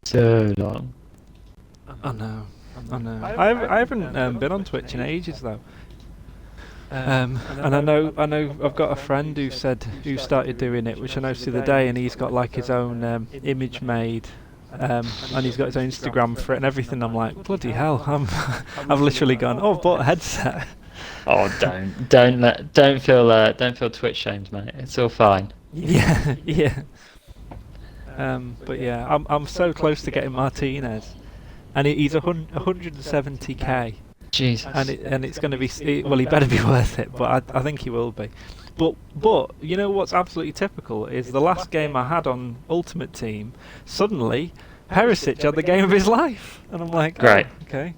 So long. I know. I haven't been on Twitch in ages though. And I know I've got a friend who started doing it, which I noticed the other day, and he's got like his own image made, and he's got his own Instagram for it and everything. I'm like, bloody hell! I've literally gone, oh, I've bought a headset. Oh, don't feel Twitch shamed, mate. It's all fine. Yeah. But yeah, I'm so close to getting Martinez, and he's 170k. Jesus. And it's going to be, well, he better be worth it, but I think he will be. But you know what's absolutely typical is the last game I had on Ultimate Team, suddenly Perisic had the game of his life, and I'm like, great. Oh, okay.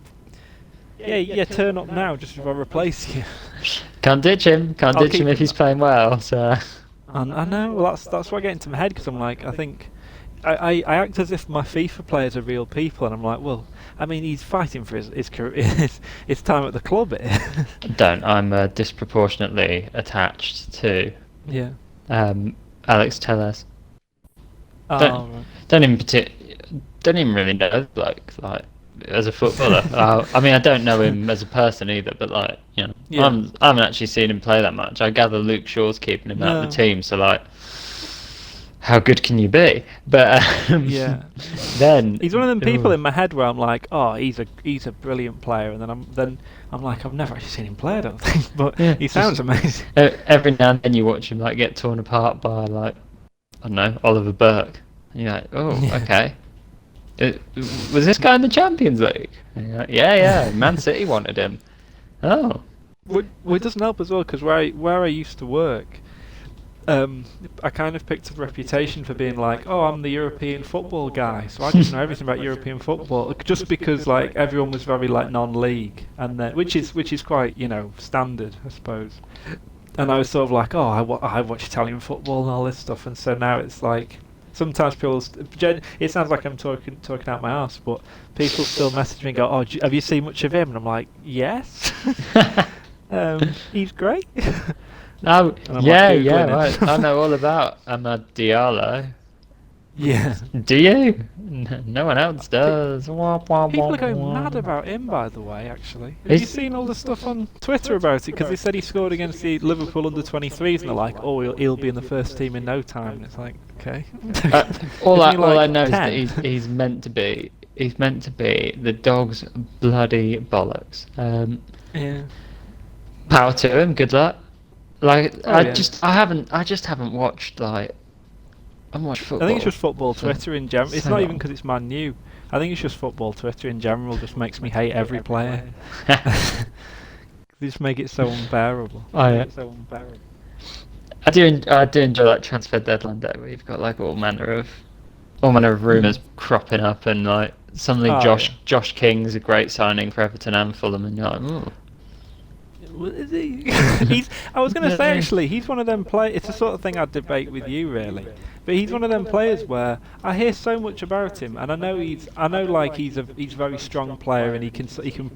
Yeah, turn up now just if I replace you. Can't ditch him. Can't ditch him if he's playing well. So. I know. Well, that's what I get into my head, because I'm like, I think I act as if my FIFA players are real people, and I'm like, well, I mean, he's fighting for his career, his time at the club. I'm disproportionately attached to. Yeah. Alex Telles. Right. Don't even really know like as a footballer. I mean, I don't know him as a person either, but like, you know, Yeah. I haven't actually seen him play that much. I gather Luke Shaw's keeping him out of the team, so like, how good can you be? But yeah, then he's one of them people in my head where I'm like, oh, he's a brilliant player, and then I'm like, I've never actually seen him play, I don't think, but yeah, he sounds amazing. Every now and then you watch him like get torn apart by like, I don't know, Oliver Burke, and you're like, oh, okay. Was this guy in the Champions League? And you're like, yeah, Man City wanted him. Oh. Well, it doesn't help as well, because where I used to work, I kind of picked up a reputation for being like, oh, I'm the European football guy, so I just know everything about European football, just because like everyone was very like non-league, and then which is quite, you know, standard, I suppose. And I was sort of like, oh, I watch Italian football and all this stuff, and so now it's like, sometimes people, it sounds like I'm talking out my ass, but people still message me and go, oh, have you seen much of him? And I'm like, yes. He's great. Oh, yeah, like, right. I know all about Amad Diallo. Yeah. Do you? No one else does. People are going mad about him, by the way, actually. Have you seen all the stuff on Twitter about it? Because they said he scored against the Liverpool under-23s, and they're like, oh, he'll be in the first team in no time. And it's like, okay. All I know is that he's meant to be the dog's bloody bollocks. Yeah. Power to him. Good luck. Like, I just haven't watched like. I haven't watched football. I think it's just football Twitter in general. It's not even because it's Man U. I think it's just football Twitter in general just makes me hate every player. They just make it so unbearable. Oh yeah. I do enjoy like transfer deadline day where you've got like all manner of rumours cropping up, and like suddenly Josh King's a great signing for Everton and Fulham, and you're like, ooh. Is he? I was going to say, actually, he's one of them players. It's the sort of thing I'd debate with you, really. But he's one of them players where I hear so much about him, and I know he's a very strong player, and he can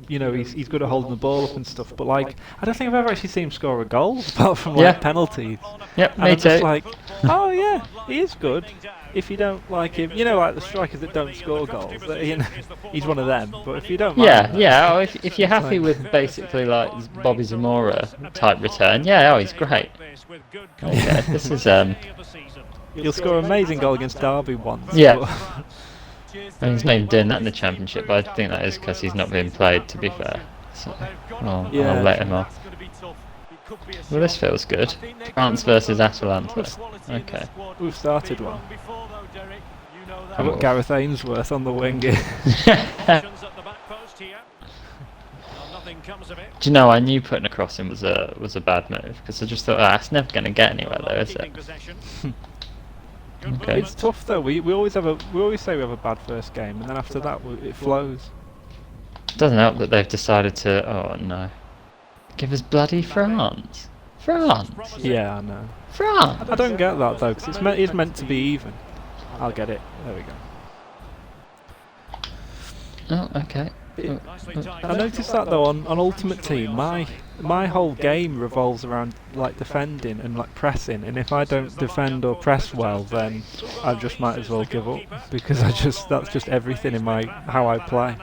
you know, he's good at holding the ball up and stuff. But like, I don't think I've ever actually seen him score a goal apart from like penalties. Yep, and me I'm too. just like, oh yeah, he is good. If you don't like him, you know, like the strikers that don't score goals, you know, he's one of them. But if you don't mind if you're happy with basically like Bobby Zamora type return, he's great. Okay, this is He'll score an amazing goal against Derby once. Yeah. I mean, he's not even doing that in the Championship, but I think that is because he's not being played, to be fair. So, I'll let him off. Well, this feels good. France versus Atalanta. Okay. We've started one. I've got Gareth Ainsworth on the wing. Do you know, I knew putting a crossing was a bad move, because I just thought, it's never going to get anywhere though, is it? Okay. It's tough though. We always say we have a bad first game, and then after that it flows. It doesn't help that they've decided to. Oh no! Give us bloody France. France. Yeah, I know. France. I don't get that though, because it's meant to be even. I'll get it. There we go. Oh, okay. I noticed that though on Ultimate Team, my whole game revolves around like defending and like pressing, and if I don't defend or press well, then I just might as well give up, because that's just everything in how I play.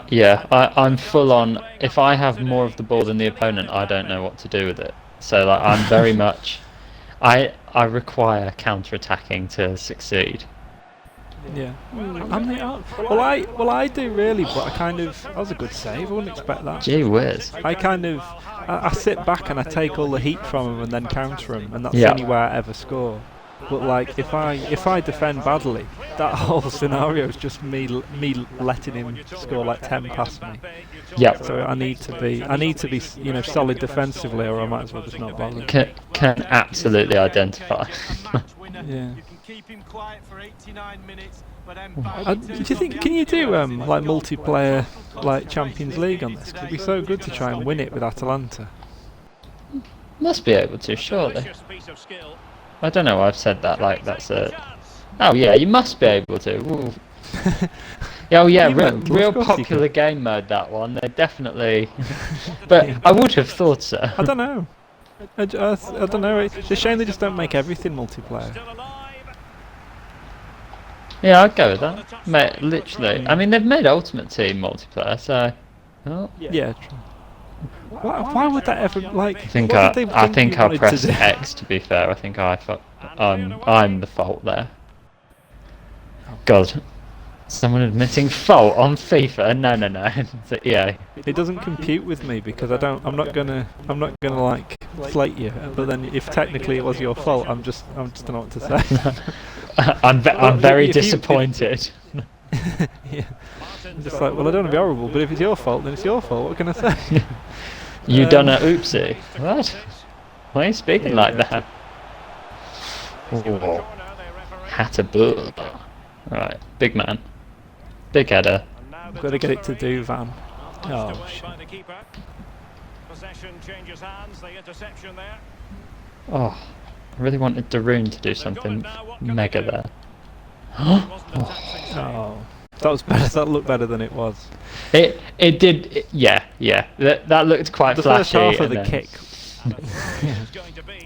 Yeah, I'm full on. If I have more of the ball than the opponent, I don't know what to do with it. So like, I'm very much. I require counter-attacking to succeed. Yeah. Well, I do really, but that was a good save. I wouldn't expect that. Gee whiz. I sit back and I take all the heat from him and then counter him, and that's Yeah. the only way I ever score. But like, if I defend badly, that whole scenario is just me letting him score like 10 past me. Yeah. So I need to be solid defensively, or I might as well just not bother. Can absolutely identify. Yeah. Do you think? Can you do like multiplayer like Champions League on this? 'Cause it'd be so good to try and win it with Atalanta. Must be able to, surely. I don't know why I've said that. Like that's a. Oh yeah, you must be able to. Ooh. Oh yeah, real popular game mode, that one. They definitely. But I would have thought so. I don't know. I don't know. It's a shame they just don't make everything multiplayer. Yeah, I'd go with that. Mate, literally. I mean, they've made Ultimate Team multiplayer, so. Oh. Yeah. True. Why would that ever like? I think I pressed X. To be fair, I think I'm the fault there. God, someone admitting fault on FIFA? No. So, yeah. It doesn't compute with me because I'm not gonna like slate you. But then if technically it was your fault, I just don't know what to say. I'm very disappointed. Yeah. I'm just like, well, I don't want to be horrible, but if it's your fault, then it's your fault. What can I say? You done a oopsie. What? Why are you speaking like that? Oh. Hatterburg. Right, big man. Big header. I've got to get it to DuBan. Oh, shit. Oh, I really wanted Darun to do something mega there. Oh, that was better. That looked better than it was. It did. Yeah. That looked quite flashy. The first half of the kick.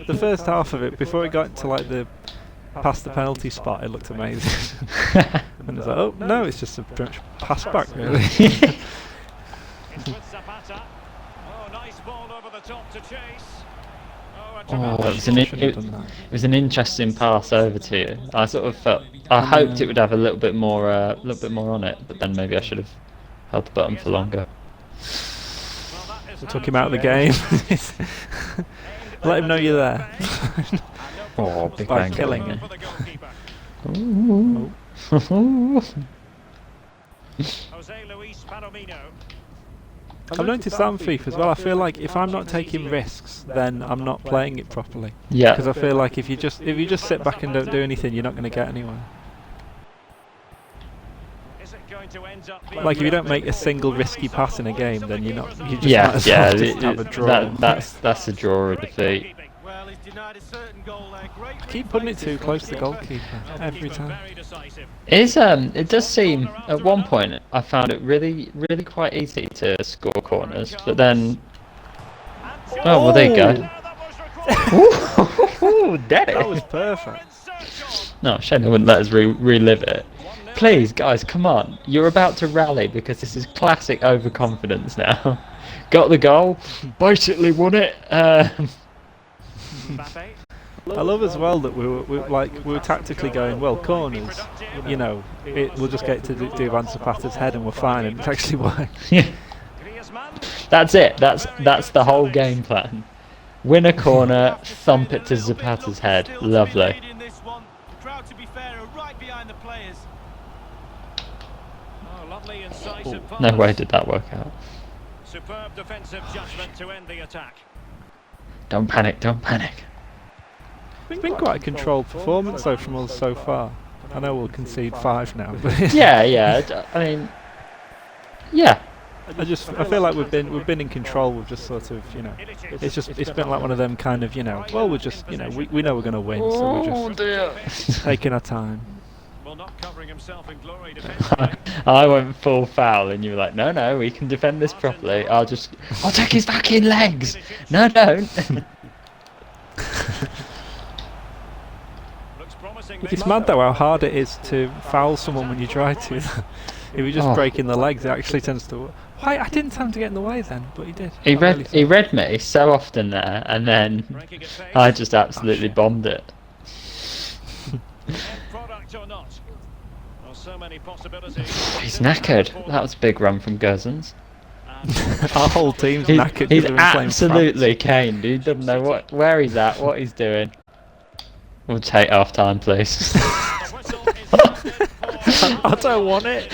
The first half of it, before it got to like past the penalty spot, it looked amazing. And it's like, oh no, it's just a pass back really. It was an interesting pass over to you. I sort of felt. I hoped it would have a little bit more on it, but then maybe I should have held the button for longer. Took him out of the game. Let him know you're there. Oh, big By bang killing going him. I've noticed that on FIFA as well. I feel like if I'm not taking risks, then I'm not playing it properly. Yeah. Because I feel like if you just sit back and don't do anything, you're not going to get anywhere. Like if you don't make a single risky pass in a game, then you just might as well just have a draw. That's a draw or a defeat. I keep putting it too close to the goalkeeper every time. It does seem at one point I found it really quite easy to score corners, but then well there you go. Ooh, daddy. That was perfect. No, shame they wouldn't let us relive it. Please, guys, come on. You're about to rally because this is classic overconfidence now. Got the goal, basically won it. I love as well that we were tactically going, well, corners, we'll just get to Duvan Zapata's head and we're fine, and it's actually worked. Yeah. That's it. That's the whole game plan. Win a corner, thump it to Zapata's head. Lovely. No way did that work out. Superb defensive judgment to end the attack. Don't panic. It's been quite a controlled performance though from us so far. I know we'll concede 5 now, but yeah. I mean, yeah. I feel like we've been in control. We've just sort of, it's been like one of them kind of, well, we're just, we know we're going to win, so we're just taking our time. Well, not covering himself in glory defensively. I went full foul, and you were like, no, we can defend this properly. I'll take his fucking legs. No, don't. Looks promising. It's mad though how hard it is to foul someone when you try to. If you're just breaking the legs, it actually tends to. Why? I didn't tell him to get in the way then, but he did. He read me so often there, and then I just absolutely bombed it. End product or not? Well, so many possibilities. He's knackered. That was a big run from Guzans. Our whole team's He's, knackered. he's 'cause we've been playing absolutely caned. He doesn't know where he's at, what he's doing. We'll take half time, please. I don't want it.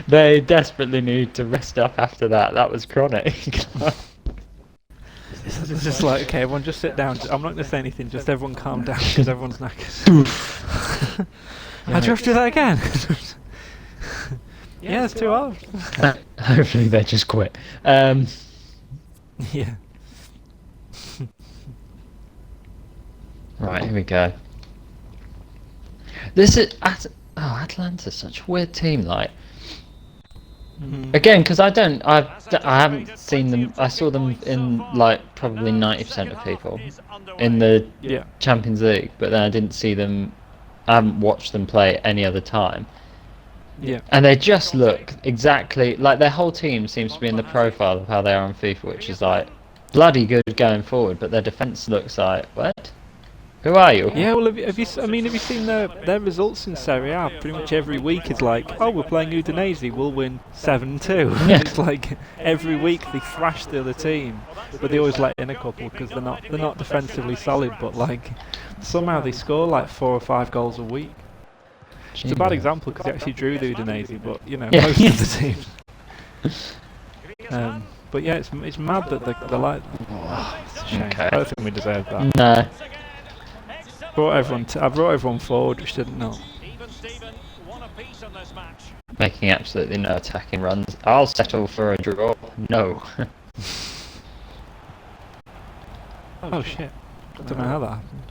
They desperately need to rest up after that. That was chronic. It's just like, okay, everyone just sit down. I'm not going to say anything, just everyone calm down because everyone's knackered. How'd you have to do that again? Yeah, it's too hard. Hopefully they just quit. Yeah. Right, here we go. This is Atlanta's such a weird team. Like again, because I haven't seen them. I saw them in like probably 90% of people in the Champions League, but then I didn't see them. I haven't watched them play any other time. Yeah. And they just look exactly like their whole team seems to be in the profile of how they are on FIFA, which is like bloody good going forward, but their defence looks like what? Who are you? Yeah, well, have you seen their results in Serie A? Pretty much every week is like, oh, we're playing Udinese, we'll win 7-2. Yeah. It's like every week they thrash the other team, but they always let in a couple because they're not defensively solid. But like somehow they score like 4 or 5 goals a week. It's a bad example because they actually drew the Udinese, but you know most of the teams. But yeah, it's mad that they're like. Oh, it's a shame. Okay. I don't think we deserve that. No. I brought everyone forward, which didn't know. Steven, one apiece in this match. Making absolutely no attacking runs. I'll settle for a draw. No. Oh shit! I don't know how that happened.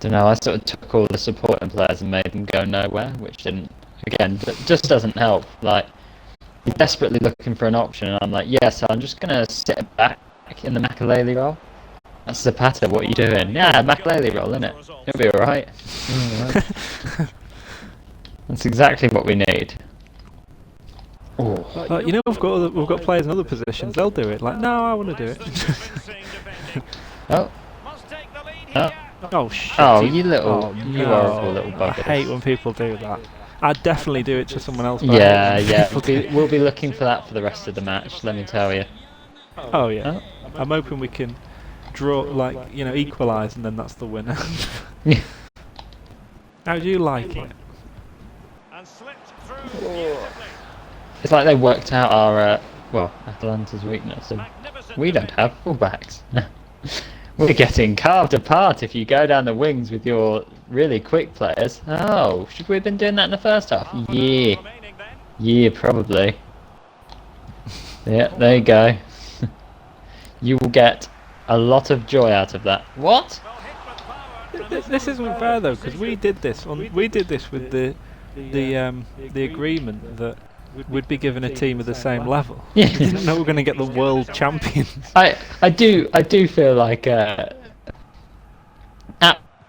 Don't know. I sort of took all the supporting players and made them go nowhere, which didn't. Again, just doesn't help. Like you're desperately looking for an option, and I'm like, yes, I'm just gonna sit back in the Makalele role. That's Zapata. What are you doing? Yeah, Makalele role, innit? It'll be alright. That's exactly what we need. Oh. But you know we've got players in other positions. They'll do it. Like no, I want to do it. Oh. Oh. Oh shit! Oh, you little, Oh, you no. horrible little I bugger. hate when people do that. I'd definitely do it to someone else. But Yeah, yeah. We'll be looking for that for the rest of the match. Let me tell you. Oh yeah. I'm hoping we can draw, like equalise, and then that's the winner. Yeah. How do you like it? And slipped through beautifully. It's like they worked out our Atalanta's weakness. And Magnificent we don't have fullbacks. We're getting carved apart if you go down the wings with your really quick players. Oh, should we have been doing that in the first half? Yeah. remaining then. Yeah, probably. Yeah, there you go. You will get a lot of joy out of that. What? Well hit with power. This isn't fair though, because we did this with the agreement that we'd be given a team of the same level. Yeah. We didn't know we were going to get the world champions. I do feel like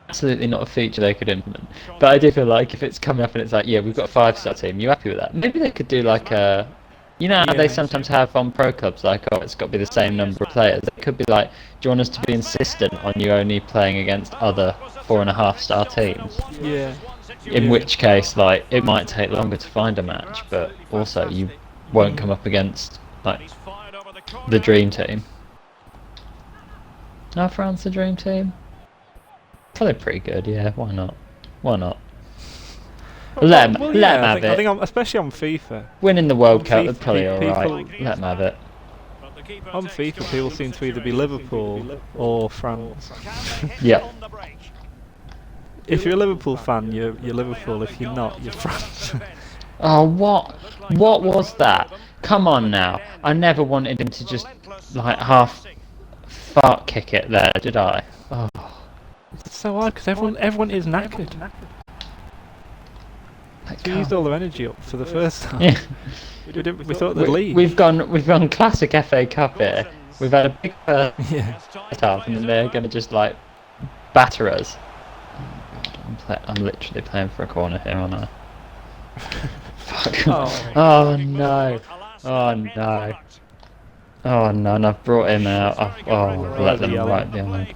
absolutely not a feature they could implement, but I do feel like if it's coming up and it's like, yeah, we've got a 5-star team, you happy with that? Maybe they could do like a, you know how they sometimes have on pro clubs like, oh, it's got to be the same number of players. It could be like, do you want us to be insistent on you only playing against other 4.5-star teams? Yeah. In which case, like, it might take longer to find a match, but also you won't come up against like He's fired over the corner. the dream team. Are France the dream team? Probably pretty good, yeah. Why not? Why not? Let them have I it. think especially on FIFA. Winning the World on Cup, FIFA, they're probably people- alright. Let them have it. But the keeper On takes FIFA, people seem to either be Liverpool or France. Can they hit Yeah. on the break? If you're a Liverpool fan, you're Liverpool. If you're not, you're France. Oh, what was that? Come on now. I never wanted him to just like half fart kick it there, did I? Oh. It's so hard because everyone is knackered. We used all their energy up for the first time. Yeah. We thought they'd leave. We've gone classic FA Cup here. We've had a big first Yeah. half, and then they're going to just like batter us. Oh God, I'm literally playing for a corner here, aren't I? Fuck. Oh no! Oh no! Oh no! And I've brought him out. I've let them right behind.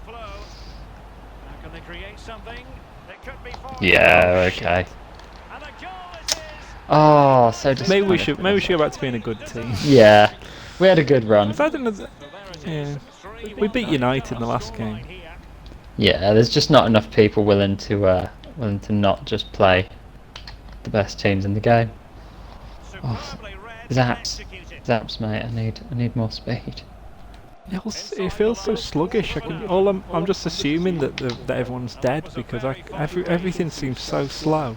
Yeah. Okay. Oh, so Maybe we should go back to being a good team. Yeah, we had a good run. Yeah. We beat United in the last game. Yeah, there's just not enough people willing to not just play the best teams in the game. Oh, Zaps, mate. I need more speed. It feels so sluggish. I'm just assuming that everyone's dead because everything seems so slow.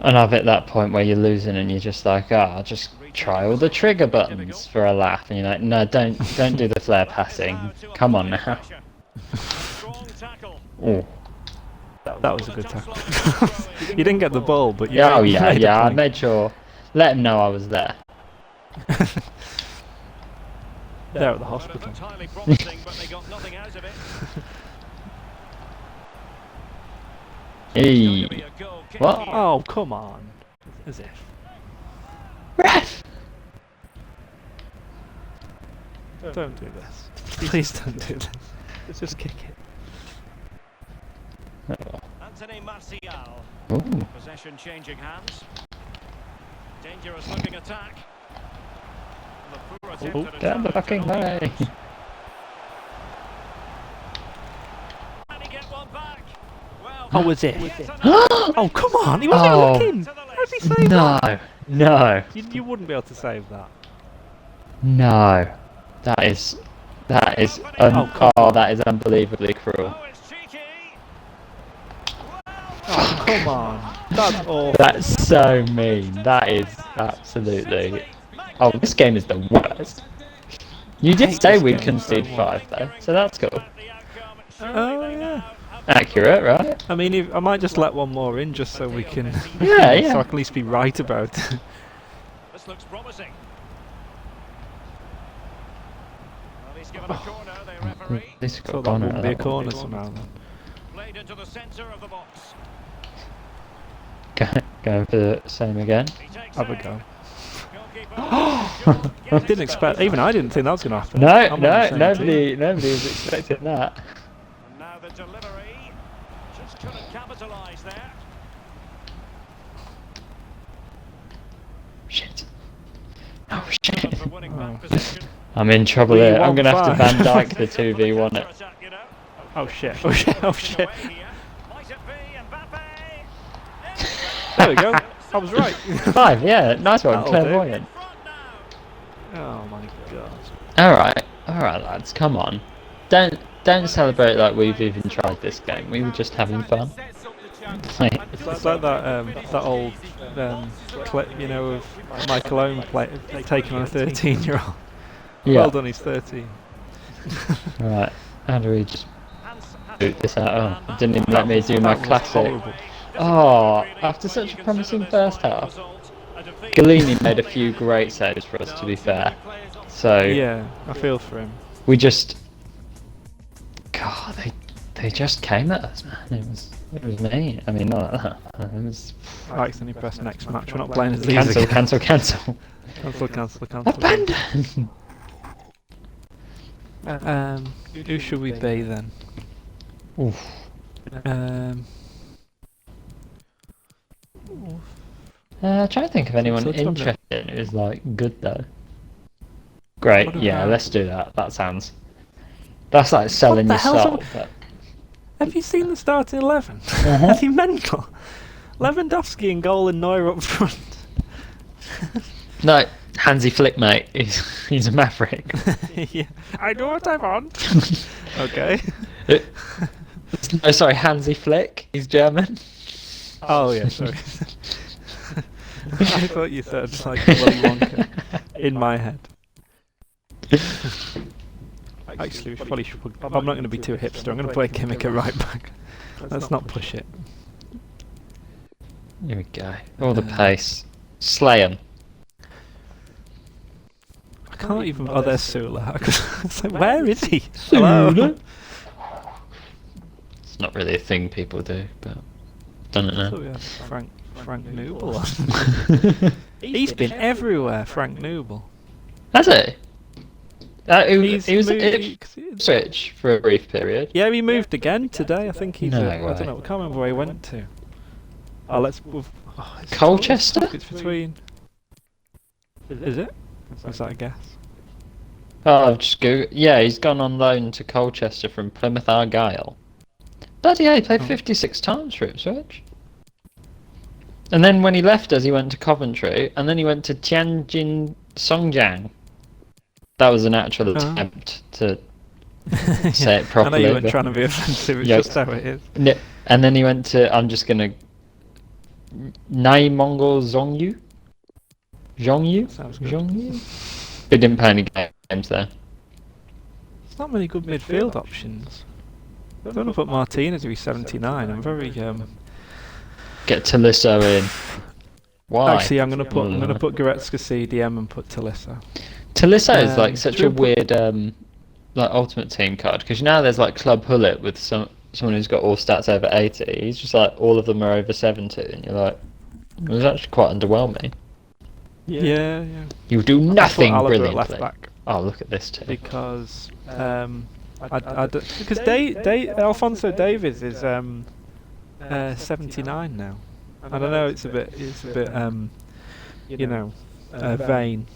And I've hit that point where you're losing and you're just like, I'll just try all the trigger buttons for a laugh, and you're like, no, don't do the flare passing. Come on now. Oh. That was a good tackle. You didn't get the ball, but you Yeah, made a I point. made sure. Let him know I was there. There at the hospital. Hey. What? Oh, come on. As if. Ref! Don't do this. Please don't do this. Just kick it. Anthony Martial. Ooh. Possession changing hands. Dangerous looking attack. Oh, down the fucking way. Oh, was it? Oh, come on! He wasn't even looking! How did he save that? No. You wouldn't be able to save that. No. That is that is unbelievably cruel. Oh, come on. That's awful. That's so mean. That is absolutely. Oh, this game is the worst. You did say we'd concede 5 though, so that's cool. Oh, yeah. Accurate, right? I mean, I might just let one more in just so we can. Yeah. So I can at least be right about it. This looks promising. Well, he's given a corner, the referee. This Thought that wouldn't be a corner somehow. Played into the centre of the box. Going for the same again. He takes Have a aim. go. Goalkeeper. I didn't expect. Even I didn't think that was going to happen. No, I'm on the same nobody team. was expecting that. And now the delivery. Just couldn't capitalise there. Shit. Oh shit. For winning back possession. I'm in trouble Well, you here. I'm won gonna have to Van 5. Dijk the 2v1 it. Attack, you know. Oh shit! Oh shit! Oh shit! Might it be Mbappe? There we go. I was right. 5, yeah, nice one, That'll do. clairvoyant. Oh my god. Alright lads, come on. Don't celebrate like we've even tried this game. We were just having fun. It's like that old clip, you know, of Michael Owen taking on a 13-year-old. Yeah. Well done, he's 13. Right. How do we just boot this out? Oh, it didn't even let me do my That was classic. horrible. Oh, after such a promising first half. Galini made a few great saves for us, to be fair. So Yeah, I feel for him. we just, God, they just came at us, man. It was me. I mean, not like that. It was I accidentally pressed next match. We're not playing as these again. cancel. Cancel. Abandon. Who should we be then? Oof. Trying to think of anyone So it's not interesting who's like good though. Great, What yeah, about- let's do that. That's like selling the your hell's soul. up- But Have you seen the starting 11? Uh-huh. Is he mental? Lewandowski in goal and Neuer up front. no, Hansi Flick, mate. He's a maverick. Yeah, I know what I want. Okay. No, sorry, Hansi Flick. He's German. Oh yeah, sorry. I thought you said like Willy Wonka in my head. Actually, we probably should. I'm not going to be too hipster. I'm going to play Kimmich at right back. Let's not push it. Here we go. All the pace. Slay 'em. I can't even. Oh, there's Sula. It's like, where is he? Hello. It's not really a thing people do, but done it now. Oh, yeah. Frank Noble. He's been everywhere, Frank Noble. Has he? He was moved- at he- Ipswich for a brief period. Yeah, he moved again today. I think he's. No I don't way. know. I can't remember where he went to. Oh, let's. It's Colchester? It's between. Is it? Is that a guess? Oh, I've just Googled. Yeah, he's gone on loan to Colchester from Plymouth Argyle. Bloody hell, he played 56 times for Ipswich. And then when he left us, he went to Coventry, and then he went to Tianjin Songjiang. That was an actual attempt to say it properly. I know you weren't but- trying to be offensive, it's Yeah. just how it is. No, and then he went to, I'm just gonna, Nai Mongol Zhongyu? Zhongyu? Sounds good. Zhongyu? He didn't play any games there. There's not many good midfield options. I don't want to put Martinez who's 79. I'm very Get Tolisso in. Why? Actually, I'm gonna put Goretzka CDM and put Tolisso. Tolisso is like such a should we weird like ultimate team card, because now there's like Club Hullet with someone who's got all stats over 80. He's just like all of them are over 70, and you're like, it was actually quite underwhelming. Yeah. You do I put nothing Alaba at brilliantly. left back Oh, look at this team. because because Alphonso Davies is 79 now. I don't know. It's a bit vain.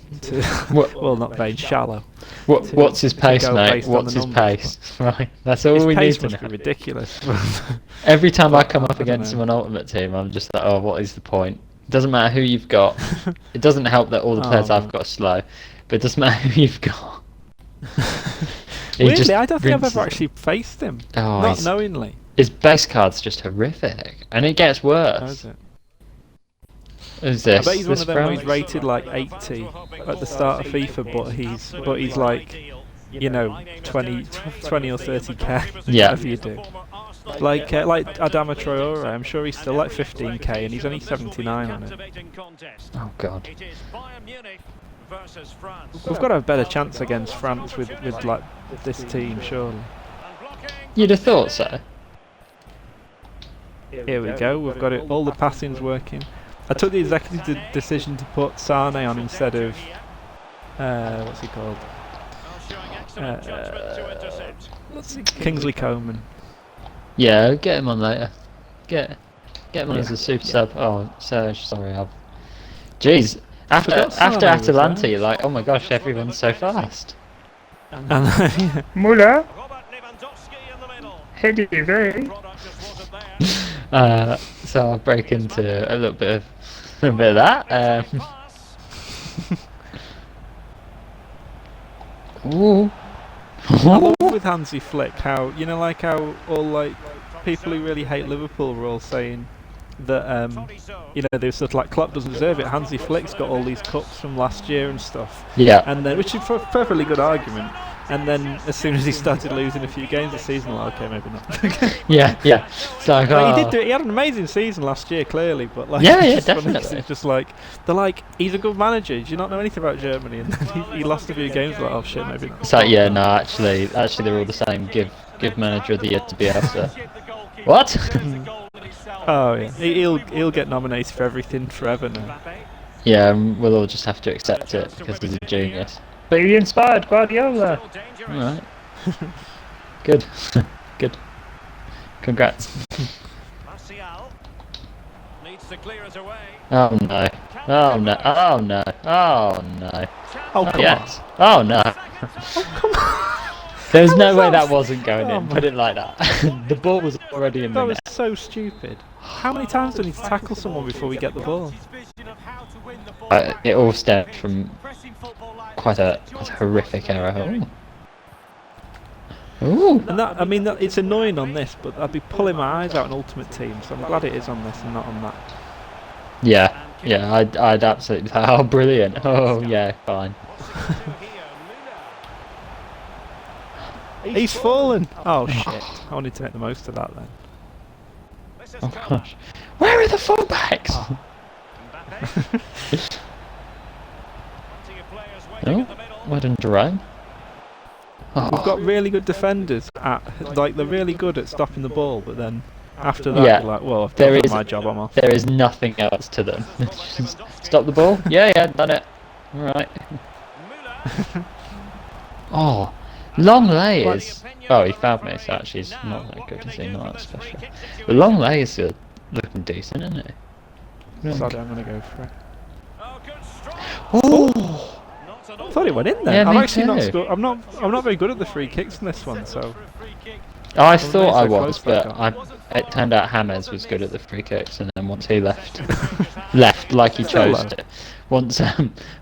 Well, not vain, shallow. What's his pace, go mate? based on What's the his numbers. pace? Right, that's all His we need pace to must be know. ridiculous. Every time I But come I up don't against know. him on Ultimate Team, I'm just like, oh, what is the point? It doesn't matter who you've got. It doesn't help that all the players Oh, I've man. got are slow, but it doesn't matter who you've got. He just Weirdly, I don't think I've rinses ever it. actually faced him. Oh, Not he's- knowingly. His base card's just horrific, and it gets How worse. is it? Who's this? I bet he's one This of them where Brown? he's rated like 80 at the start of FIFA, but he's like, 20 or 30k. Yeah. Whatever you do. Like Adama Traore, I'm sure he's still like 15k, and he's only 79 on it. Oh god. We've got to have a better chance against France with like this team, surely. You'd have thought so. Here we go. We've got it. All the passing's working. I took the executive decision to put Sane on instead of what's he called? Kingsley Coman. Yeah, get him on later. Get him on Yeah, as a super sub. Oh, Serge, sorry. Jeez, after forgot Sane was Atalanta, there. you're like, oh my gosh, everyone's so fast. And Muller, heady so I'll break into a little bit of that. Ooh. I love with Hansi Flick how like how all like people who really hate Liverpool were all saying that they were sort of like Klopp doesn't deserve it. Hansi Flick's got all these cups from last year and stuff. Yeah. And then, which is a perfectly good argument. And then as soon as he started losing a few games this season, like, okay, maybe not. Yeah. It's like, But he did do it. He had an amazing season last year, clearly. But like, Yeah, it's funny 'cause definitely. It's just like they're like, he's a good manager. Do you not know anything about Germany? And then he lost a few games. Like, oh shit, maybe not. So yeah, no, actually they're all the same. Give manager of the year to Bielsa. What? Oh yeah, he'll get nominated for everything forever now. Yeah, we'll all just have to accept it because he's a genius. But he inspired Guardiola. All right. Good. Good. Congrats. Oh no. Oh no. Oh no. Oh no. Oh come Yes. Oh no. Come on. There's no was way that that wasn't going Oh in. my- Put it like that. The ball was already in That the was net. so stupid. How many times do we need to tackle someone before we get the ball? It all stemmed from quite a horrific error. Ooh. And that, I mean, it's annoying on this, but I'd be pulling my eyes out in Ultimate Team, so I'm glad it is on this and not on that. Yeah, I'd absolutely. Oh, brilliant! Oh, yeah, fine. He's fallen! Oh shit, I wanted to make the most of that then. Oh gosh. Where are the fullbacks? Oh. Oh, well done, Jerome. We've Oh, got really good defenders they're really good at stopping the ball, but then after that Yeah, you're like, well, I've there done is- my job, I'm off. there is nothing else to them. Just stop the ball. Yeah, done it. All right. Oh, long layers. Oh, he fouled me, so actually he's not that good, is he? Not that special. The long layers are looking decent, isn't it? Sorry, I'm gonna go for it. Oh, I thought it went in there. Yeah, I'm me actually not. too. I'm not very good at the free kicks in this one, so. I thought I so was, close, but it turned out Hammers was good at the free kicks, and then once he left like he Still chose low. to.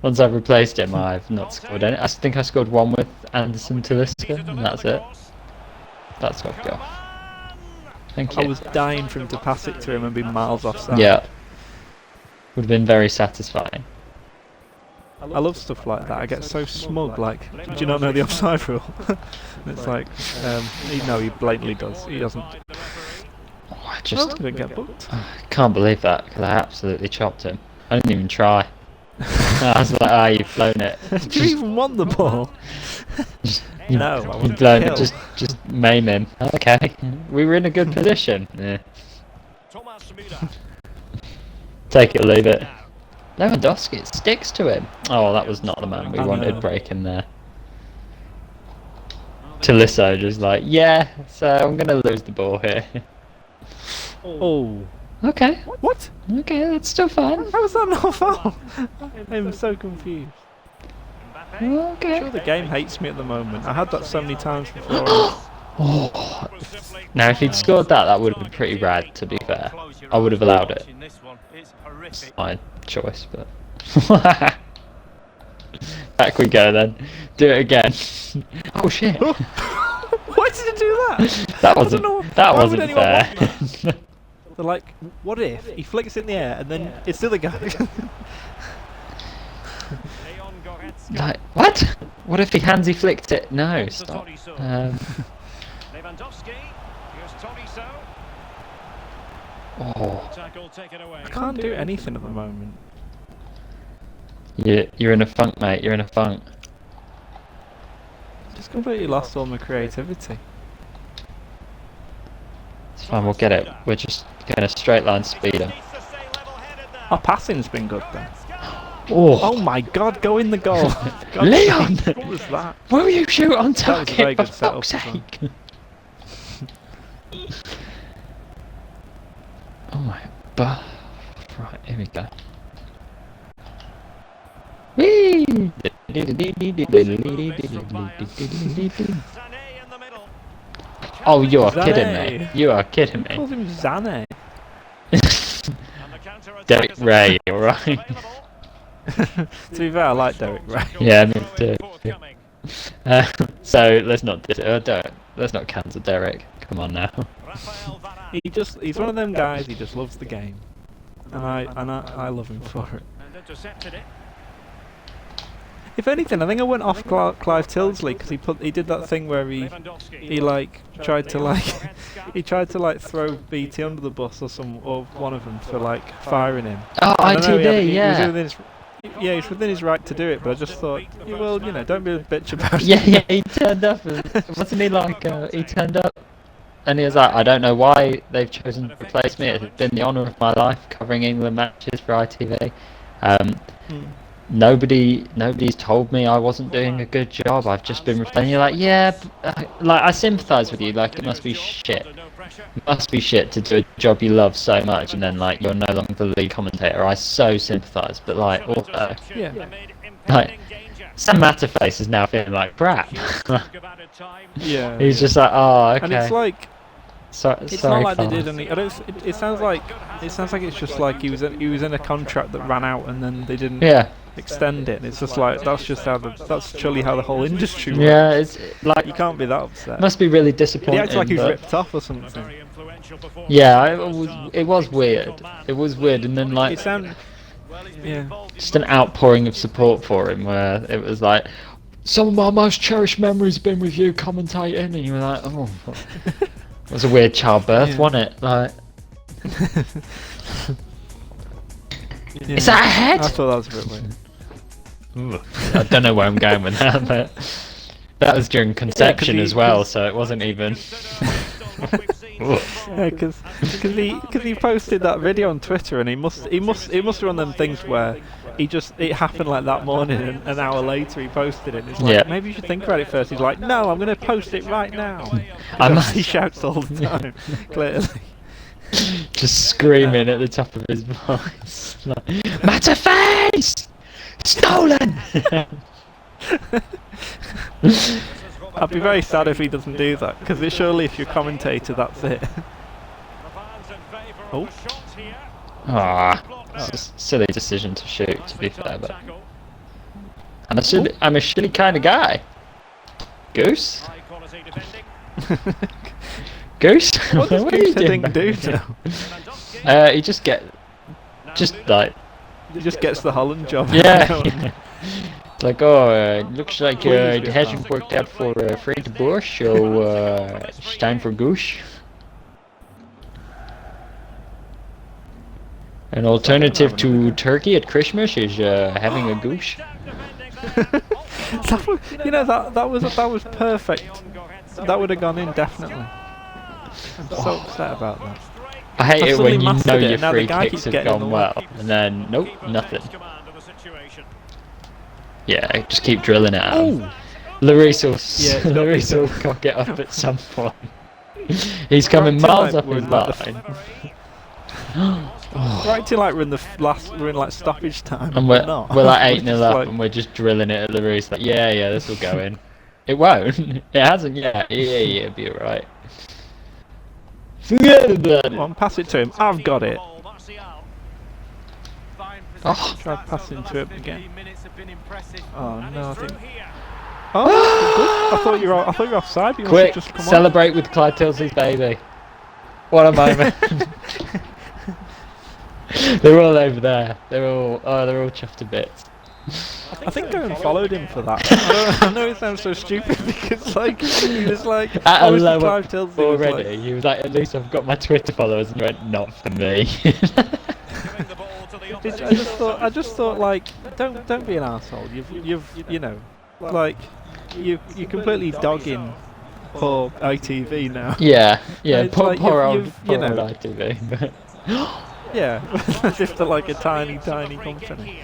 Once I've replaced him, I've not scored any. I think I scored one with Anderson Talisca, and that's it. That's what I've got. Thank you. I was dying for him to pass it to him and be miles offside. Yeah, would have been very satisfying. I love stuff like that. I get so smug. Like, do you not know the offside rule? And it's like, he blatantly does. He doesn't. Oh, I Oh, just didn't get booked. can't believe that, because I absolutely chopped him. I didn't even try. I was like, you've blown it. Do you even want the ball? No, I want You've to blown kill. it. Just maim him. Okay, we were in a good position. Yeah. Take it or leave it. Lewandowski, it sticks to him. Oh, that was not the man we I wanted know. breaking there. Tolisso just like, yeah, so I'm gonna lose the ball here. Oh. Okay, What? okay, that's still fine. How was that not a foul? I'm so confused. Okay. Sure, the game hates me at the moment. I had that so many times before. Oh. Now, if he'd scored that, that would have been pretty rad, to be fair. I would have allowed it. It's my choice, but... Back we go then. Do it again. Oh shit. Why did you do that? That I don't know, wasn't, that why would wasn't anyone fair. want that? They're like, what if he flicks it in the air and then it's the other guy? Like, what? What if he handsy flicked it? No, stop. Lewandowski, here's Tolisso. Oh, Tackle taken away. I can't do anything at the moment. you're in a funk, mate. You're in a funk. Just completely lost all my creativity. It's fine, we'll get it. We're just getting a straight line speeder. Our passing's been good then. Oh, Oh my god, go in the goal. God, Leon! what was that? Will you shoot on That was a very target, for good setup fuck's as well. sake? Oh my... Right, here we go. Whee! Oh, you are kidding me. You are kidding Who calls me. him Zane? Derek Ray, alright? To be fair, I like Derek Ray. Yeah, me too. So, let's not let's not cancel Derek. Come on now. He's one of them guys, he just loves the game. And I love him for it. If anything, I think I went off Clive Tildesley because he did that thing where he tried to throw BT under the bus or one of them for firing him. Oh, And I know ITV, yeah. He's within his right to do it, but I just thought, well, don't be a bitch about it. Yeah, he turned up. Wasn't he like, he turned up and he was like, I don't know why they've chosen to replace me. It's been the honour of my life covering England matches for ITV. Nobody's told me I wasn't doing a good job. I've just been replaced. And you're like, yeah, like I sympathise with you. Like it must be shit. It must be shit to do a job you love so much, and then like you're no longer the lead commentator. I so sympathise, but like also, Yeah. like Sam Matterface is now feeling like crap. Yeah. He's just like, oh, okay. And it's like, It's it's not like they did any. I don't. It sounds like it's just like he was in a contract that ran out and then they didn't extend it. It's just like that's surely how the whole industry works. Yeah, it's like You can't be that upset. must be really He disappointing. acts like he was but- ripped off or something. Yeah, it was weird. It was weird, and then like It sounded. Yeah. just an outpouring of support for him, where it was like, some of my most cherished memories have been with you commentating, and you were like, oh. It was a weird childbirth, Yeah. wasn't it? Like, Is that a head? I thought that was a bit weird. Ooh, I don't know where I'm going with that, but that was during conception as well, so it wasn't even. Yeah, because he posted that video on Twitter, and it must be one of them things where it happened like that morning, and an hour later he posted it. And it's like, Yeah. maybe you should think about it first. He's like, no, I'm going to post it right now. He shouts all the time, clearly. Just screaming at the top of his voice, like, "Matter face, stolen!" I'd be very sad if he doesn't do that, because surely if you're a commentator, that's it. Oh. Ah, it's a silly decision to shoot, to be fair, but I'm a silly kind of guy. Goose? Goose? What does What are you Goose doing thing do back now? there? He just like, He just gets the Holland job. yeah. It's like, oh, looks like Please it be hasn't fast. worked out for Frank de Boer, so it's time for Goose. An alternative to turkey at Christmas is having a goose. You know, that was perfect. That would have gone in definitely. I'm so upset about that. I hate I've it suddenly when you mastered know it, your and now the free guy kicks keeps have getting in the gone way. well, and then nope, nothing. Yeah, just keep drilling it at him. Larice will cock it up at some point. He's coming Right till, miles like, up we're his in, like, line. Right till like we're in like stoppage time. And we're not. we're like We're 8-0 just up, like- and we're just drilling it at Larice. Like, yeah, this will go in. It won't. It hasn't yet. Yeah, it'll be alright. Forget about Come it. on, pass it to him. I've got it. Oh. Try passing to him again. Oh no, I think. Oh, good. I thought you were offside. You must have Quick, just come celebrate with Clyde Tilsley's baby. What a moment. They're all over there. They're all chuffed to bits. I think I followed him for that. I know it sounds so stupid because like he was like At a obviously level Clive Tilsley was like- already, he was like, at least I've got my Twitter followers, and he went, not for me. I just thought like don't be an arsehole. You've you know like you completely dogging poor ITV now. Yeah, It's poor, like poor old you know. ITV. Yeah, as if they're like a tiny company.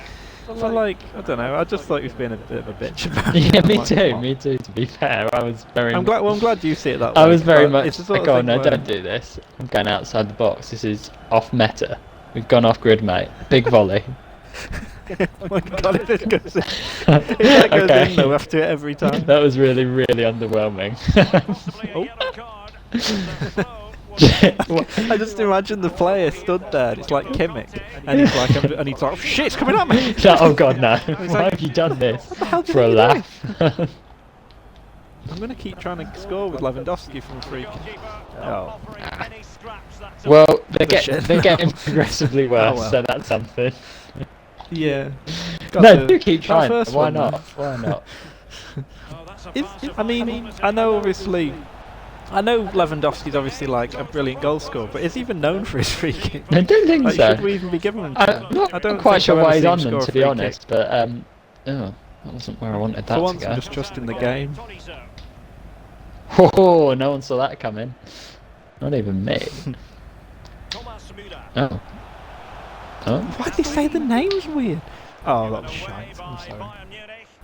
But like I don't know. I just thought he was being a bit of a bitch about it. Yeah, I'm me like, too. come on. Me too. To be fair, I was very. I'm glad you see it that way. I was very but much it's the sort like, of oh thing no, where- don't do this. I'm going outside the box. This is off meta. We've gone off grid, mate. Big volley. Oh my god, if it goes in. If that goes Okay. in though, we have to do it every time. That was really, really underwhelming. I just imagine the player stood there, it's like Kimmich, and he's like, oh shit, it's coming at me! Oh god, no. Why like, have you done this? What the hell do For a you laugh. I'm going to keep trying to score with Lewandowski from a free kick. Oh. Well, they're Shit. getting progressively worse, Oh, well. so that's something. Yeah. No, do keep trying. First Why one, not? though. Why not? I mean, I know Lewandowski's obviously like a brilliant goal scorer, but is he even known for his free kick? I don't think Like, so. should we even be giving him? I'm not quite sure why he's on them, to be honest, but oh, that wasn't where I wanted that For to once, go. I'm just trusting the game. Oh, no one saw that coming. Not even me. Oh. Oh, Why did they say the name's weird? Oh, that was shite. I'm sorry.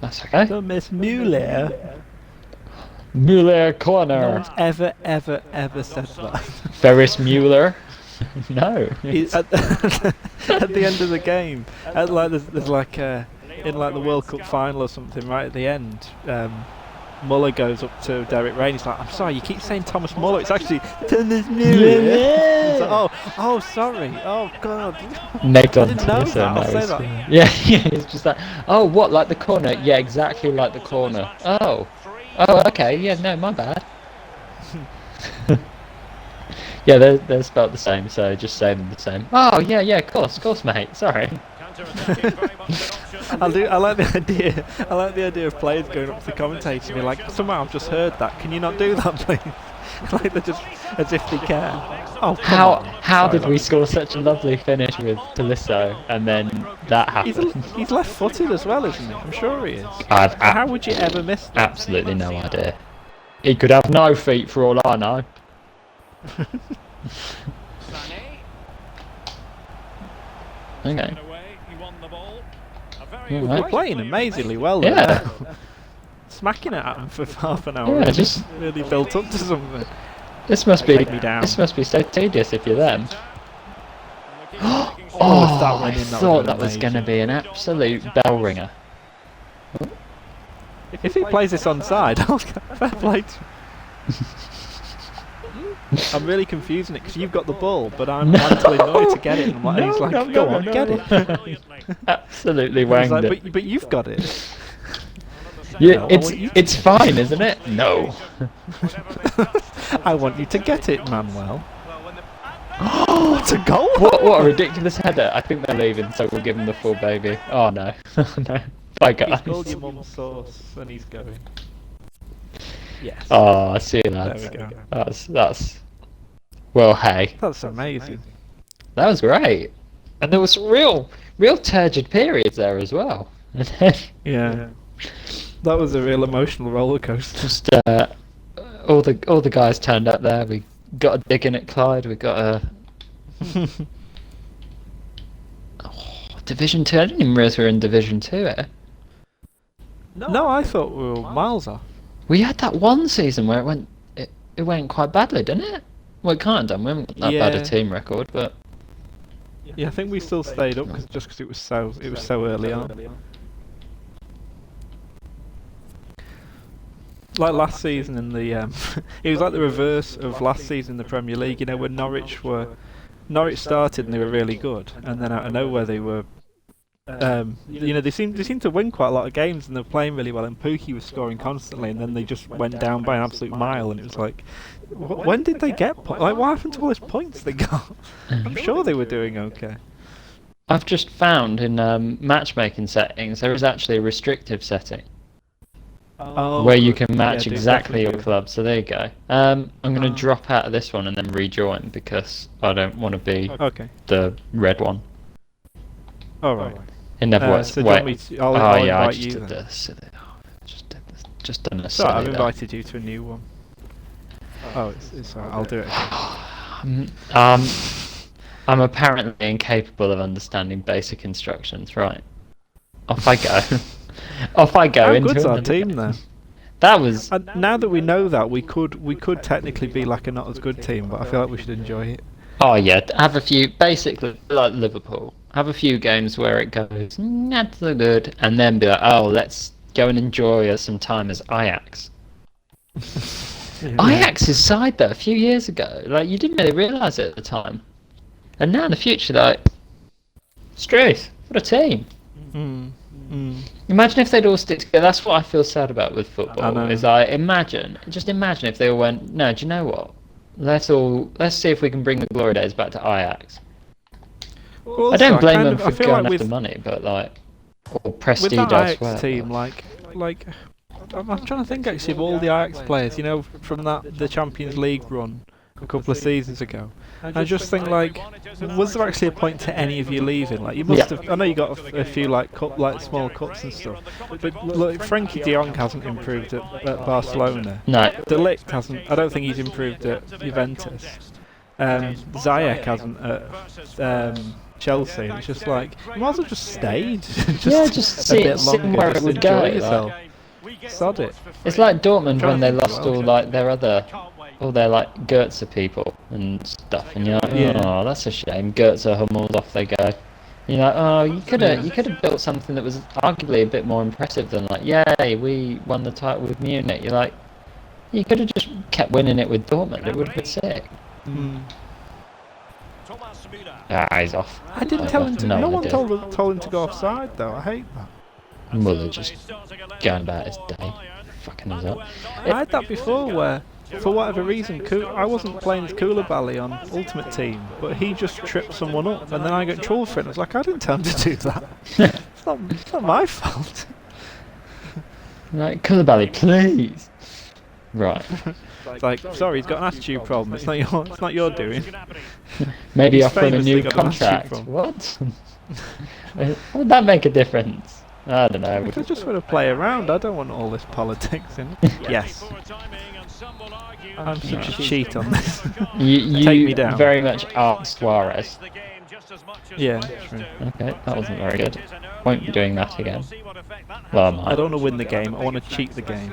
that's okay. So Miss Muller. Muller No corner. one's ever said that. Ferris Muller. No. At the end of the game, there's like in like the World Cup final or something, right at the end, Muller goes up to Derek Rain. He's like, "I'm sorry, you keep saying Thomas Muller. It's actually Thomas Muller." It's like, oh, sorry. Oh God. Negged I on didn't know to that. I'll say that. Yeah, it's just like, oh, what, like the corner? Yeah, exactly like the corner. Oh, okay, yeah, no, my bad. Yeah, they're spelt the same, so just say them the same. Oh, yeah, of course, mate, sorry. I like the idea. I like the idea of players going up to the commentator and be like, "Somehow I've just heard that. Can you not do that, please?" Like they're just as if they care. Oh, come on. How Sorry, did we score such a lovely finish with Tolisso and then that happened? He's left-footed as well, isn't he? I'm sure he is. How would you ever miss that? Absolutely no idea. He could have no feet for all I know. Okay. We're playing amazingly well. Yeah. There. Smacking it at him for half an hour. Yeah, just really built up to something. this must be me down. this must be so tedious if you're them. Oh, if that I went in, thought that was amazing. going to be an absolute bell ringer. If he plays this onside, fair play to I'm really confusing it because you've got the ball, but I'm telling Noy to get it. And he's like, go on, get it. Absolutely He's wanged like, it. but you've got it. Yeah, No, I want you to- it's fine, isn't it? No. I want you to get it, Manuel. What a goal! What a ridiculous header. I think they're leaving, so we'll give them the full baby. Oh no. No. Bye He's guys. called your mum's sauce and he's going. Yes. Oh, see you lads. There we go. That's well, hey. That's amazing. That was great. And there was real turgid periods there as well. And then Yeah. That was a real emotional roller coaster. just all the guys turned up there. We got a dig in at Clyde. We got a Division 2. I didn't even realise we were in Division 2 here. No, I thought we were miles off. We had that one season where it went quite badly, didn't it? Well, it kind of done. We haven't got that bad a Yeah. team record, but Yeah, I think we still stayed up just because it was so early on. Like last season in the it was like the reverse of last season in the Premier League. You know, when Norwich started and they were really good, and then out of nowhere they were. You know, they seemed to win quite a lot of games and they're playing really well. And Pookie was scoring constantly, and then they just went down by an absolute mile. And it was like, when did they get like what happened to all those points they got? I'm sure they were doing okay. I've just found in matchmaking settings there is actually a restrictive setting Oh, where you good. can match Yeah, exactly your definitely club. So there you go. I'm going to drop out of this one and then rejoin because I don't want to be do. Okay. the red one. All right. It never works. So do you want me Wait. to, I'll Oh yeah, I invite just you did then. this. Just done a Sorry, I've silly invited you to a new one. Oh, it's alright. I'll do it again. I'm apparently incapable of understanding basic instructions. Right. Off I go. Off I go How into good's our another team game. then? That was. Now that we know that, we could technically be like a not as good team, but I feel like we should enjoy it. Oh yeah, have a few, basically like Liverpool, have a few games where it goes not so good, and then be like, oh, let's go and enjoy some time as Ajax. Ajax's side though, a few years ago, like you didn't really realise it at the time, and now in the future, like, Struth, what a team! Imagine if they'd all stick together. That's what I feel sad about with I football. know. Is like just imagine if they all went, no, do you know what? Let's see if we can bring the glory days back to Ajax. Well, I don't also, blame kind them of- I for feel going like after money, but like, or with prestige that Ajax elsewhere. team, like I'm trying to think actually of all the Ajax players, you know, from the Champions League run a couple of seasons ago. I just think like, was there actually a point to any of you leaving? Like you must have. I know you got a few like small cups and stuff, but look, Frankie De Jong hasn't improved at Barcelona. No, De Ligt hasn't. I don't think he's improved at Juventus. Ziyech hasn't at Chelsea. It's just like you might as well just stayed. just a see bit longer, where it just would enjoy go. yourself. Like, Sod it. it's like Dortmund trying when to they think lost as well. all like all their like Goetze people and stuff, and you're like, Yeah. oh, that's a shame. Goetze, Hummels, off they go. And you're like, oh, you could have built something that was arguably a bit more impressive than like, yay, we won the title with Munich. You're like, you could have just kept winning it with Dortmund. It would have been sick. Ah, he's off. I didn't tell him to. No one idea. told him to go offside though. I hate that. Muller just going about his day, fucking us up. I had that before where, for whatever reason, I wasn't playing as Koulibaly on Ultimate Team, but he just tripped someone up, and then I got in trouble for it. And I was like, I didn't tell him to do that. It's not my fault. Like, Koulibaly, please. Right. It's like, sorry, he's got an attitude problem. It's not your doing. Maybe He's offer him a famously new got an attitude contract. problem. What? Would that make a difference? I don't know. I just want to play around. I don't want all this politics in it. Yes. I'm such a cheat on this. You Take me down. very much are Suarez. Yeah, true. Okay, that wasn't very good. Won't be doing that again. Well, I might. I don't want to win the game. I want to cheat the game.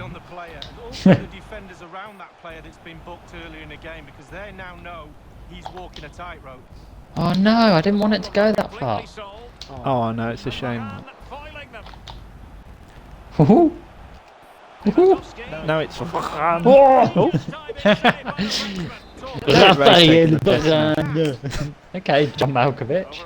Also, the defenders around that player that's been booked earlier in the game, because they now know he's walking a tightrope. Oh no, I didn't want it to go that far. Oh no, it's a shame. Woohoo! Now it's. Oh! Okay, John Malkovich.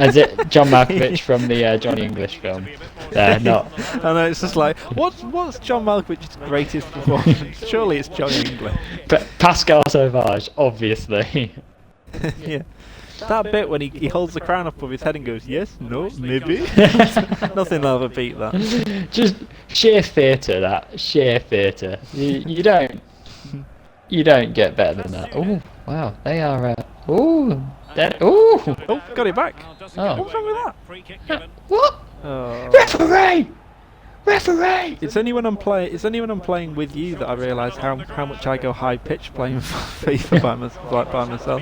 Is it John Malkovich from the Johnny English film? Not. I know, it's just like, what's John Malkovich's greatest performance? Surely it's Johnny English. But Pascal Sauvage, obviously. Yeah. That bit when he holds the crown up above his head and goes, yes, no, maybe. Nothing will ever beat that. Just sheer theatre, that. Sheer theatre. You don't get better than that. Oh, wow. They are... oh, Got it back. Oh. What's wrong with that? What? Oh. Referee! Referee! It's only when I'm playing with you that I realise how much I go high pitched playing FIFA by myself.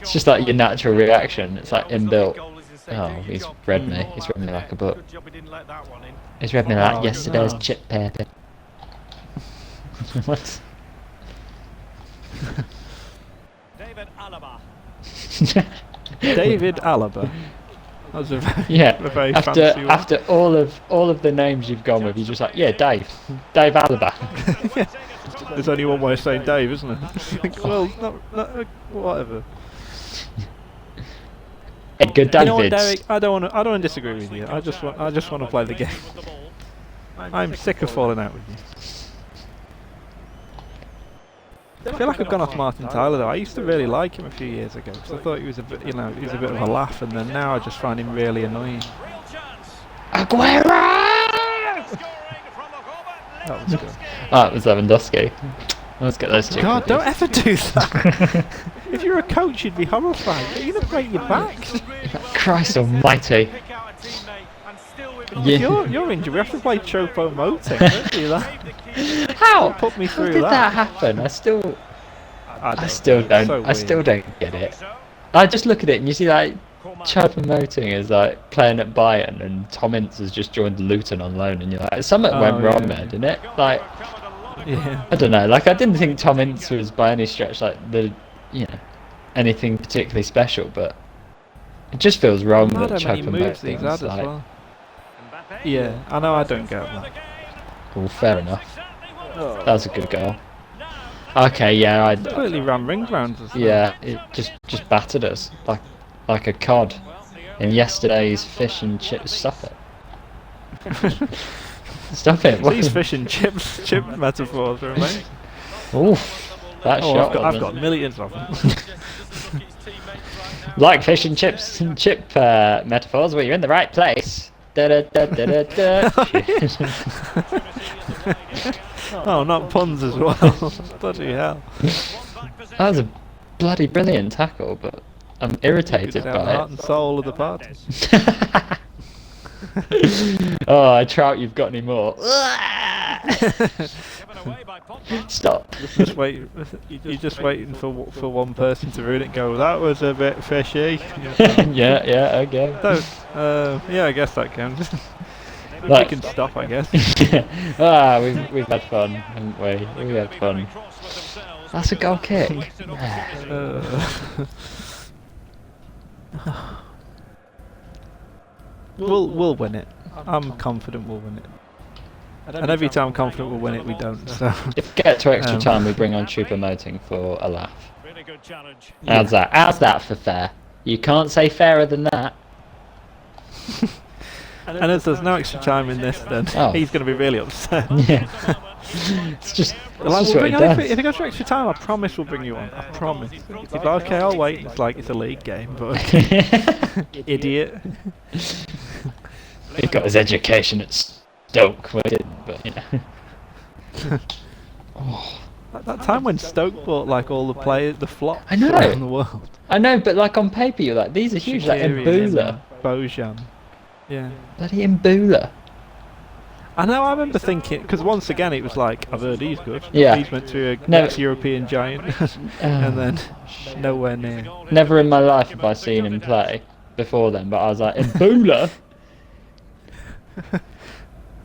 It's just like your natural reaction. It's like inbuilt. Oh, he's read me. He's read me like a book. He's read me like yesterday's chip paper. What? David Alaba. David Alaba. That was a very, a very fancy one. After all of the names you've gone with, you're just like, yeah, Dave Alaba. Yeah. There's only one way of saying Dave, isn't there? Well, not whatever. Edgar Davids. You know what, Derek? I don't want to disagree with you. I just want to play the game. I'm sick of falling out with you. I feel like I've gone off Martin Tyler though. I used to really like him a few years ago because I thought he was a bit, he was a bit of a laugh, and then now I just find him really annoying. Aguero! That was good. Oh, it was Lewandowski. Let's get those two. God, don't ever do that. If you're a coach, you'd be horrified. You're going to break your back. Christ almighty. Yeah. You're injured. We have to play Choupo-Moting. Don't do that. How? Put me through How did that happen? I still don't get it. I just look at it and you see like Choupo-Moting is like playing at Bayern and Tom Ince has just joined Luton on loan, and you're like, something went wrong there, didn't it? Like, yeah. I don't know. Like, I didn't think Tom Ince was by any stretch like anything particularly special, but it just feels wrong that Choupo-Moting is like. Well. Yeah, I know. I don't get that. Well, fair enough. That was a good goal. Okay, yeah, I completely ran rings round us. Yeah, it just battered us like a cod in yesterday's fish and chips. Stop it! Stop it! These fish and chip metaphors are amazing. Oof, that shot. I've got millions of them. Like fish and chips and chip metaphors, well, you're in the right place. Da da da da da da. Oh, not puns as well. Bloody hell. That was a bloody brilliant tackle, but I'm irritated by it. Heart and soul of the party. Oh, I trout you've got any more. Stop. You're just waiting for one person to ruin it and go, that was a bit fishy. Yeah, okay. Yeah, I guess that counts. Like, we can stop, I guess. We've had fun, haven't we? We had fun. That's a goal kick. We'll win it. I'm confident we'll win it. And every time I'm confident we'll win it, we don't. So if we get to extra time, we bring on Choupo-Moting for a laugh. Really good challenge. How's that? How's that for fair? You can't say fairer than that. And as there's no extra time in this, then Oh. he's going to be really upset. Yeah. It's just Like, what we'll he bring on, does. if it goes for extra time, I promise we'll bring you on. I promise. He's like, okay, I'll wait. It's like, it's a league game, but idiot. He got his education at Stoke, well, he didn't, but you know. Oh, Like that time when Stoke bought like all the players, the flops I know. around the world. I know, but like on paper, you're like, these are huge, like Mbula. Bojan. Yeah. Bloody Mbula. I know, I remember thinking, because once again it was like, I've heard he's good. Yeah. He's meant to be a No. next European giant. And then nowhere near. Never in my life have I seen him play before then, but I was like, Mbula?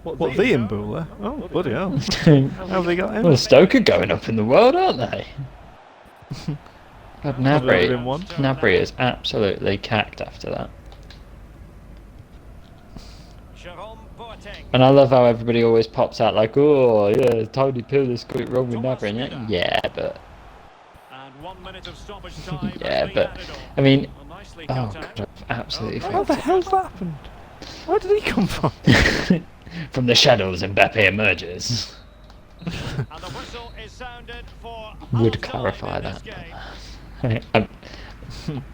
What, the Mbula? Oh, bloody hell. How have they got him? Well, Stoke are going up in the world, aren't they? God, I've heard of him Gnabry, once. Gnabry is absolutely cacked after that. And I love how everybody always pops out like, oh, yeah, Tony Pulis got it wrong with Gnabry. And yeah, but... yeah, but... I mean... oh, God, I've absolutely How the forgot. hell's that happened? Where did he come from? From the shadows, Mbappe emerges. Would clarify that. I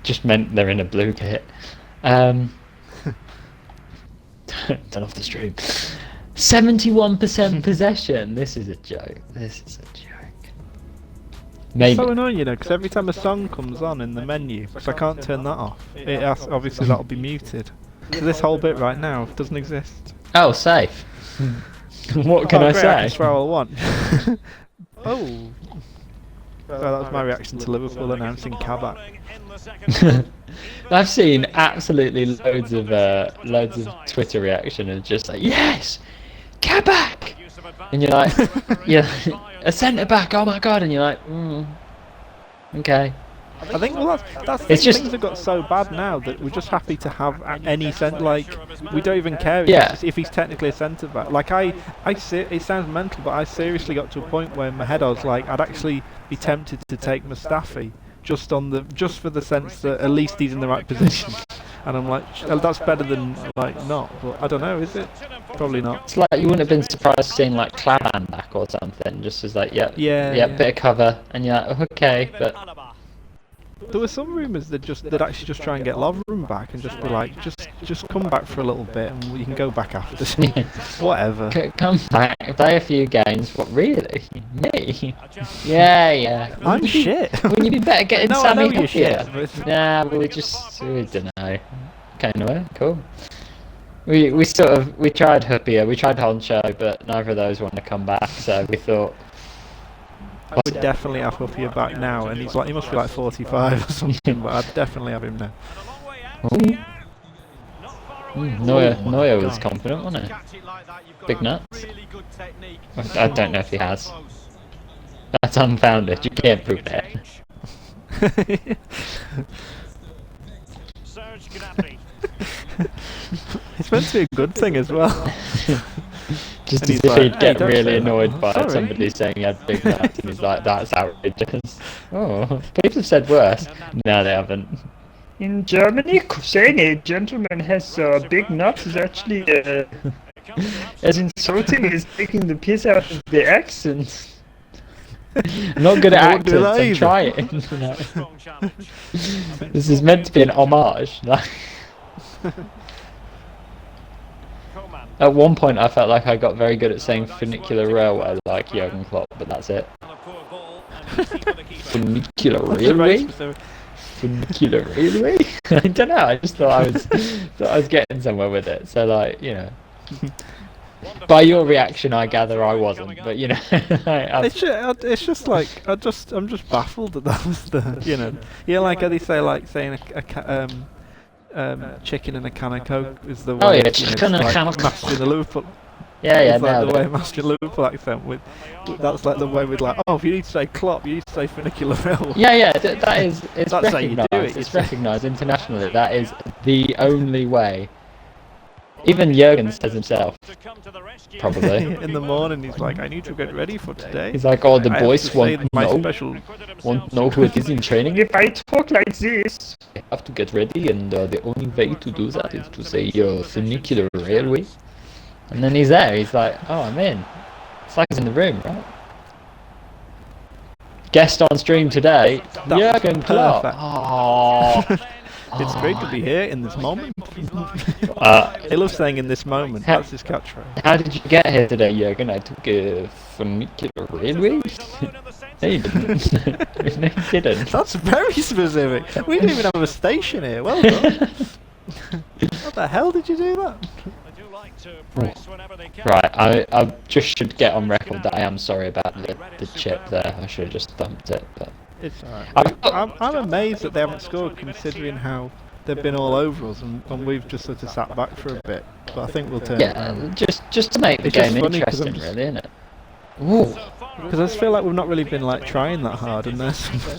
just meant they're in a blue pit. Turn off the stream. 71% possession. This is a joke. This is a joke. Maybe. It's so annoying, you know, because every time a song comes on in the menu, because I can't turn that off, it has, obviously that'll be muted. So this whole bit right now doesn't exist. Oh, safe. What can I great, say? I can swear all I want. Oh. So that was my reaction to Liverpool announcing Kabak. I've seen absolutely loads of Twitter reaction and just like, yes, Kabak, and you're like, yeah, a centre back. Oh my god, and you're like, okay. I think well that's It's just- things have got so bad now that we're just happy to have any like we don't even care Yeah. if he's technically a centre back. Like it sounds mental, but I seriously got to a point where in my head I was like, I'd actually be tempted to take Mustafi just for the sense that at least he's in the right position. And I'm like, that's better than like not. But I don't know, is it? Probably not. It's like you wouldn't have been surprised seeing like Clavan back or something, just as like, yeah, bit of cover, and you're like, okay, but There were some rumours that actually just try and get Lovren back and just be like, just come back for a little bit and you can go back after. Whatever. come back, play a few games. What, really? Me? Yeah. I'm shit. Wouldn't you be better getting No, I know Sammy you're Hyypiä? shit, but- Nah, we don't know. Kind of cool. We tried Hyypiä, we tried Honcho, but neither of those want to come back. So we thought, I would definitely have Hyypiä back now, and he must be like 45 or something, but I'd definitely have him now. Neuer was confident, wasn't he? Big nuts. I don't know if he has. That's unfounded. You can't prove that. It's meant to be a good thing as well. Just And as he's if like, he'd "Hey, get don't really say that." annoyed by Sorry. somebody saying he had big nuts, and he's like, that's outrageous. Oh, people have said worse. No, they haven't. In Germany, saying a gentleman has big nuts is actually as insulting as taking the piss out of the accent. I'm not good at I won't do that accents, I'm either. trying. This is meant to be an homage. Like, at one point I felt like I got very good at saying funicular railway like Jurgen Klopp, but that's it. Funicular railway? Funicular railway? I don't know, I just thought I was getting somewhere with it. So like, you know. By your reaction I gather I wasn't, but you know. It's just like I'm just baffled that that was the like how they say like saying chicken and a can of Coke is the way. Oh yeah, it's, chicken and a like can of mastering the Liverpool. Yeah, It's like no. the way mastering Liverpool accent with that's like the way with like, oh, if you need to say Klopp, you need to say funicular railway. Yeah, that is, it's That's how you do recognised. it, It's you see. recognised internationally. That is the only way Even Jurgen says himself, To come to the rescue. probably. In the morning, he's like, I need to get ready for today. He's like, oh, the I have boys to say won't that my know. special. Won't know who it is in training if I talk like this. I have to get ready, and the only way to do that is to say funicular railway. And then he's there. He's like, oh, I'm in. It's like he's in the room, right? Guest on stream today, That was Jurgen Klopp. perfect. Oh, It's great to be here in this moment. Uh, He loves saying in this moment. That's his catchphrase. how did you get here today, Jurgen? I took a funicular railway. No, you didn't. No, you didn't. That's very specific. We didn't even have a station here. Well done. What the hell did you do that? They do like to press whenever they can. Right, I just should get on record that I am sorry about the chip there. I should have just thumped it, but It's alright. I've- I'm amazed that they haven't scored, considering how they've been all over us, and we've just sort of sat back for a bit. But I think we'll turn it yeah, around. just to make the It's just game funny 'cause I'm interesting, just- really, isn't it? Ooh, Because I just feel like we've not really been like trying that hard, and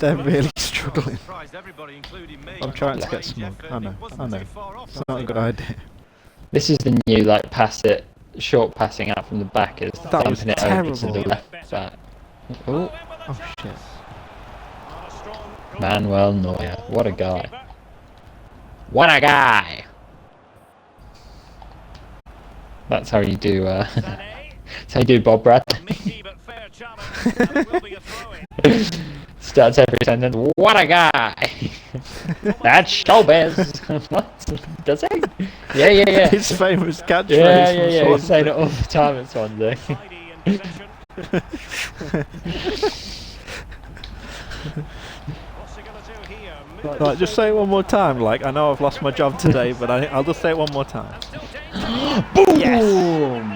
they're really struggling. Surprised everybody, including me. I'm trying to get smug. I know. It's not a good idea. this is the new like short passing out from the back is That was thumping it over to terrible. the left back. Oh, Oh shit. Manuel Neuer, what a guy! What a guy! That's how you do. That's how you do, Bob Bradley. Meaty but fair challenge. Will be a throw-in. Starts every sentence. What a guy! That's showbiz. What? Does he? Yeah, yeah, yeah. His famous catchphrase. Yeah, from yeah, yeah. He's Swansea. saying it all the time at Swansea. Tidy in possession. What's he going to do here? Move Like, just say it one more time. Like, I know I've lost my job today, but I'll just say it one more time. Boom!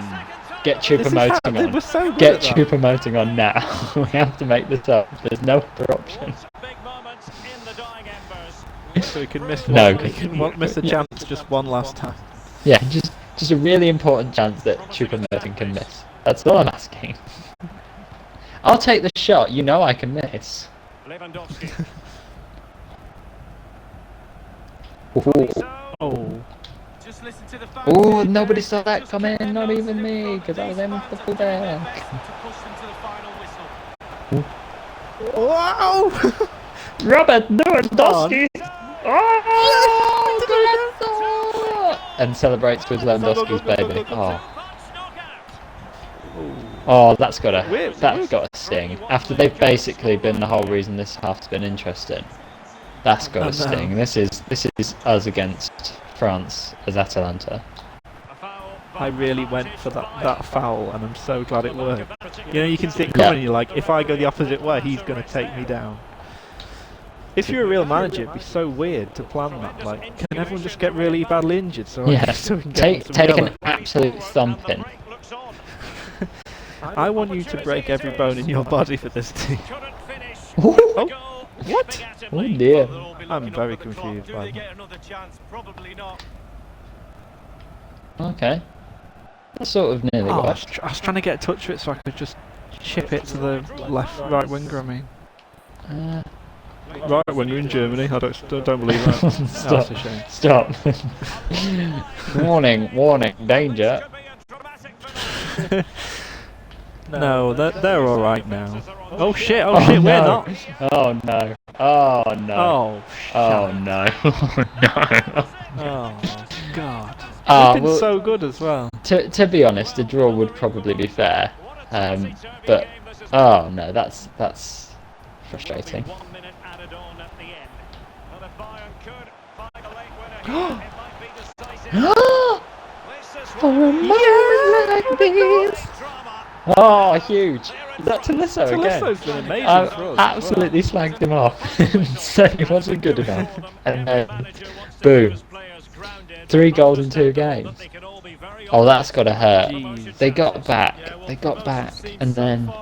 Get Chupa This is how- moting they on. were so good Get at that. Chupa moting on now. We have to make this up. There's no other option. big moments in the dying embers. So he can miss No. one. He can miss a chance just one last time. Yeah, just a really important chance that Chupa moting can miss. That's all I'm asking. I'll take the shot. You know I can miss. Lewandowski. Ooh. Oh. Just listen to the fans. Oh, nobody saw that coming, not even me, because I was aiming for the full back. To push them to the final whistle. Wow! Robert Lewandowski! Oh, and celebrates with Lewandowski's baby. Oh, oh, that's gotta sting. After they've basically been the whole reason this half's been interesting. That's I gotta know. sting. This is us against France as Atalanta. I really went for that foul, and I'm so glad it worked. You know, you can see it coming, and you're like, if I go the opposite way, he's going to take me down. If you're a real manager, it'd be so weird to plan that. Like, can everyone just get really badly injured so Yeah, so we can get them some take an yellow? absolute thumping. I want you to break every bone in your body for this team. Oh, What? oh dear. I'm very confused Do by they that. get another chance? Probably not. Okay. That sort of nearly Oh, worked. I was trying to get a touch of it so I could just chip it to the right winger. I mean, right winger in Germany. I don't believe that. No, Stop. that's a shame. Stop. Warning, warning, danger. No, they're all right now. Oh shit! Oh shit! We're no. not. Oh no. Oh no. Oh. Oh no. Oh no. Oh god. Ah, They've been well, so good as well. to be honest, a draw would probably be fair. But oh no, that's frustrating. 1 minute added on at the end. Well, if Bayern could find a late winner, it might be decisive. This is For a moment like this. drama. Oh, huge. Is that Tolisso again? Talisso's been amazing I for us. absolutely slagged him off and said he wasn't good enough. And then, boom. 3 goals in 2 games. Oh, that's gotta hurt. Jeez. They got back. They got back. And then,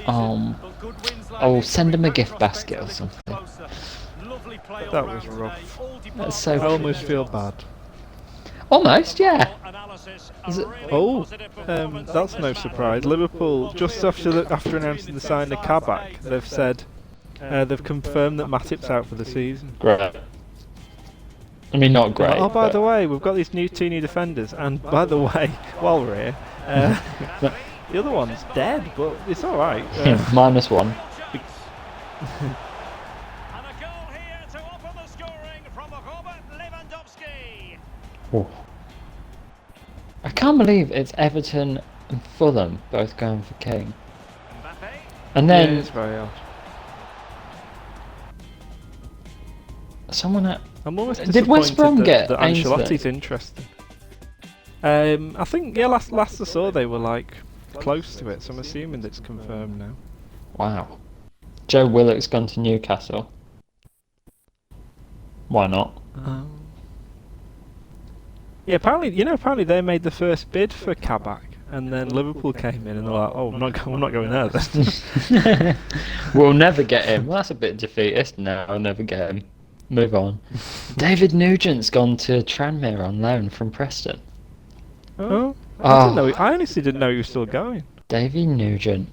oh, send him a gift basket or something. That was rough. That's so I almost feel bad. Almost, yeah. Is it- Oh, that's no surprise. Liverpool, just after announcing the sign of Kabak, they've said they've confirmed that Matip's out for the season. Great. I mean, not great. Oh, by but- the way, we've got these two new defenders, and by the way, while we're here, the other one's dead, but it's all right. -1. And a goal here to open the scoring from Robert Lewandowski. Oh. I can't believe it's Everton and Fulham both going for King. Mbappe. And Yeah, then it's very odd. someone at I'm almost Did West disappointed Brom get that Ainsley? Ancelotti's interested. I think last I saw they were like close to it, so I'm assuming it's confirmed now. Wow. Joe Willock's gone to Newcastle. Why not? Yeah, apparently they made the first bid for Kabak, and then Liverpool came in and they're like, "Oh, I'm not going there then." We'll never get him. Well, that's a bit defeatist. No, I'll never get him. Move on. David Nugent's gone to Tranmere on loan from Preston. Oh, Oh. I honestly didn't know he was still going. Davy Nugent.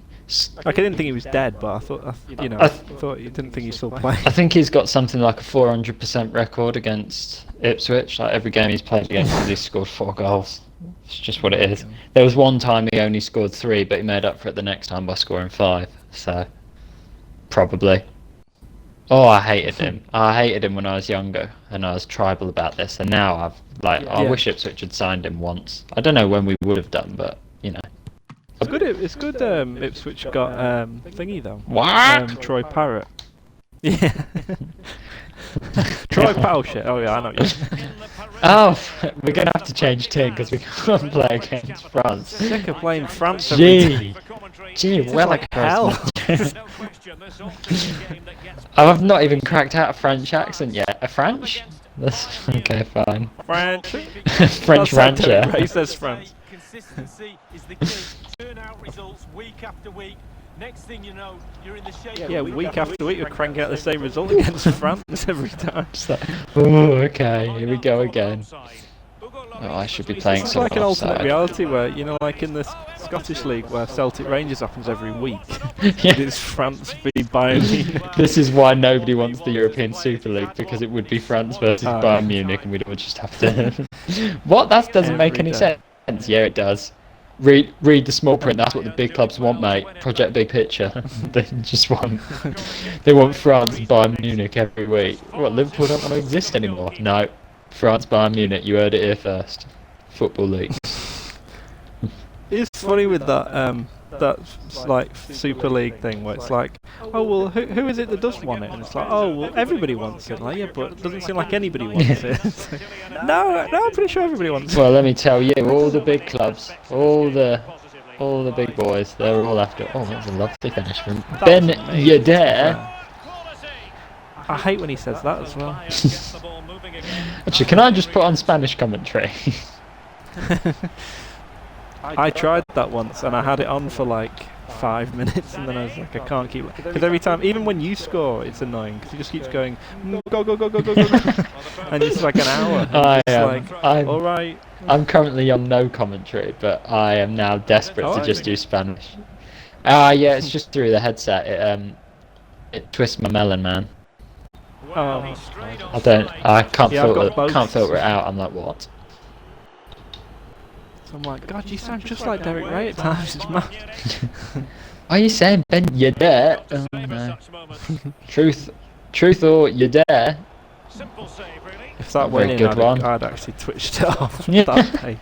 Like, I didn't think he was dead, but I thought you didn't think he was still playing. I think he's got something like a 400% record against Ipswich. Like every game he's played against, he's scored 4 goals. It's just what it is. There was one time he only scored 3, but he made up for it the next time by scoring 5. So, probably. Oh, I hated him. I hated him when I was younger, and I was tribal about this. And now I wish Ipswich had signed him once. I don't know when we would have done, but you know. It's good. Ipswich got thingy though. What? Troy Parrott. Yeah. Troy Powell. Oh yeah, I know. Oh, we're gonna have to change team because we can't play against France. Sick of playing France every Gee, well, like hell. I've not even cracked out a French accent yet. A French? That's okay, fine. French. French rancher. He says France. Consistency is the key. Turn out results week after week. Next thing you know, you're in the shape. Yeah, week after week we're cranking out the same result against France every time. Oh, okay, here we go again. Oh, I should be playing It's some like an alternate offside. reality where, like in the Scottish League where Celtic Rangers happens every week. Yeah. It's France v Bayern Munich. This is why nobody wants the European Super League, because it would be France versus Bayern Munich and we'd all just have to... What? That doesn't make any sense. Yeah, it does. Read the small print, that's what the big clubs want, mate. Project big picture. They just want... They want France and Bayern Munich every week. What, Liverpool don't want to exist anymore? No. France, Bayern Munich, you heard it here first. Football League. It's funny with that like Super League thing where it's like, oh well, who is it that does want it? And it's like, oh well, everybody wants it. Like, yeah, but it doesn't seem like anybody wants it. No, I'm pretty sure everybody wants it. Well, let me tell you, all the big clubs, all the big boys, they're all after. Oh, that was a lovely finish from Ben Yedder. I hate when he says that as well. Actually, can I just put on Spanish commentary? I tried that once and I had it on for like 5 minutes and then I was like, I can't keep it. Because every time, even when you score, it's annoying because it just keeps going, go, go, go, go, go, go, go. And it's like an hour. Alright. I'm currently on no commentary, but I am now desperate to just do Spanish. Yeah, it's just through the headset. It twists my melon, man. Oh. I can't Yeah, I've got filter both. it out. I'm like, what? So I'm like, God, you sound just like Derek Ray at times. It's mad. Are you saying Ben Yedder? Oh no. Truth or Yedder? Simple save, really. If that Very went in, good one. I'd actually twitched it off. Yeah. That pace.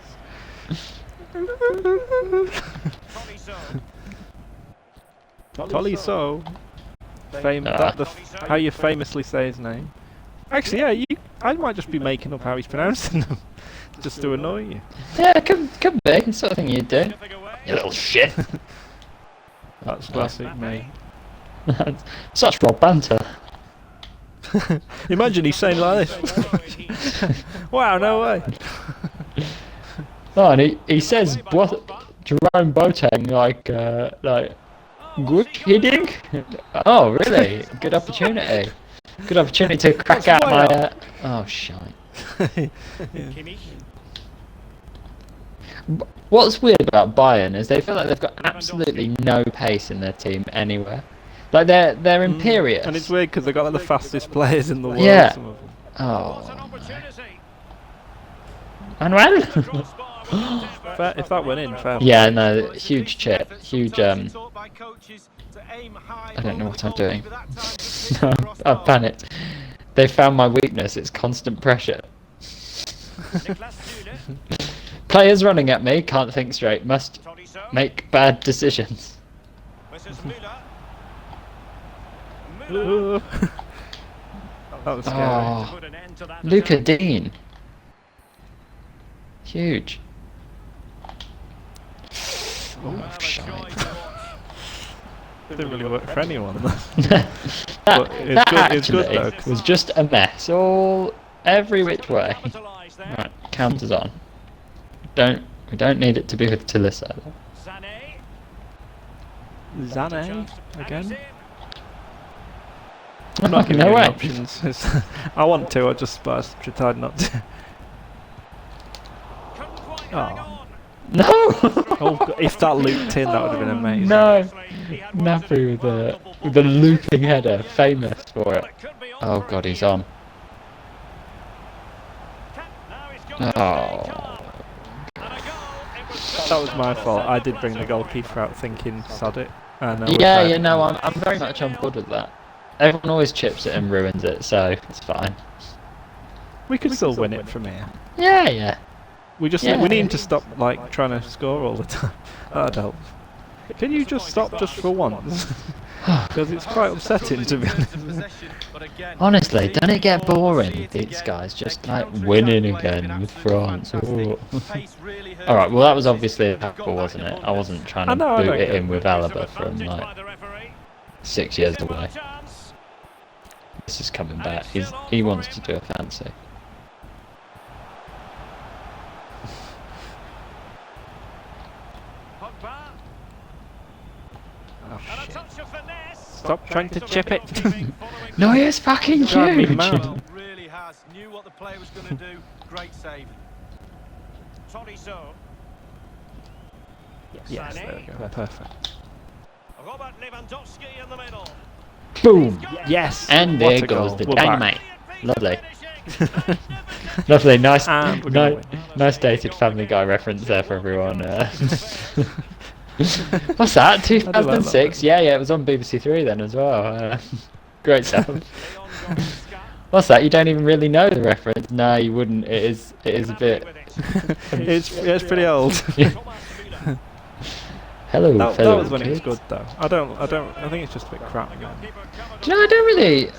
Tolisso. Tolisso. How you famously say his name. Actually, yeah, I might just be making up how he's pronouncing them, just to annoy you. Yeah, it could be. The sort of thing you'd do. You little shit. That's classic, mate. Such raw banter. Imagine he's saying it like this. Wow, no way. Oh, and he says Jerome Boateng like good hitting. Oh, really? Good opportunity. Good opportunity to crack out my. Oh, shite. What's weird about Bayern is they feel like they've got absolutely no pace in their team anywhere. Like they're imperious. And it's weird because they've got like the fastest players in the world. Yeah. Some of them. Oh, What an opportunity. Manuel. If that went in, fair. Yeah, no, huge chip, huge. I don't know what I'm doing. I've panicked. They found my weakness. It's constant pressure. Players running at me, can't think straight, must make bad decisions. Ooh. That was scary. Oh, Luca Dean. Huge. Oh, shite. Didn't really work for anyone. that But it's that good- it's good actually though, 'cause- was just a mess, all every which way. Right, counters on. We don't need it to be with Tolisso. Zane again. I'm not giving No you way. any options. I want to. I just tried not to. Oh. No. Oh, God, if that looped in, that would have been amazing. No. Nappy with the looping header, famous for it. Oh god, he's on. Oh. That was my fault. I did bring the goalkeeper out thinking sod it. And Yeah, yeah, no, I'm very much on board with that. Everyone always chips it and ruins it, so it's fine. we could still win it from here. Yeah, yeah. We just Yeah. we need him to stop like trying to score all the time. That'd help. Can you just stop just for once? Because it's quite upsetting to be honest. Honestly, don't it get boring? These guys just like winning again with France. Ooh. Alright, well that was obviously a tackle, wasn't it? I wasn't trying to I boot don't it get in with Alaba from like 6 years away. This is coming back. He wants to do a fancy. Oh shit. Stop trying to chip it. No, he is fucking Drive me huge. mad. Really has. Knew what the player was going to do. Great save. Yes, there we go. Perfect. Robert Lewandowski in the middle. Boom. Yes. And what there a goes goal. the We're back. dynamite. Lovely. Lovely, nice, And we're gonna win. nice dated Family Guy reference there for everyone. What's that? 2006? Yeah, yeah, it was on BBC Three then as well. Great stuff. What's that? You don't even really know the reference? No, you wouldn't. It is a bit. it's pretty old. Hello, that fellow was when it was kids. good though. I think it's just a bit crap now. Do you know?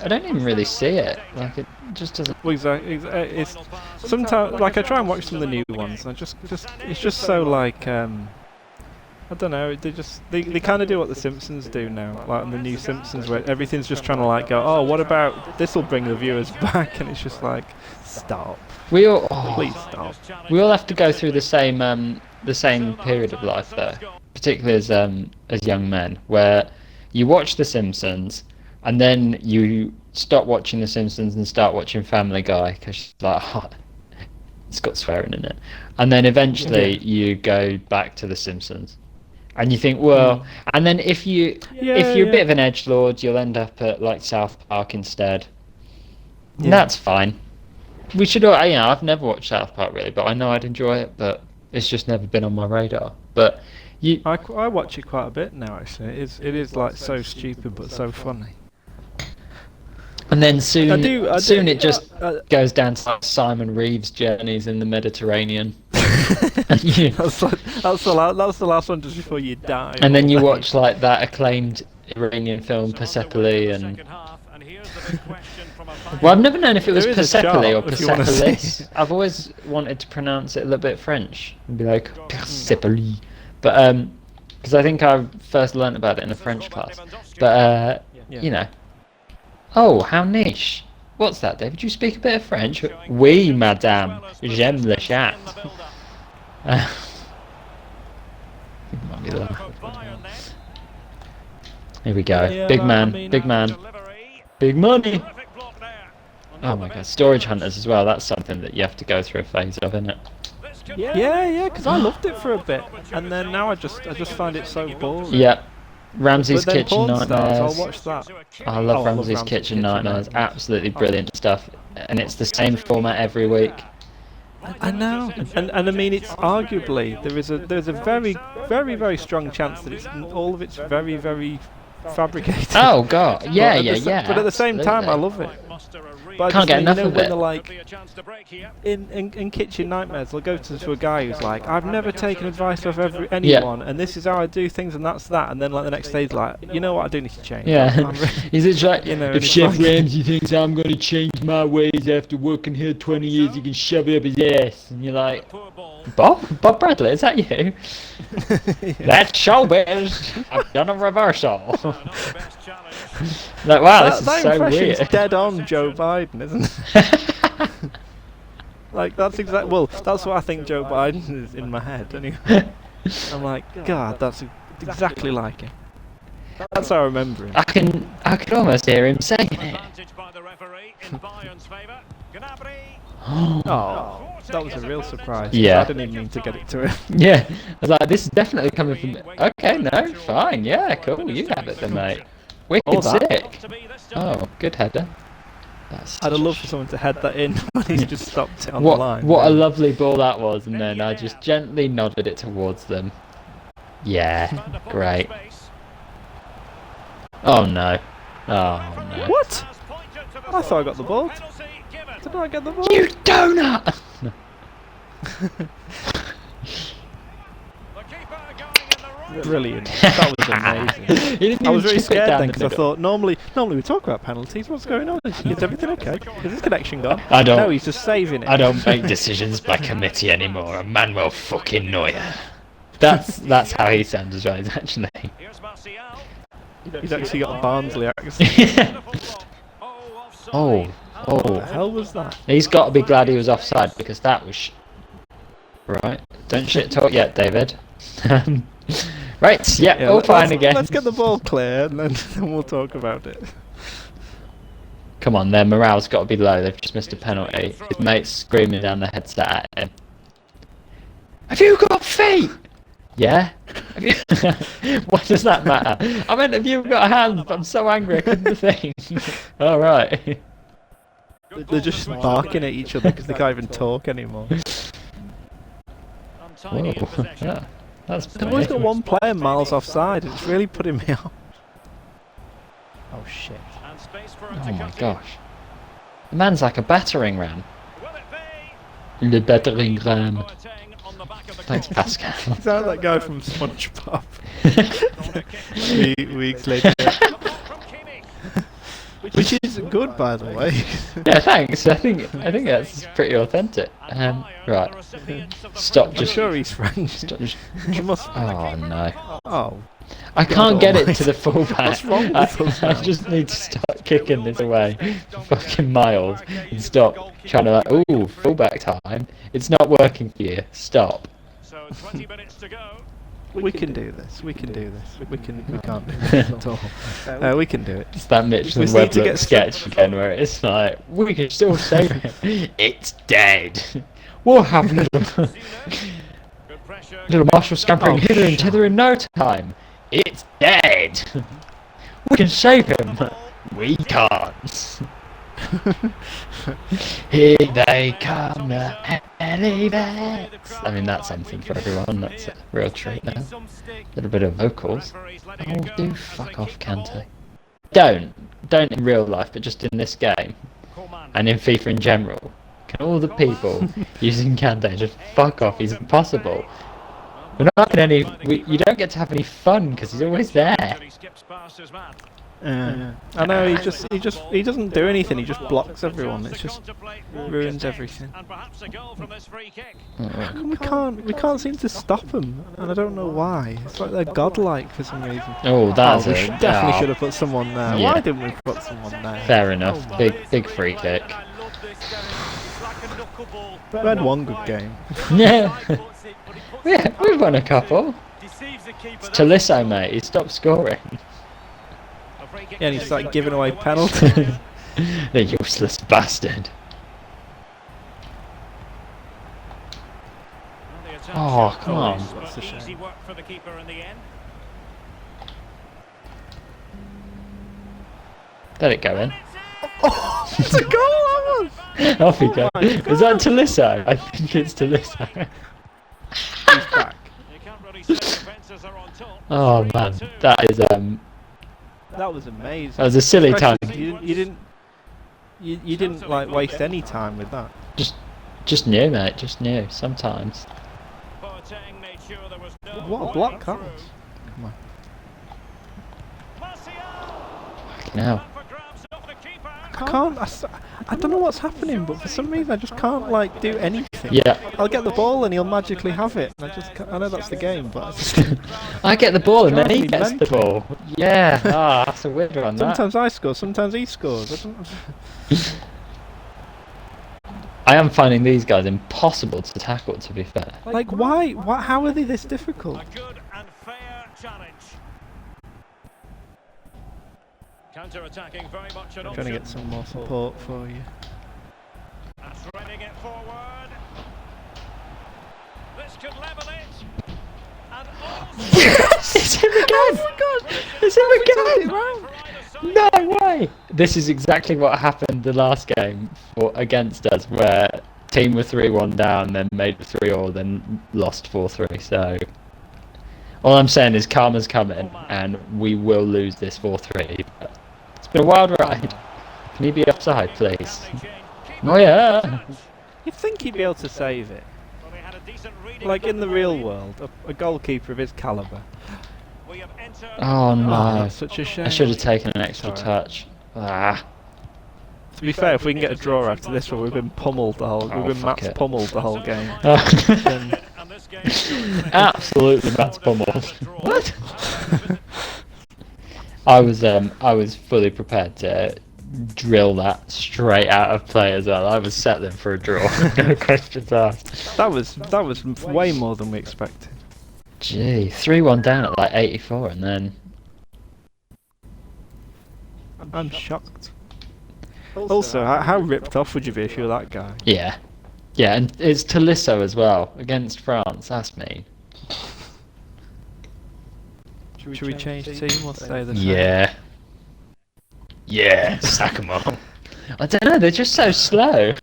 I don't even really see it. Like it just doesn't. Well, exactly. It's sometimes like I try and watch some of the new ones, and it's just so like I don't know. They kind of do what the Simpsons do now, like on the new Simpsons, where everything's just trying to like go, oh, what about this will bring the viewers back, and it's just like, stop, We all. please stop. We all have to go through the same period of life though, particularly as young men, where you watch The Simpsons and then you stop watching The Simpsons and start watching Family Guy because like, oh, it's got swearing in it, and then eventually you go back to The Simpsons, and you think, well, and then if you're a bit of an edgelord, you'll end up at like South Park instead. Yeah. And that's fine. We should all, I've never watched South Park really, but I know I'd enjoy it, but it's just never been on my radar. But I watch it quite a bit now actually. It is like so stupid but so funny. and then soon it just I goes down to like Simon Reeves' journeys in the Mediterranean. and, you, that's the last one just before you die. and then you watch like that acclaimed Iranian film Persepolis, and well, I've never known if it was There is a Persepolis or shot if you wanna see. Persepolis. I've always wanted to pronounce it a little bit French and be like Persepolis, but because I think I first learnt about it in a French class. But you know, oh, how niche! What's that, David? You speak a bit of French? Oui, madame. J'aime le chat. Might be loud. Here we go. Yeah, Big I man, mean, big man, big money. Oh my god, storage hunters as well. That's something that you have to go through a phase of, isn't it? yeah, because I loved it for a bit, and then now I just find it so boring. Yeah, Ramsey's But then Kitchen Porn Stars, Nightmares. I'll watch that. I love Oh, I love Ramsey's Ramsey's Kitchen Kitchen Nightmares. Nightmares. Absolutely brilliant stuff. And it's the same format every week. I know, and I mean, it's arguably there's a very, very, very strong chance that all of it's very, very fabricated. Oh god, yeah, But yeah, at the yeah. But at the same time, I absolutely. love it. But I Can't just get mean, enough you know, of when it. they're like in Kitchen Nightmares, they'll go to a guy who's like, I've never taken advice off anyone, and this is how I do things, and that's that. And then like the next day, he's like, you know what, I do need to change. Yeah, is it like, You know, if and it's Chef like- Ramsay thinks I'm going to change my ways after working here 20 years, he can shove it up his ass. And you're like, Bob Bradley, is that you? That's showbiz. I've done a reversal. Like, wow, this is that so impression's weird. dead on Joe Biden, isn't it? Like that's exactly. Well, that's what I think Joe Biden is in my head. Anyway, I'm like, God, that's exactly like him. That's how I remember him. I can almost hear him saying it. Oh, that was a real surprise. 'cause Yeah. I didn't even mean to get it to him. Yeah, I was like, this is definitely coming from. Okay, no, fine, yeah, cool, you have it then, mate. Wicked All that. sick. Oh, good header. That's I'd have loved for someone to head that in when he's just stopped it on the line. What a lovely ball that was, and then I just gently nodded it towards them. Yeah, great. Oh no. Oh no. What? I thought I got the ball. Did I get the ball? You donut! Brilliant. That was amazing. He didn't I was even really chip it scared down then the because I middle. thought normally we talk about penalties. What's going on? Is everything okay? Is his connection gone? I don't- No, he's just saving it. I don't make decisions by committee anymore. I'm Manuel fucking Neuer. That's how he sounds as well, actually. He's actually got a Barnsley accent. Oh, What the oh. hell was that? He's got to be glad he was offside because that was. Right. Don't shit talk yet, David. Right. Yeah. All fine again. Let's get the ball clear and then we'll talk about it. Come on, their morale's got to be low. They've just missed a penalty. His mate's screaming down the headset at him. Have you got feet? Yeah. Have you... What does that matter? I meant, have you got hands? I'm so angry I couldn't think. All right. They're just barking at each other because they can't even talk anymore. Whoa. Yeah, that's They've always got one player miles offside. It's really putting me off. Oh shit. Oh my gosh. The man's like a battering ram. The battering ram. Thanks, Pascal. You sound like that guy from SpongeBob. Weeks later. Which is good, by the way. Yeah, thanks. I think that's pretty authentic. Right. Stop. I'm Just. sure he's French. Stop, just. You must. Oh no. Oh. I can't get it almighty. to the fullback. What's wrong with us I now? just need to start kicking this away for fucking miles and stop trying to like, ooh, fullback time. It's not working for you. Stop. So 20 minutes to go. We can do this. We can do this. We can't do this at all. We can do it. It's that Mitchell We just need to Webb get sketch again where it's like, we can still save him. It's dead. We'll have little, Good pressure. little Marshall scampering Oh, hither and thither in no time. It's dead. We can save him. We can't. Here they come, the elephants. I mean, that's something for everyone. That's a real treat now. A little bit of vocals. Oh, do fuck off, Kante. Don't in real life, but just in this game and in FIFA in general. Can all the people using Kante just fuck off? He's impossible. We're not having any. You don't get to have any fun because he's always there. He skips past his man. I know he doesn't do anything. He just blocks everyone. It just ruins everything. And perhaps a goal from this free kick. We can't seem to stop them, and I don't know why. It's like they're godlike for some reason. Oh, that's we definitely oh, should have put someone there. Yeah. Why didn't we put someone there? Fair enough. Big free kick. I love this game. It's like a knuckleball. We had one good game. Yeah. Yeah, we've won a couple. Deceives the keeper. It's Tolisso, mate. He stopped scoring. A free kick Yeah, and he goes started to giving away Wales. penalties. The useless bastard. Well, the attack Oh, showed come on. promise, but That's a shame. easy work for the keeper in the end. Let it go in. Oh, it's a goal, that was! Off he goes. my Is that Tolisso? I think it's Tolisso. He's back. You can't really say defences are on top. Oh man, that is That was amazing. that was a silly time. You didn't like waste any time with that. Just new, mate. Just new. Sometimes. Boateng made sure there was no What a block that through. was. Come on. Martial! Now. Up for grabs off the keeper. I don't know what's happening, but for some reason I just can't like do anything. Yeah. I'll get the ball and he'll magically have it. I know that's the game, but I just, I get the ball and then he driving me gets the ball. Yeah. Ah, that's a weird one. That. sometimes I score, sometimes he scores. I don't. I am finding these guys impossible to tackle. To be fair. Like why? How are they this difficult? A good and fair challenge. Counter-attacking, very much an I'm option. trying to get some more support for you. And threading it forward. This could level it. And It's him again! Oh my god! It's him again! No way! This is exactly what happened the last game against us, where team were 3-1 down, then made it 3-all, then lost 4-3. So all I'm saying is karma's coming, and we will lose this 4-3. It's been a wild ride. Can you be offside, please? Oh yeah! You'd think he'd be able to save it. Like in the real world, a goalkeeper of his calibre. Oh no! That's such a shame. I should have taken an extra Sorry. touch. Ah. To be fair, if we can get a draw after this one, we've been pummeled the whole. Oh, We've been fuck Matt's it. pummeled the whole game. Absolutely, Matt's pummeled. What? I was fully prepared to drill that straight out of play as well. I was settling for a draw, no questions asked. That was way more than we expected. Gee, 3-1 down at like 84, and then I'm shocked. Also, how ripped off would you be if you were that guy? yeah, and it's Tolisso as well against France. That's mean. Should we change team or stay the same? Yeah. Yeah, sack 'em all. I don't know, they're just so slow.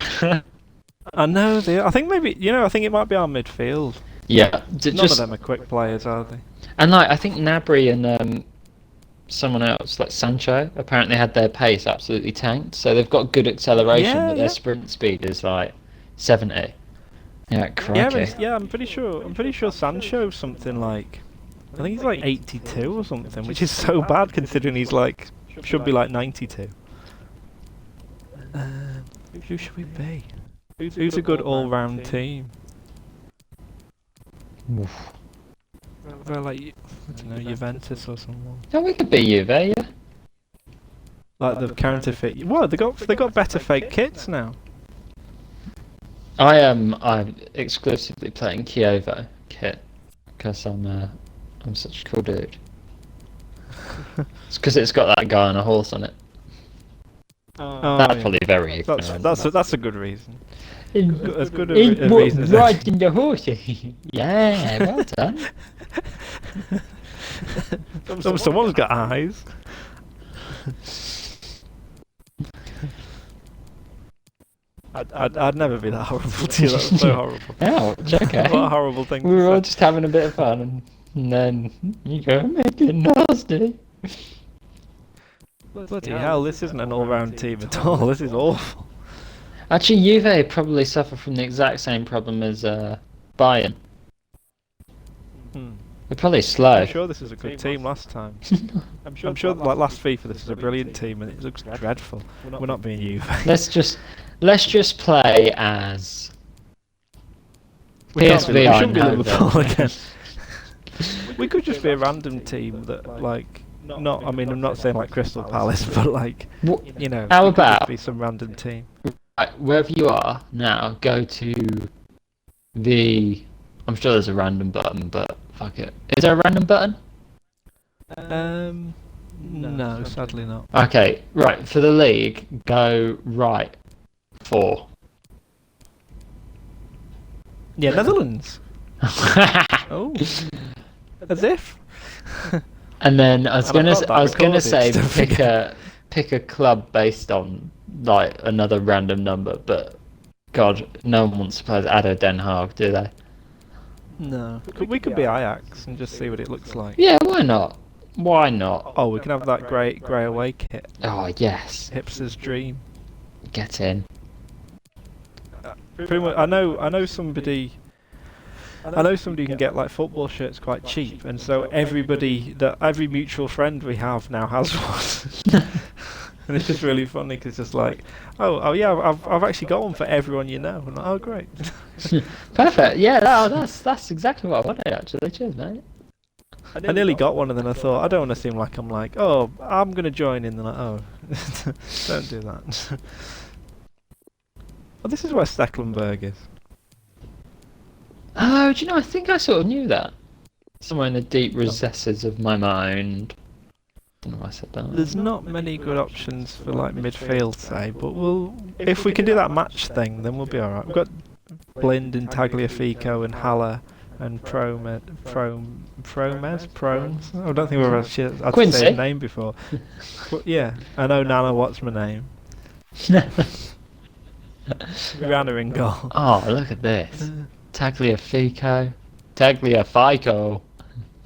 I know. I think maybe I think it might be our midfield. Yeah, None of them are quick players, are they? And like I think Gnabry and someone else like Sancho apparently had their pace absolutely tanked. So they've got good acceleration, Yeah, but their yeah. sprint speed is like 70. Yeah, crikey. Yeah, I'm pretty sure Sancho's something like, I think he's like 82 or something, which is so bad considering he's like should be like 92. Who should we be? Who's a good all-round team? Oof. Well, like I don't know, Juventus or someone. No, we could be Juve, yeah. Like the counterfeit. What they got better fake kits now. I'm exclusively playing Kyovo kit because I'm such a cool dude. It's because it's got that guy on a horse on it. That's yeah. probably very ignorant. That's a good reason. As good a In reason as riding the horse. Yeah, well done. Someone's got eyes. I'd never be that horrible to you. That's so horrible. Ouch, okay. What a horrible thing. We were all to say. just having a bit of fun, and then you go make it nasty. Bloody hell! This isn't an all-round team at all. This is awful. Actually, Juve probably suffer from the exact same problem as Bayern. They're probably slow. I'm sure this is a good team last time. I'm sure like last FIFA, this is a brilliant team, and it looks dreadful. We're not being Juve. Let's just play as We PSV shouldn't be Eindhoven. Liverpool again. We could just be a random team that like. Not, I mean, I'm not saying like Crystal Palace, but like, How we could just about be some random team. wherever you are now, go to the. I'm sure there's a random button, but fuck it. Is there a random button? No, sadly not. Okay, right. For the league, go right 4. Yeah, Netherlands. Oh, as if. And then I was And I've gonna got that I was gonna recorded, say don't pick forget. pick a club based on like another random number, but God, no one wants to play as ADO Den Haag, do they? No. We could be Ajax and just see what it looks like. Yeah, why not? Why not? Oh, we can have that great grey away kit. Oh yes, Hipster's dream. get in. Pretty much, I know somebody. I know somebody can get like football shirts quite cheap, and so every mutual friend we have now has one. And it's just really funny because it's just like, oh yeah, I've actually got one for everyone you know. I'm like, oh great. Perfect. Yeah, that's exactly what I wanted actually. Cheers, mate. I nearly got one, and then I thought I don't want to seem like I'm like, oh, I'm gonna join in. They're like, oh, don't do that. Well, this is where Stecklenburg is. Oh, do you know? I think I sort of knew that. Somewhere in the deep recesses of my mind. I don't know why I said that. There's not many good options for like midfield, say, but if we can do that match thing, then we'll be alright. We've got Blind and Tagliafico and Haller and Promes. I don't think we've ever had to say his name before. But yeah, I know Nana. What's my name? Rihanna in goal. Oh, look at this. Tagliafico. Tagliafico.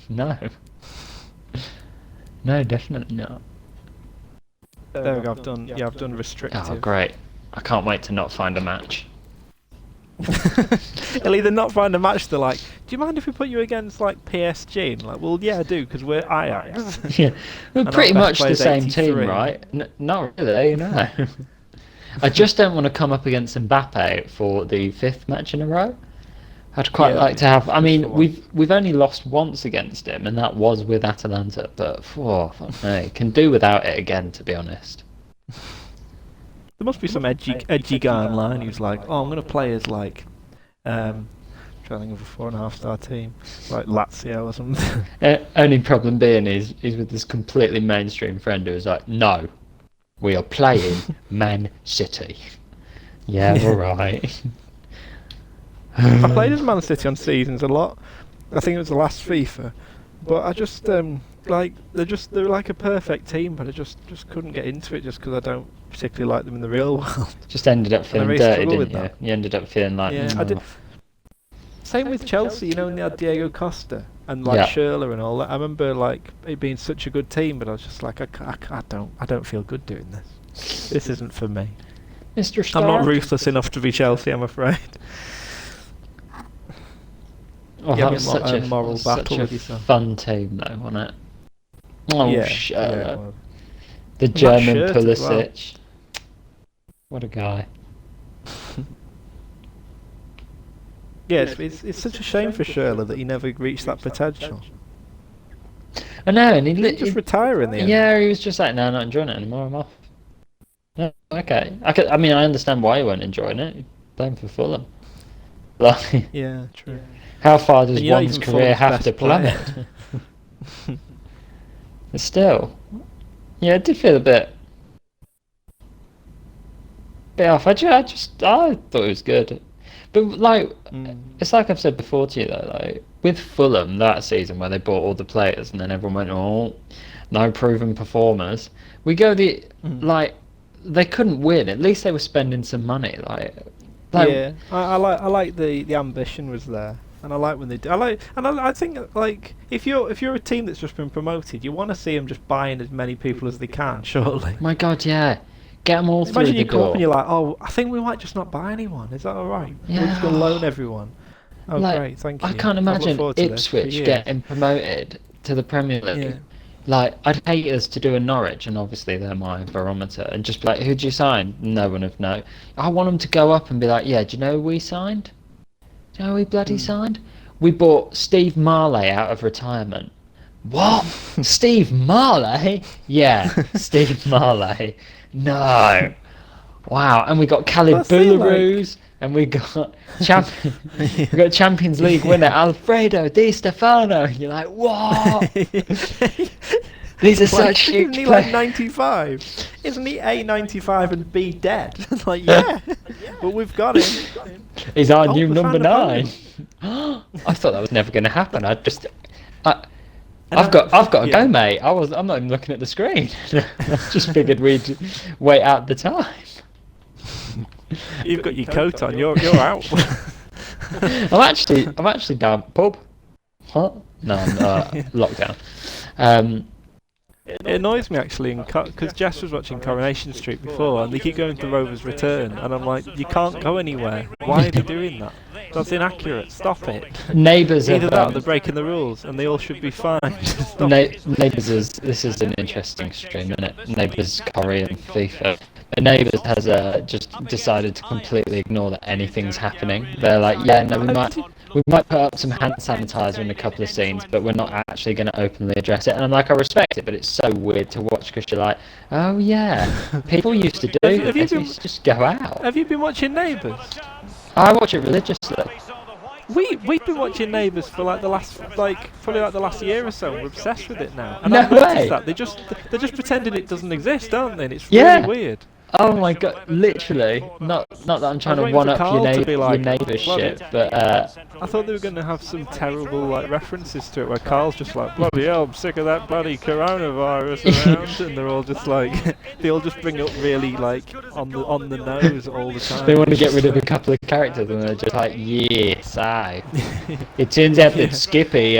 No. No, definitely not. There we go. I've done restrictive. Oh, great. I can't wait to not find a match. They'll either not find a match, they're like, do you mind if we put you against like PSG? And like, well, yeah, I do, because we're Ajax. Yeah, we're And pretty our much best the player's same 83. team, right? Not really, no. I just don't want to come up against Mbappe for the 5th match in a row. I'd quite like to have. I mean, we've only lost once against him, and that was with Atalanta. But fuck me, can do without it again, to be honest. There must be some edgy guy online who's like, oh, I'm going to play as like, trying to think of a 4.5-star team, like Lazio or something. Only problem being is he's with this completely mainstream friend who's like, no, we are playing Man City. Yeah, all right. I played as Man City on Seasons a lot. I think it was the last FIFA, but I just like they're like a perfect team, but I just couldn't get into it just because I don't particularly like them in the real world. Just ended up feeling really dirty, struggle with didn't you? that. You ended up feeling like, Yeah, I did. Same with Chelsea, you know, when they had Diego Costa and like Yeah. Schürrle and all that. I remember like it being such a good team, but I was just like, I don't feel good doing this. This isn't for me. Mr. Star. I'm not ruthless enough to be Chelsea, I'm afraid. Oh, Yeah, that was but such a moral such battle a with yourself. fun team, though, wasn't it? Oh, yeah, shit. it was. The that German shirt as well. Pulisic. What a guy. Yeah, it's such a shame for Schürrle that he never reached that potential. I know, and He didn't just retire in the end. yeah, he was just like, no, I'm not enjoying it anymore, I'm off. No, okay. I mean, I understand why you weren't enjoying it. You're playing for Fulham. Like, Yeah, true. how far does And you're not one's even career Fulham's have best to plummet? player. But still, yeah, it did feel a bit off. I thought it was good, but like, it's like I've said before to you though, like with Fulham that season where they bought all the players and then everyone went, oh, no proven performers. We go like they couldn't win. At least they were spending some money. Like Yeah, I like the ambition was there, and I like when they do. I think like if you're a team that's just been promoted, you want to see them just buying as many people as they can. Surely. my God, yeah, get them all through Imagine the you come up door. and you're like, oh, I think we might just not buy anyone. Is that all right? We're just going to loan everyone. Oh, Like, great, thank you. I can't I've looked imagine forward to this for Ipswich years. getting promoted to the Premier League. Yeah. Like, I'd hate us to do a Norwich, and obviously they're my barometer, and just be like, who'd you sign? No one would know. I want them to go up and be like, yeah, do you know who we signed? Do you know who we bloody signed? We bought Steve Marley out of retirement. What? Steve Marley? Yeah, Steve Marley. No. Wow, and we got Khalid What's he like? Boularus, and we got Champions League winner Alfredo Di Stefano. You're like, what? These are Like, such isn't huge he like players. 95? Isn't he A 95 and B dead? Like, yeah, but we've got him. He's our Oh, new we number found a 9. I thought that was never going to happen. I've got to yeah. go, mate. I'm not even looking at the screen. I just figured we'd wait out the time. You've got your coat on. You're out. I'm actually down pub. What? No, I'm lockdown. It annoys me actually, because Jess was watching Coronation Street before, and they keep going to Rover's Return, and I'm like, you can't go anywhere. Why are they doing that? That's inaccurate. Stop it. Neighbours Either have that or they're breaking the rules, and they all should be fine. Stop it. Neighbours this is an interesting stream, isn't it? Neighbours, Corrie and FIFA. But Neighbours has just decided to completely ignore that anything's happening. They're like, yeah, no, we might put up some hand sanitizer in a couple of scenes, but we're not actually going to openly address it. And I'm like, I respect it, but it's so weird to watch because you're like, oh yeah, people used to do this. We used to just go out. Have you been watching Neighbours? I watch it religiously. We've been watching Neighbours for like probably the last year or so. We're obsessed with it now. And No I've noticed way. that they're just pretending it doesn't exist, aren't they? And it's Yeah. really weird. Oh my god, literally. Not that I'm trying to waiting one for up Carl to be your like, neighbour's "Bloody shit, but I thought they were going to have some terrible like references to it, where Carl's just like, bloody hell, I'm sick of that bloody coronavirus around, and they're all just like, they all just bring up really like on the nose all the time. they want to get rid of a couple of characters and they're just like, yes, I. It turns out that Skippy,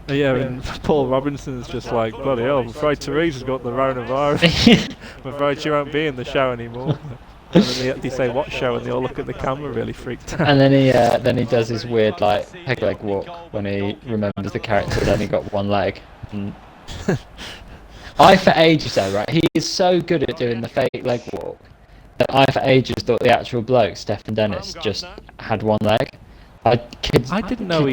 Yeah, and Paul Robinson's just like, bloody hell, I'm afraid Teresa's got the coronavirus. I'm afraid she won't be in the show anymore. And then they say, what show? And they all look at the camera really freaked out. and then he does his weird like peg leg walk when he remembers the character had only got one leg. And I for ages though, right? He is so good at doing the fake leg walk that I for ages thought the actual bloke, Stephen Dennis, just had one leg. I didn't know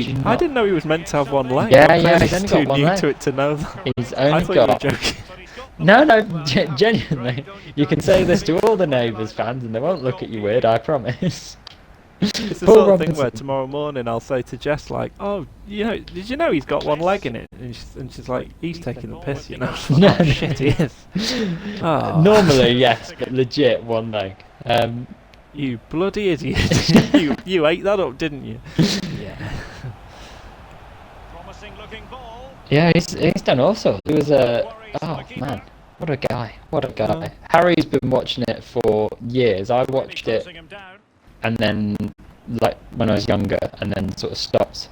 he was meant to have one leg. Yeah, I'm yeah, clearly he's only too got one new leg. to it to know that. He's I only thought you were got. joking. No, genuinely. You can say this to all the Neighbours fans and they won't look at you weird, I promise. It's the Paul sort of thing Robinson. where tomorrow morning I'll say to Jess like, oh, did you know he's got one leg in it? And she's like, he's taking the piss, you know? No, Oh, shit, he is. Oh. Normally, yes, but legit one leg. You bloody idiot. you ate that up, didn't you? Yeah. Promising looking ball. Yeah, he's done all sorts. He was oh man, what a guy! What a guy! Harry's been watching it for years. I watched it, Closing him down. and then like when I was younger, and then sort of stopped.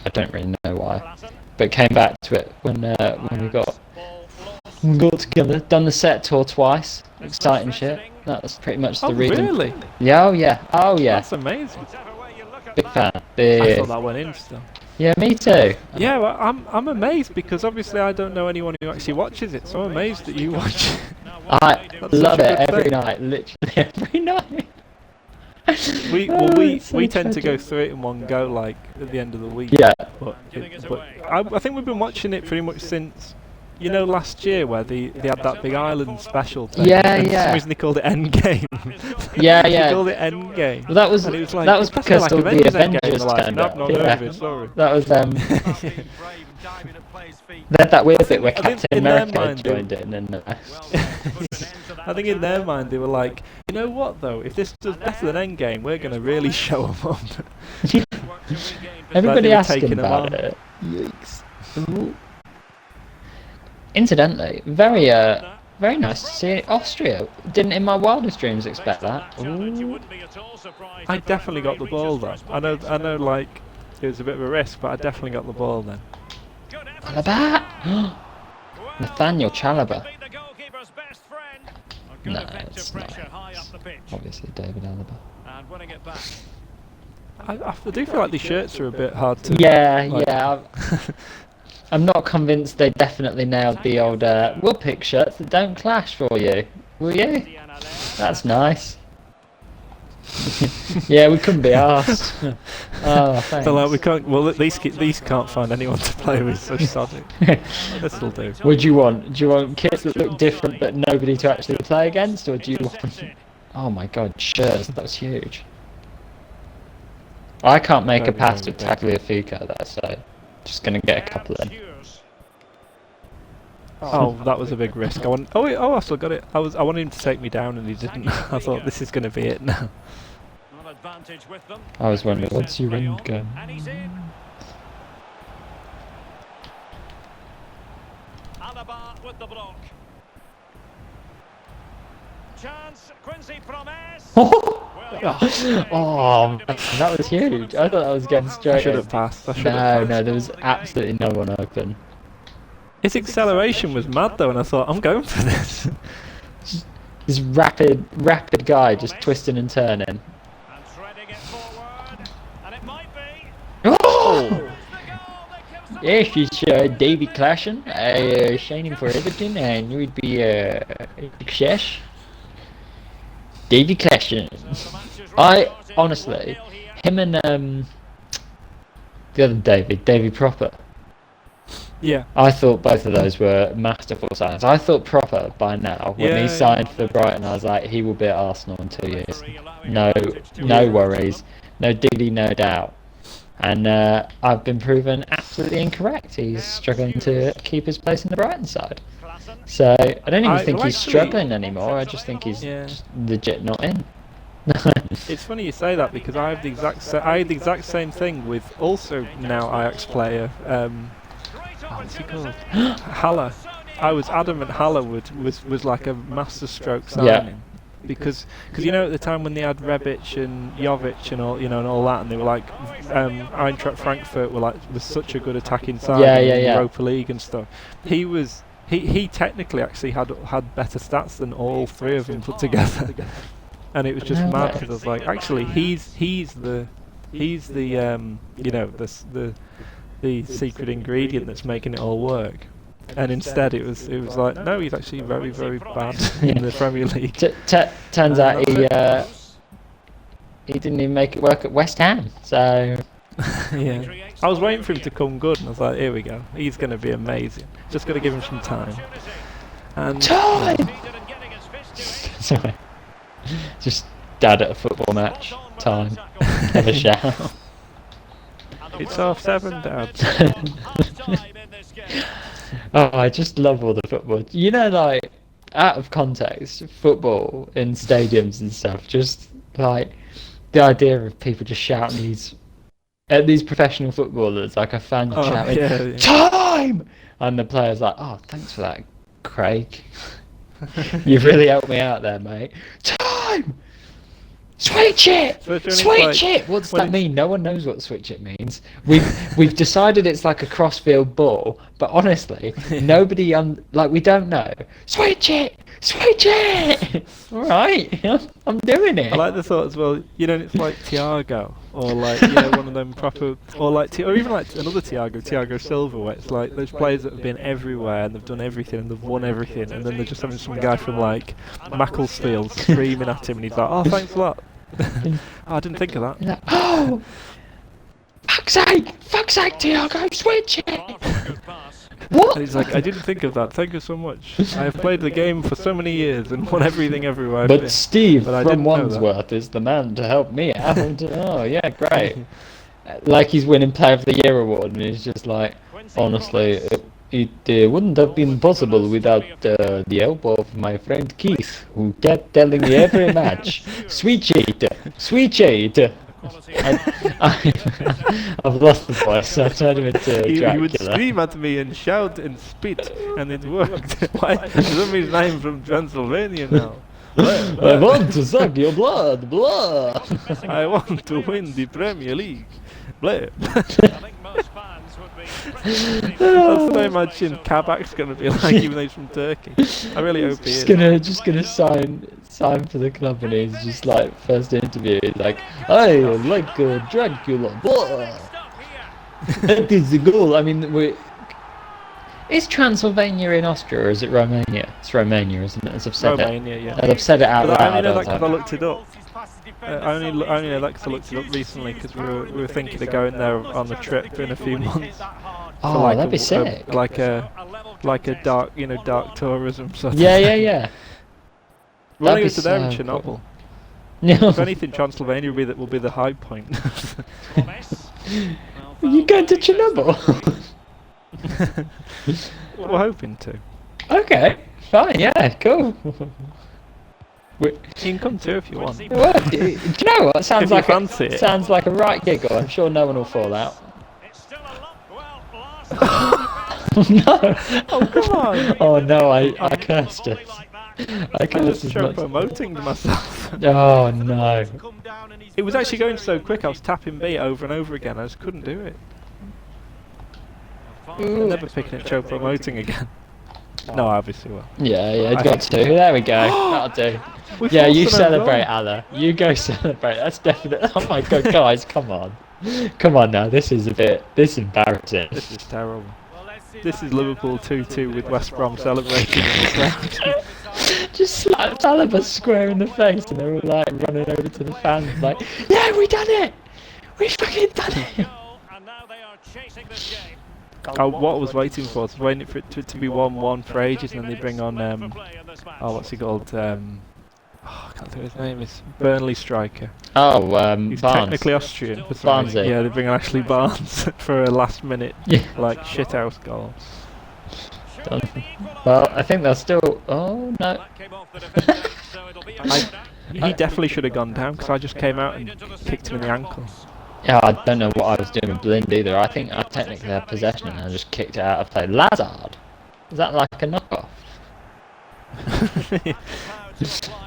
I don't really know why, but came back to it when we got together, done the set tour twice. Exciting shit. That's pretty much the reason. Really? Yeah, oh yeah. That's amazing. Whichever way you look at Big that. fan. I Big. thought that went in still. Yeah, me too. Yeah, well, I'm amazed because obviously I don't know anyone who actually watches it, so I'm amazed that you watch it. I That's love such a it good every thing. night, literally every night. We So tend to go tragic. through it in one go, like at the end of the week. Yeah. But I think we've been watching it pretty much since, last year where they had that big island special thing. Yeah, and For yeah. some reason they called it Endgame. Yeah, They yeah. called it Endgame. Well, that was And it was like, that was "That's because like of the Avengers Endgame." Avengers They're like, kind "Nope, of. not heard of Yeah. it, sorry. That was Being brave and diving at players' feet. they had that weird bit where I think Captain in their America mind they- joined it, and then I think in their mind they were like, you know what though, if this does better than Endgame, we're going to really show them up. everybody were asked taking him them about on. it. Yikes. Ooh. Incidentally, very nice to see Austria. Didn't in my wildest dreams expect that. Ooh. I definitely got the ball though. I know, like it was a bit of a risk, but I definitely got the ball then. Alaba! Nathaniel Chalobah. No, it's not. Obviously David Alaba. And winning it back. I do feel like the shirts are a bit hard to. Yeah, like- yeah. I'm not convinced they definitely nailed the old, we'll pick shirts that don't clash for you. Will you? That's nice. Yeah, we couldn't be arsed. Oh, thanks. So like we can't. Well, these can't find anyone to play with, so sod it. This'll do. What do you want? Do you want kits that look different but nobody to actually play against, or do you want... Oh my god, shirts, that was huge. I can't make a Very, pass very with big. Tagliafico though, so just gonna get a couple in. Oh, that was a big risk. I still got it. I wanted him to take me down, and he didn't. I thought this is going to be it now. On advantage with them. I was wondering, what's your end game? And he's in. Alaba with the block. Chance, Quincy Promes. Oh, man, that was huge. I thought that was going I straight should in. have passed. I should No, have no, passed. there was absolutely no one open. His acceleration was mad though, and I thought, I'm going for this. This rapid guy just twisting and turning. And threading it forward. And it might be. Oh! There's the goal. They give Yes, it's Davy Clashon, shining for Everton, and would be success. Davy Clashon. I honestly, him and the other Davy Proper. Yeah. I thought both of those were masterful signs. I thought Proper by now, when Yeah, he signed for Brighton, I was like, he will be at Arsenal in 2 years. No worries, no diggity, no doubt. And I've been proven absolutely incorrect. He's struggling to keep his place in the Brighton side. So I don't even think he's struggling anymore. I just think he's just legit not in. It's funny you say that because I had the exact same thing with also now Ajax player. What's he called? Haller. I was adamant Haller was like a masterstroke signing. Because you know at the time when they had Rebic and Jovic and all and all that, and they were like Eintracht Frankfurt was such a good attacking side in the Europa League and stuff. He technically actually had better stats than all three of them put together, and it was just mad because I was like, actually he's the the secret ingredient that's making it all work. And instead, it was like, no, he's actually very, very bad in the Premier League. Turns out he didn't even make it work at West Ham. So yeah, I was waiting for him to come good, and I was like, here we go, he's going to be amazing. Just got to give him some time. And time. Sorry, just dad at a football match. Time. Have a shout. It's 7:30, Dad. Oh, I just love all the football. You know, like, out of context, football in stadiums and stuff, just, like, the idea of people just shouting at these professional footballers, like a fan shouting, time! And the player's like, oh, thanks for that, Craig. You've really helped me out there, mate. Time! Switch it! Switch it! What does that mean? No one knows what switch it means. We've decided it's like a crossfield ball, but honestly, nobody we don't know. Switch it! Switch it! All right, I'm doing it. I like the thought as well. It's like Thiago, or like one of them proper, or even like another Thiago Silva, where it's like those players that have been everywhere and they've done everything and they've won everything, and then they're just having some guy from like Macclesfield screaming at him, and he's like, "Oh, thanks a lot." Oh, I didn't think of that. Like, oh, fuck's sake, Thiago, switch it. What? And he's like, I didn't think of that. Thank you so much. I have played the game for so many years and won everything everywhere. But Steve from know Wandsworth is the man to help me out. Oh yeah, great. Like he's winning Player of the Year award, and he's just like, honestly, it wouldn't have been possible without the elbow of my friend Keith, who kept telling me every match, switch it. I've lost the voice, so I turned him into Dracula. He would scream at me and shout and spit, and it worked. Why? Somebody's name from Transylvania now. I want to suck your blood. I want to win the Premier League. Blah. That's what I imagine Kabak's going to be like, even though he's from Turkey. I really hope he is. Just gonna sign for the club, and he's just like, first interview, he's like, I like Dracula. Blah. That is the goal. I mean, is Transylvania in Austria, or is it Romania? It's Romania, isn't it? As I've said Romania, yeah. I've said it out loud. I only know that because I looked it up. I only know that because I looked it up recently because we were thinking of going there on a trip in a few months. Oh, like that'd be sick. Like a dark, dark tourism sort of Yeah. We're only going to there in Chernobyl. No. If anything, Transylvania will be the high point. You going to Chernobyl? We're hoping to. Okay, fine, yeah, cool. You can come too if you want. Well, do you know what? Sounds like sounds like a right giggle. I'm sure no one will fall out. No! Oh, come on! Oh no, I cursed it. I I cursed was as show much. promoting myself. Oh no. It was actually going so quick, I was tapping B over and over again, I just couldn't do it. I'm never picking it show promoting again. No, I obviously will. Yeah, yeah, got to. There we go. That'll do. We Yeah, you forced an own celebrate, goal. Allah. You go celebrate. That's definitely. Oh my god, guys, come on. Come on now, this is embarrassing. This is terrible. This is Liverpool 2-2 with West Brom celebrating in the crowd. Just slapped Alaba square in the face and they were like running over to the fans like, yeah, we done it! We fucking done it! And now they are chasing this game. What I was waiting for was waiting for it to be 1-1 for ages, and then they bring on what's he called? I can't think of his name. It's Burnley striker. Oh, He's Barnes. technically Austrian. For some reason. Barnesy. Yeah, they bring on Ashley Barnes for a last minute Yeah. like shithouse goal. Done. Well, I think they're still. Oh no. He definitely should have gone down because I just came out and kicked him in the ankle. Yeah, I don't know what I was doing with Blind either. I think I technically had possession and I just kicked it out of play. Lazard? Is that like a knockoff?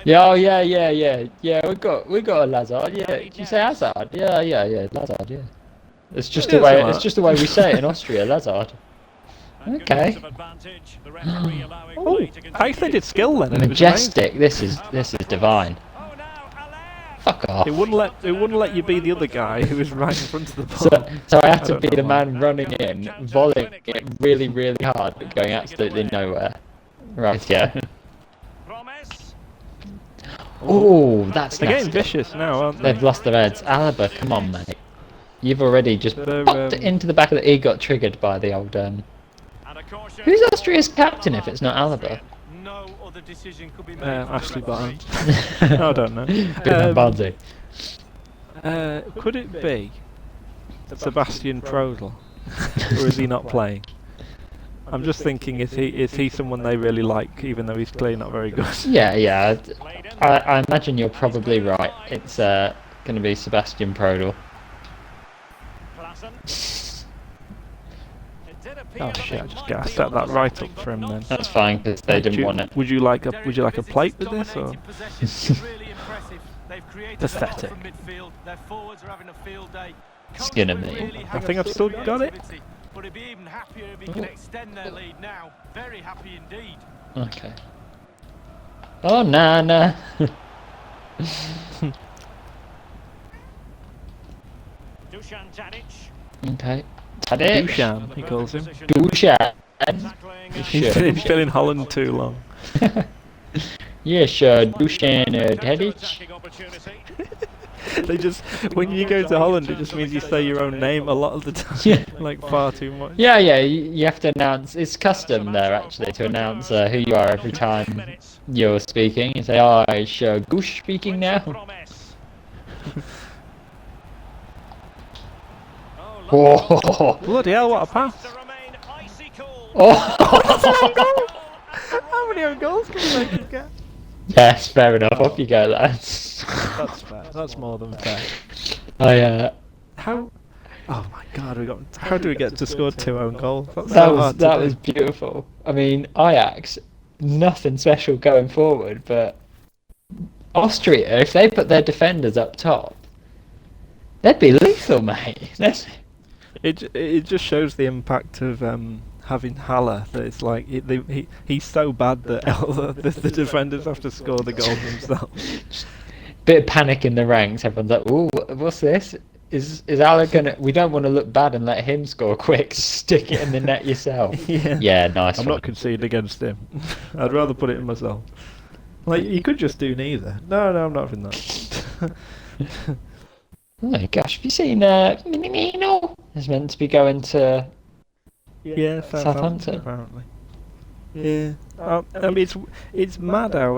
Yeah, oh yeah, we got a Lazard. Yeah, did you say Hazard? Yeah, Lazard. Yeah. It's just the way. It's just the way we say it in Austria, Lazard. Okay. Oh, I actually did skill then. And it was amazing. Majestic. This is divine. Fuck off. It wouldn't let you be the other guy who was right in front of the ball. So I had to don't be know the why. man running in, volleying it really, really hard, but going absolutely nowhere. Right, yeah. Oh, that's They're getting nasty. vicious now, aren't they? They've lost their heads. Alaba, come on, mate. You've already just They're, popped it into the back of the... He got triggered by the old... Who's Austria's captain if it's not Alaba? No other decision could be made. Ashley Barnes. I don't know. Barnesy. Could it be Sebastian Prodl, or is he not playing? I'm just thinking, is he someone they really like, even though he's clearly not very good? Yeah. I imagine you're probably right. It's going to be Sebastian Prodl. Oh shit! I just gassed that right up for him then. That's fine because they didn't want it. Would you like a plate with this or? Pathetic. Skin of me. I think I've still got it. But he'd be even happier if he can extend their lead now. Very happy indeed. Okay. Oh, nah. Okay. Tadic. Dushan, he calls him. Dushan. He's been in Holland too long. Yeah, sure. Dushan Tadic. They just, when you go to Holland, it just means you say your own name a lot of the time. Yeah. Like far too much. Yeah, you have to announce. It's custom there actually to announce who you are every time you're speaking. You say, "Oh, I sure Goosh speaking now." Oh, Bloody hell! What a pass! oh. How many own goals can we make him get? Yes, fair enough. Off you go, lads. That's fair. That's more than fair. How? Oh my God! How do we get to score 2 own goals? That's so hard to that do. was beautiful. I mean, Ajax, nothing special going forward, but Austria, if they put their defenders up top, they'd be lethal, mate. It just shows the impact of having Haller. That it's like he's so bad that the defenders have to score the goals themselves. Bit of panic in the ranks. Everyone's like, "Ooh, what's this? Is Haller gonna? We don't want to look bad and let him score quick. Stick it in the net yourself." Yeah, nice. I'm one. not conceding against him. I'd rather put it in myself. Like you could just do neither. No, I'm not having that. Oh gosh, have you seen Minamino? Is meant to be going to Yeah, Southampton. apparently. Yeah. I mean, it's mad how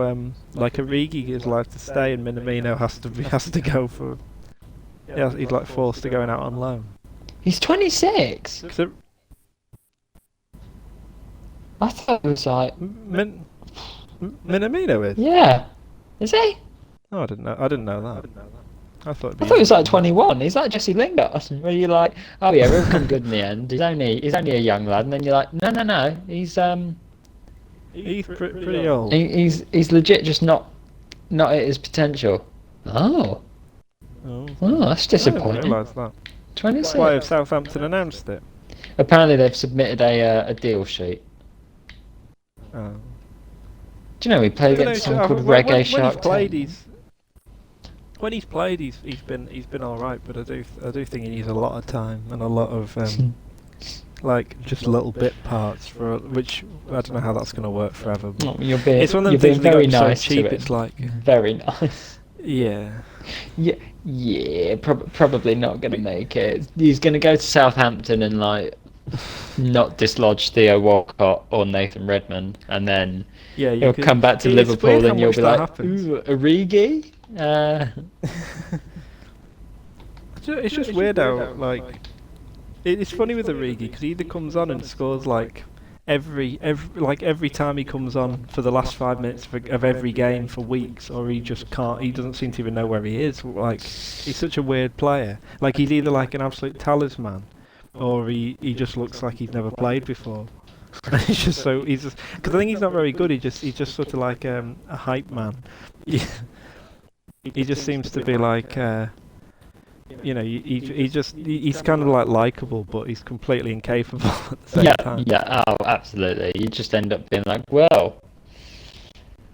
like Origi is allowed to stay and Minamino has to go for. Yeah, he's like forced to going out on loan. He's 26. So, I thought it was like, Minamino is. yeah, is he? Oh, I didn't know that. I thought I thought he was like 21. He's like Jesse Lingard, where you're like, oh yeah, he'll come good in the end. He's only a young lad, and then you're like, no, he's pretty old. he's legit just not at his potential. Oh, Oh, that's I disappointing. didn't realise that. 26. Why have Southampton announced it? Apparently they've submitted a deal sheet. Oh. Do you know he played against someone called Reggae Shark? When he's played, he's been all right, but I do think he needs a lot of time and a lot of like just little bit parts for which I don't know how that's going to work forever. But You're being, it's one of them you're things being very that got nice so cheap. to him. It's like Very nice. yeah. Yeah, probably not going to make it. He's going to go to Southampton and like not dislodge Theo Walcott or Nathan Redmond, and then he'll come back to Liverpool and you'll be like, ooh, Origi? It's just weird how like it's funny with Origi because he either comes on and scores like every time he comes on for the last 5 minutes of every game for weeks, or he just can't. He doesn't seem to even know where he is. Like he's such a weird player. Like he's either like an absolute talisman, or he just looks like he's never played before. It's just so because I think he's not very good. He's just sort of like a hype man. He just seems to be like. He's kind of like likable, but he's completely incapable at the same time. Yeah, oh, absolutely. You just end up being like, well,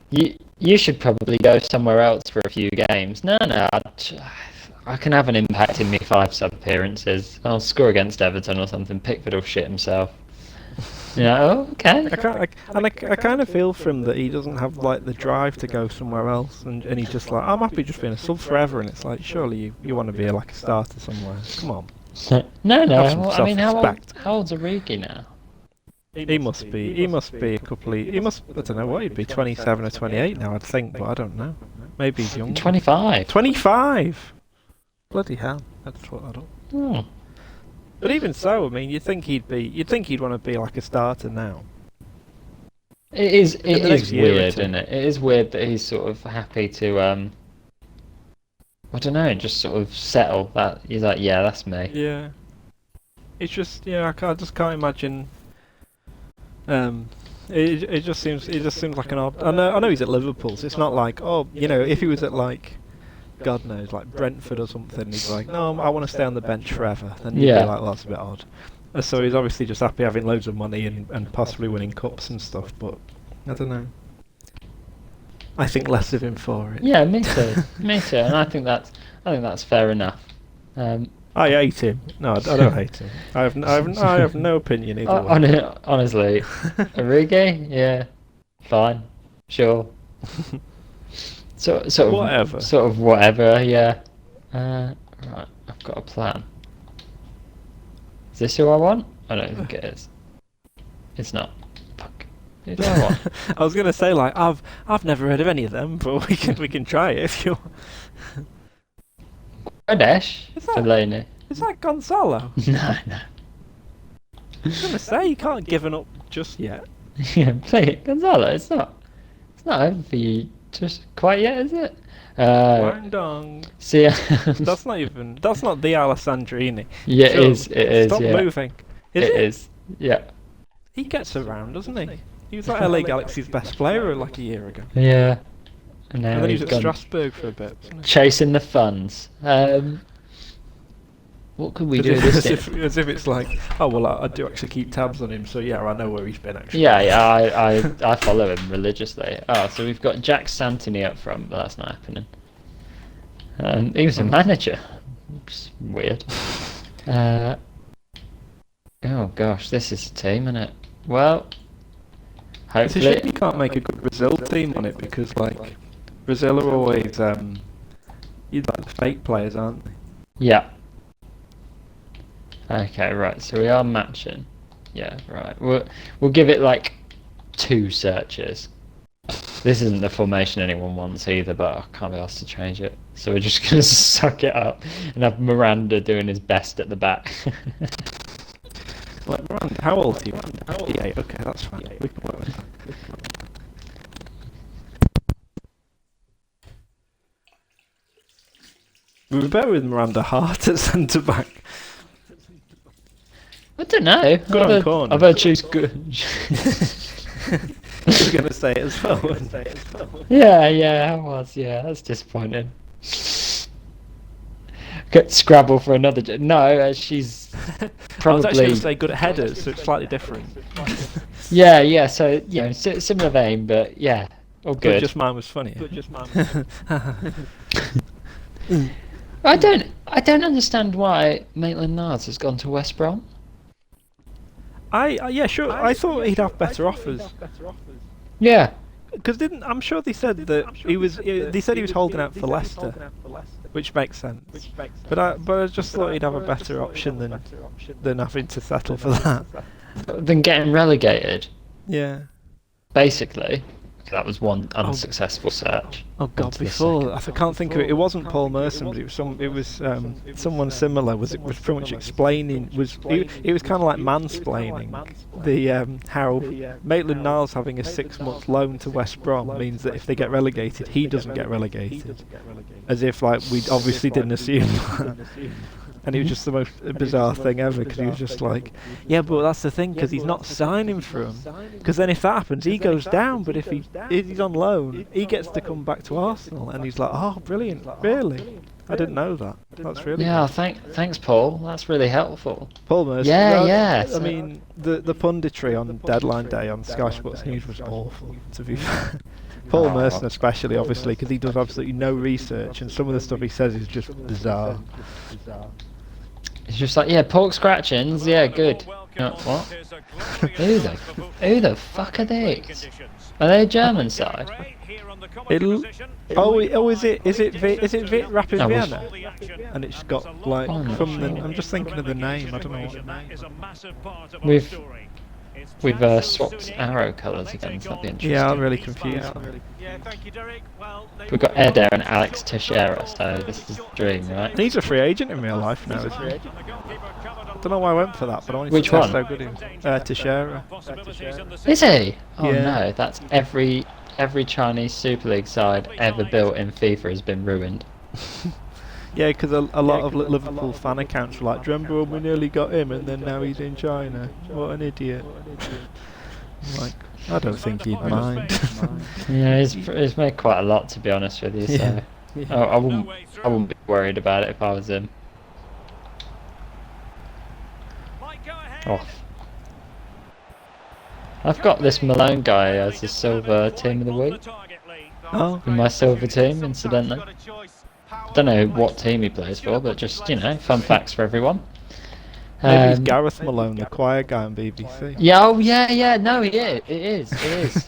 you should probably go somewhere else for a few games. No, I can have an impact in me 5 sub appearances. I'll score against Everton or something. Pickford will shit himself. Oh, okay. I kind of feel for him that he doesn't have like the drive to go somewhere else, and he's just like, I'm happy just being a sub forever, and it's like, surely you want to be like a starter somewhere. Come on. No. Have some I mean, how self-respect. old's Origi now? He must be a couple of, I don't know what he'd be, 27 or 28 now, I'd think, but I don't know. Maybe he's younger. 25. 25! Bloody hell, that's what I don't. Oh. But even so, I mean, you'd think he'd want to be like a starter now. It is next year or weird, two. isn't it? It is weird that he's sort of happy to I don't know, just sort of settle that. He's like, yeah, that's me. Yeah. It's just, I just can't imagine. It just seems like an odd. I know he's at Liverpool, so it's not like, if he was at like, God knows, like Brentford or something, he's like, no, I want to stay on the bench forever. Then you'd be like, well, that's a bit odd. So he's obviously just happy having loads of money and possibly winning cups and stuff. But I don't know. I think less of him for it. Yeah, me too. Me too. And I think that's fair enough. I hate him. No, I don't hate him. I have no opinion either way. Honestly, Origi, yeah, fine, sure. Sort of Whatever. Sort of whatever, yeah. Right, I've got a plan. Is this who I want? I don't think it is. It's not. Fuck. Who do I want? I was gonna say like I've never heard of any of them, but we can try it if you want. Pradesh, Fellaini. Is that Gonzalo? No. I was gonna say you can't give it up just yet. Yeah, play it, Gonzalo. It's not over for you just quite yet, is it? Wang dong. See, That's not the Alessandrini. yeah, Sure. it is. Stop Yeah. moving. Is It it? is. Yeah. He gets around, doesn't he? He was like LA Galaxy's best player like a year ago. Yeah. And now And then he he's was at gone Strasbourg for a bit, wasn't he? chasing the funds. What could we do this year? As if it's like, oh well, I do actually keep tabs on him, so yeah, I know where he's been actually. Yeah, I follow him religiously. Oh, so we've got Jack Santini up front, but that's not happening. He was a manager. It's weird. Oh gosh, this is a team, isn't it? Well, It's a hopefully. shame you can't make a good Brazil team on it because like Brazil are always you'd like the fake players, aren't they? Yeah. Okay, right. So we are matching. Yeah, right. We'll give it like 2 searches. This isn't the formation anyone wants either, but I can't be asked to change it. So we're just gonna suck it up and have Miranda doing his best at the back. Like Miranda, how old are you? 58. Okay, that's fine. We can work with that. We were better with Miranda Hart at centre back. I don't know. Good on corner. I've heard she's good. I was going to say it as well. Yeah, I was. Yeah, that's disappointing. Get Scrabble for another. No, she's I probably. was actually going to say good at headers, so it's slightly different. Yeah. So similar vein, but yeah, all But good. just mine was funny. I don't understand why Maitland-Niles has gone to West Brom. Yeah, sure. I thought he'd have better offers. Yeah. Because I'm sure they said that he was. They said he was holding out for Leicester, which makes sense. But I just thought he'd have a better option than having to settle for that. Than getting relegated, Yeah. basically. That was one unsuccessful search. Oh God! Onto the Before second. I can't think of it. It wasn't Paul Merson, but it was someone similar. Was pretty much explaining. It was kind of like mansplaining the how Maitland-Niles having a 6-month loan to West Brom means that if they get relegated, he doesn't get relegated. As if like we obviously didn't assume that. And it was just the most bizarre thing ever, because he was just like, yeah, but that's the thing, because he's not signing for him. Because then if that happens, he goes down, but if he's on loan, he gets to come back to Arsenal. And he's like, oh, brilliant, really? I didn't know that. That's really Yeah, good. thanks, Paul. That's really helpful. Paul Merson. Yeah. I mean, the punditry on deadline day on Sky Sports News was awful, to be fair. Paul Merson especially, obviously, because he does absolutely no research, and some of the stuff he says is just bizarre. It's just like, yeah, pork scratchings, yeah, good. What? Who the fuck are these? Are they a German side? Is it Rapid I was- Vienna? And it's got like I'm not from the. sure. I'm just thinking of the name. I don't know what the name. We've swapped arrow colours again, so that'd be interesting. Yeah, I'm really confused. Yeah, thank you, Derek. Well, We've got Eder and Alex Teixeira, so this is the dream, right? He's a free agent in real life now, isn't he? I don't know why I went for that, but I wanted Which to test one? how good he was. Teixeira. Is he? Oh Yeah. no, that's every Chinese Super League side ever built in FIFA has been ruined. Yeah, because a lot of Liverpool fan accounts were like, "Do you remember when we nearly got him, and then now he's in China? What an idiot!" I'm like, I don't think he'd mind. Yeah, he's made quite a lot, to be honest with you. So Yeah. I wouldn't be worried about it if I was him. Oh. I've got this Malone guy as the silver team of the week Oh, in my silver team, incidentally. I don't know what team he plays for, but just, fun facts for everyone. maybe it's Gareth Malone, the choir guy on BBC. Yeah, no, he is. It is.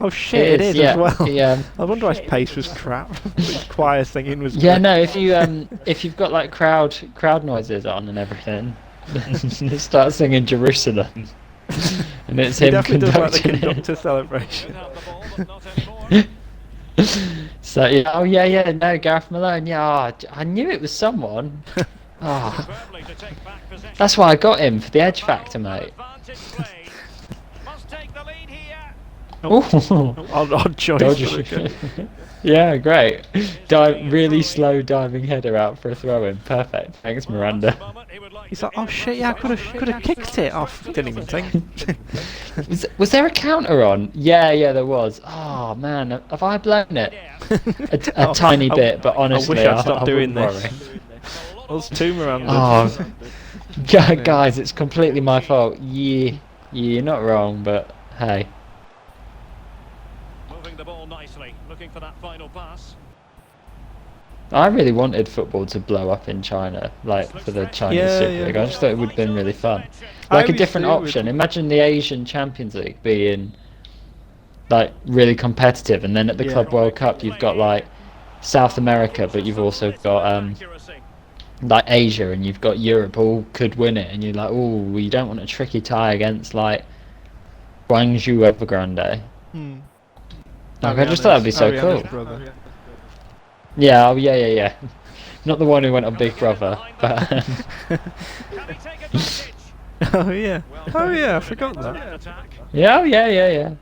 Oh shit, it is yeah. as well. Yeah. I wonder why his pace was crap. But his choir singing was. Yeah, great. no, if you've got like crowd noises on and everything, then start singing Jerusalem. And it's He him definitely does like the conducting conductor celebration. it. So yeah, no, Gareth Malone. Yeah, I knew it was someone. Oh, that's why I got him for the edge factor, mate. Oh, Odd choice. dodgy. Yeah, great. Really slow diving header out for a throw in. Perfect. Thanks, Miranda. He's like, oh shit, yeah, I could have kicked it off. Didn't even think. Was there a counter on? Yeah, there was. Oh man, have I blown it? A tiny bit, but honestly, I wish I'd stopped doing wouldn't this. worry. Us two Miranda. Oh, guys, it's completely my fault. Yeah, you're not wrong, but hey. Moving the ball nicely, looking for that final pass. I really wanted football to blow up in China, like for the Chinese Yeah, Super yeah. League. I just thought it would have been really fun. I Like a always different do with- option. Imagine the Asian Champions League being like really competitive, and then at the Yeah. Club World Cup you've got like South America, but you've also got like Asia, and you've got Europe. All could win it, and you're like, oh, you don't want a tricky tie against like Guangzhou Evergrande. Hmm. Like, I just thought that'd be so Ariana's cool. brother. Yeah, yeah. Not the one who went on Big Brother, but Can he take advantage? Oh yeah. Oh yeah, I forgot that. yeah.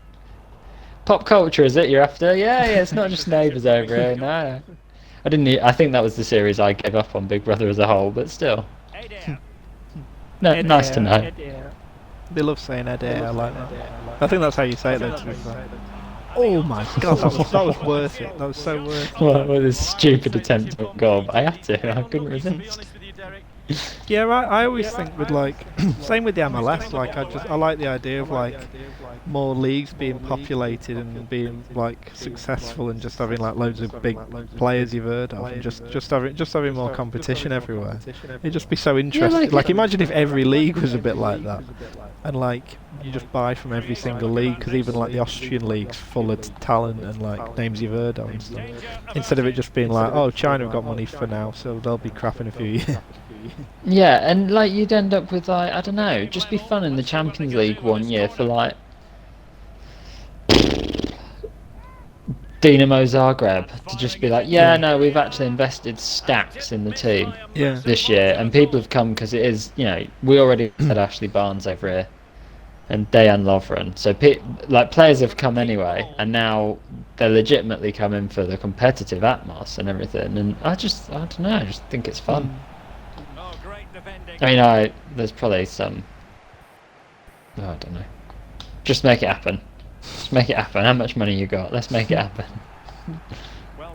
Pop culture, is it you're after? Yeah, it's not just neighbours over here, no. I didn't. I think that was the series I gave up on Big Brother as a whole, but still, no, nice to know. They love saying Adair, I like that. I think that's how you say it though, to be fair. Oh my god, that was worth it. That was so worth it. Well, this stupid attempt to goal, but I had to. I couldn't resist. Yeah, I always think with like, same with the MLS. Like I like the idea of like more leagues being populated and being like successful and just having like loads of big players you've heard of, and just having more competition everywhere. It'd just be so interesting. Like imagine if every league was a bit like that, and like you just buy from every single league, because even like the Austrian league's full of talent and like names you've heard of and stuff. Instead of it just being like, oh, China have got money for now, so they'll be crap in a few years. Yeah, and like you'd end up with like, I don't know, just be fun in the Champions League one year for like Dinamo Zagreb to just be like, yeah, no, we've actually invested stacks in the team this year, and people have come because it is, you know, we already had Ashley Barnes over here and Dejan Lovren, so like players have come anyway, and now they're legitimately coming for the competitive atmos and everything, and I don't know, I just think it's fun. I mean, there's probably some. Oh, I don't know. Just make it happen. Just make it happen. How much money you got? Let's make it happen.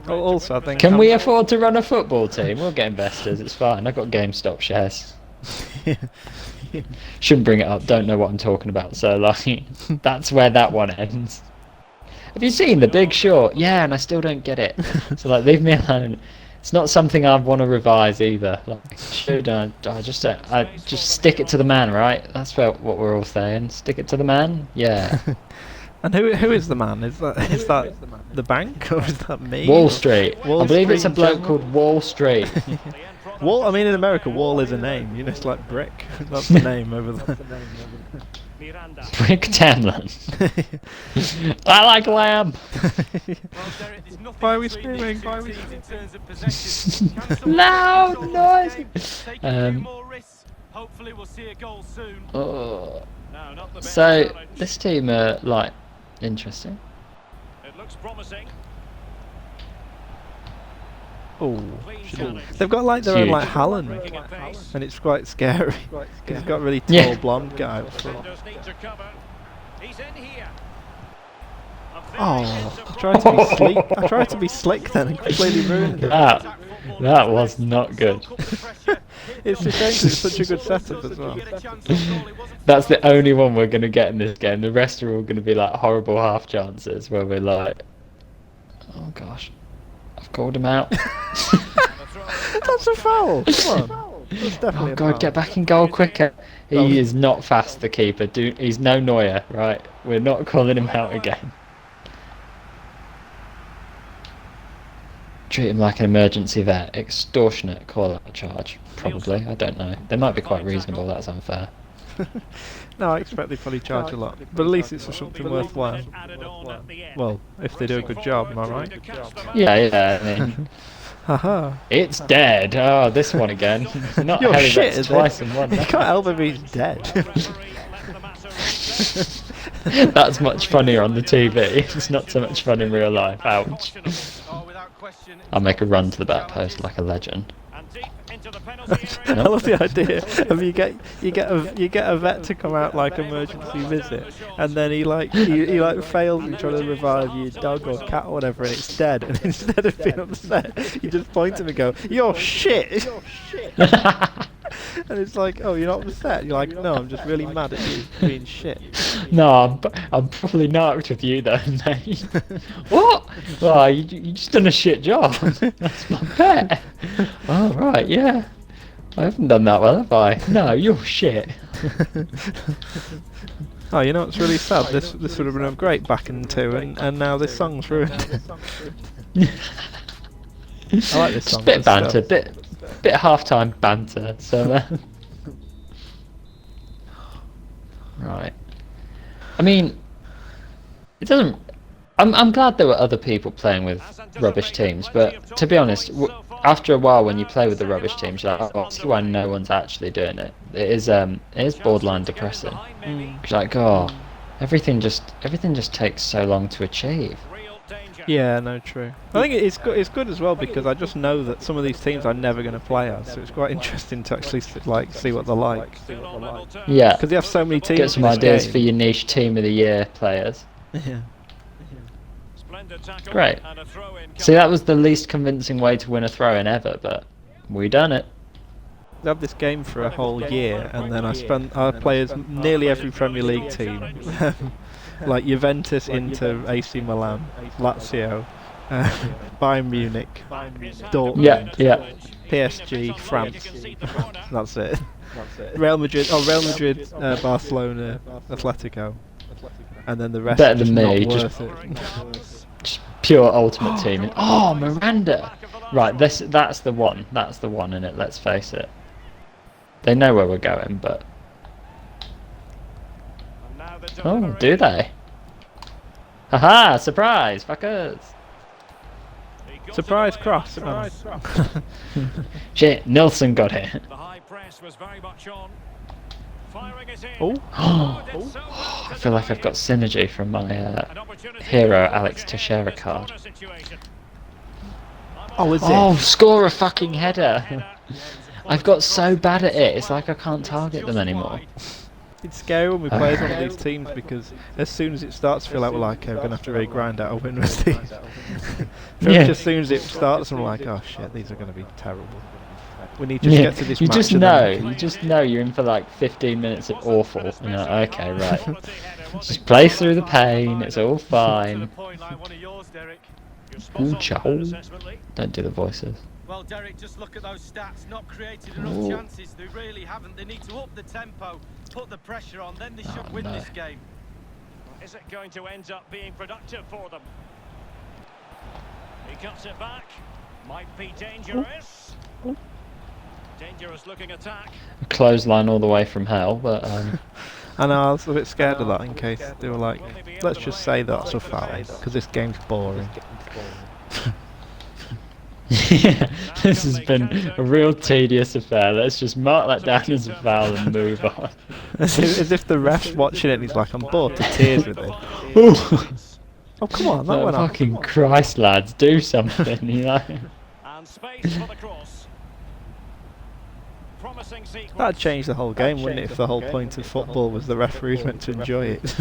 Also, I think. Can we afford to run a football team? We'll get investors. It's fine. I've got GameStop shares. Shouldn't bring it up. Don't know what I'm talking about. So like, that's where that one ends. Have you seen The Big Short? Yeah, and I still don't get it. So like, leave me alone. It's not something I want to revise either. Like, should I just stick it to the man, right? That's what we're all saying. Stick it to the man. Yeah. And who is the man? Is that the bank, or is that me? Wall Street. Wall I believe Street it's a bloke called Wall Street. Wall. I mean, in America, Wall is a name. You know, it's like brick. That's the name over there. Brick Tamlin. I like lamb. Why are we screaming? Why are we loud noise? Hopefully we'll see a goal soon. So this team are like interesting. It looks promising. Oh, they've got like their own like Haaland, and it's quite scary because he's got a really tall blonde guy. Oh, I tried to be sleek. I tried to be slick then and completely ruined it. That was not good. It's a shame 'cause it's such a good setup as well. That's the only one we're going to get in this game. The rest are all going to be like horrible half chances where we're like, oh gosh, I've called him out. That's a foul. Come on. That's definitely oh god, get back in goal quicker. He is not fast, the keeper. He's no Neuer, right? We're not calling him out again. Treat him like an emergency vet. Extortionate call-out charge. Probably. I don't know. They might be quite reasonable. That's unfair. No, I expect they probably charge a lot. But at least it's for something worthwhile. Well, if they do a good job, am I right? Yeah, I mean... Haha. It's dead. Oh, this one again. Not You're heavy shit, vets twice in one. You can't help it if he's dead. That's much funnier on the TV. It's not so much fun in real life. Ouch. I'll make a run to the back post like a legend. I love the idea of you get a vet to come out like emergency visit, and then he fails in trying to revive your dog or cat or whatever, and it's dead. And instead of being upset, you just point to him and go, "You're shit." You're shit. And it's like, oh, you're not upset. You're like, no, I'm just really mad at you for being shit. No, I'm probably narked with you though, mate. What? Well, you just done a shit job. That's my pet. Oh, right, yeah. I haven't done that well, have I? No, you're shit. Oh, you know what's really sad? This would have been great back in 2, and now this song's ruined. I like this song. Just bit of banter, bit of half-time banter. So, right. I mean, it doesn't. I'm glad there were other people playing with rubbish teams, but to be honest, after a while, when you play with the rubbish teams, you're like, oh, I see why no one's actually doing it. It is borderline depressing. It's like, oh, everything just takes so long to achieve. Yeah, no, true. I think it's good. It's good as well because I just know that some of these teams I'm never going to play as, so it's quite interesting to actually see what they're like. Yeah. Because you have so many teams. Get some in this ideas game. for your niche team of the year players. Yeah. Great. See, that was the least convincing way to win a throw-in ever, but we done it. We have this game for a whole year, and then I play as nearly every Premier League team, like Juventus, Inter, AC Milan, Lazio, Bayern Munich, Dortmund, Yeah. PSG, France. That's it. Real Madrid, Barcelona, Atletico, and then the rest. Better are just than me, not just- worth it. Just pure ultimate team. Oh, Miranda! Right, that's the one. That's the one in it, let's face it. They know where we're going, but... Oh, do they? Haha, surprise, fuckers! Surprise cross. Shit, Nilsson got it. The high press was very much on. Firing it in. Oh. I feel like I've got synergy from my hero Alex Teixeira card. Oh, is it? Oh, score a fucking header! I've got so bad at it, it's like I can't target them anymore. It's scary when we play as one of these teams because as soon as it starts to feel like we're like, okay, we're going to have to really grind out a win with these. Yeah. As soon as it starts, I'm like, oh shit, these are going to be terrible. We need to just get to this you match. just and know, then- you just know you're in for like 15 minutes of awful. You're like, okay, right. Just play through the pain, it's all fine. Ooh, chow. Don't do the voices. Well, Derek, just look at those stats. Not created enough Ooh. chances. They really haven't. They need to up the tempo, put the pressure on. Then they should win no. this game. Is it going to end up being productive for them? He cuts it back. Might be dangerous. Dangerous looking attack. Clothesline all the way from hell, but I know, I was a bit scared of that in case they were like, let's just say that's a foul because this game's boring. yeah, this has been a real tedious affair. Let's just mark that down as a foul and move on. As if the ref's watching it and he's like, I'm bored to tears with it. Ooh. Oh, come on, that Oh, went off. fucking Christ, lads, do something, you know? And space for the cross. Promising sequence. That'd change the whole game, wouldn't it, if the whole point of football was the referees meant to enjoy it.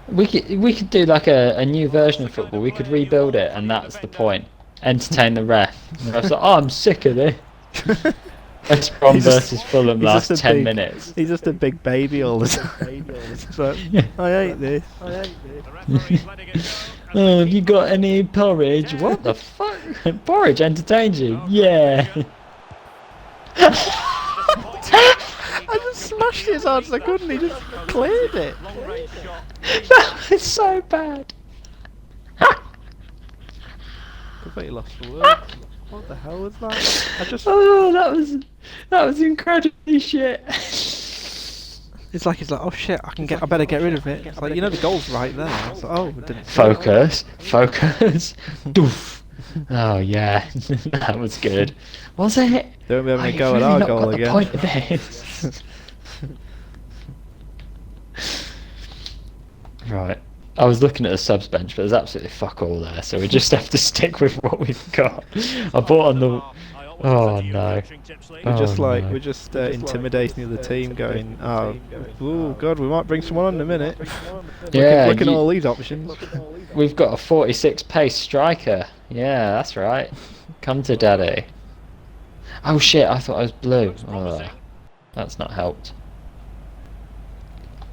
We could do like a new version of football. We could rebuild it, and that's the point. Entertain the ref. The ref's like, oh, I'm sick of this. West Brom He's just- versus Fulham he's last just a 10 big- minutes. He's just a big baby all the time. It's like, I hate this. The referee's letting it go. Oh, have you got any porridge? What the fuck? Porridge entertains you? Yeah. I just smashed it as hard as I could and he just cleared it. Long range shot. That was so bad. Completely lost for words. What the hell was that? I just. Oh, that was incredibly shit. It's like oh shit! I better get rid of it. It's like the goal's right there. It's like, oh, it didn't. Focus. Doof. Oh yeah, that was good. Was it? Don't be having Oh, a you've go at really our not goal got the again. point of this. Right. I was looking at the subs bench, but there's absolutely fuck all there, so we just have to stick with what we've got. I bought on the. Oh no. We're just Oh, no. we're just intimidating the other team, going, oh god, we might bring someone on in a minute. Yeah, look at you- all these options. We've got a 46 pace striker. Yeah, that's right. Come to daddy. Oh shit, I thought I was blue. Oh, that's not helped.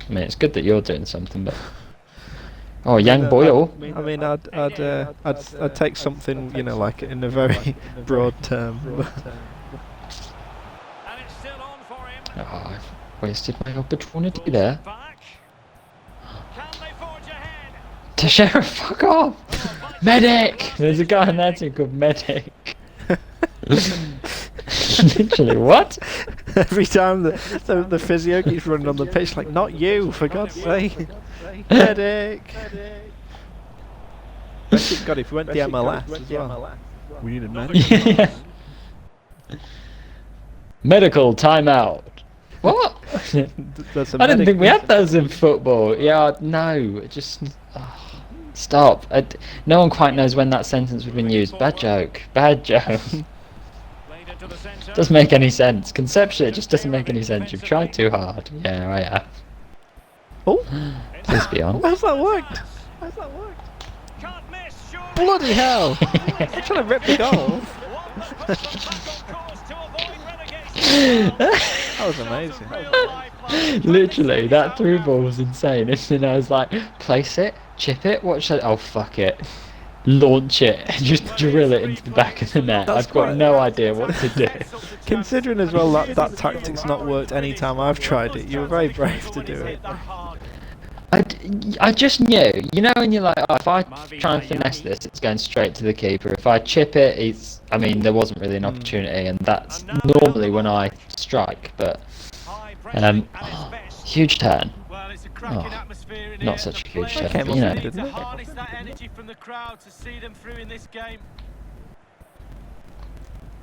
I mean, it's good that you're doing something, but... Oh, Yang Boyle. I mean, I'd take something, like in a very broad term. And it's still on for him. Oh, I've wasted my opportunity there. Back. Can they forge ahead? Teixeira, fuck off! Medic! There's a guy on that team called Medic. Literally, what? Every time the physio keeps running on the pitch, like, not you, for God's sake. Medic! God, if we went the MLS as well. We need a medic. Yeah. Medical timeout. What? There's a I didn't medic- think we had those in football. Yeah, no, just Stop. No one quite knows when that sentence would have been used. Bad joke. Bad joke. Doesn't make any sense. Conceptually, it just doesn't make any sense. You've tried too hard. Yeah, I have. Oh, Please be on. how's that worked? Bloody hell! I'm trying to rip the goal. That was amazing. Literally, that through ball was insane. And then I was like, place it, chip it, watch it. Oh, fuck it. Launch it and just drill it into the back of the net. That's I've got quite- no idea what to do. Considering as well that tactic's not worked any time I've tried it, you were very brave to do it. I just knew, you know, when you're like, oh, if I try and finesse this, it's going straight to the keeper. If I chip it, I mean, there wasn't really an opportunity, and that's normally when I strike, but huge turn. Well, it's a cracking atmosphere in Not here. such a huge Players turn, but, you know. need to harness that energy from the crowd to see them through in this game.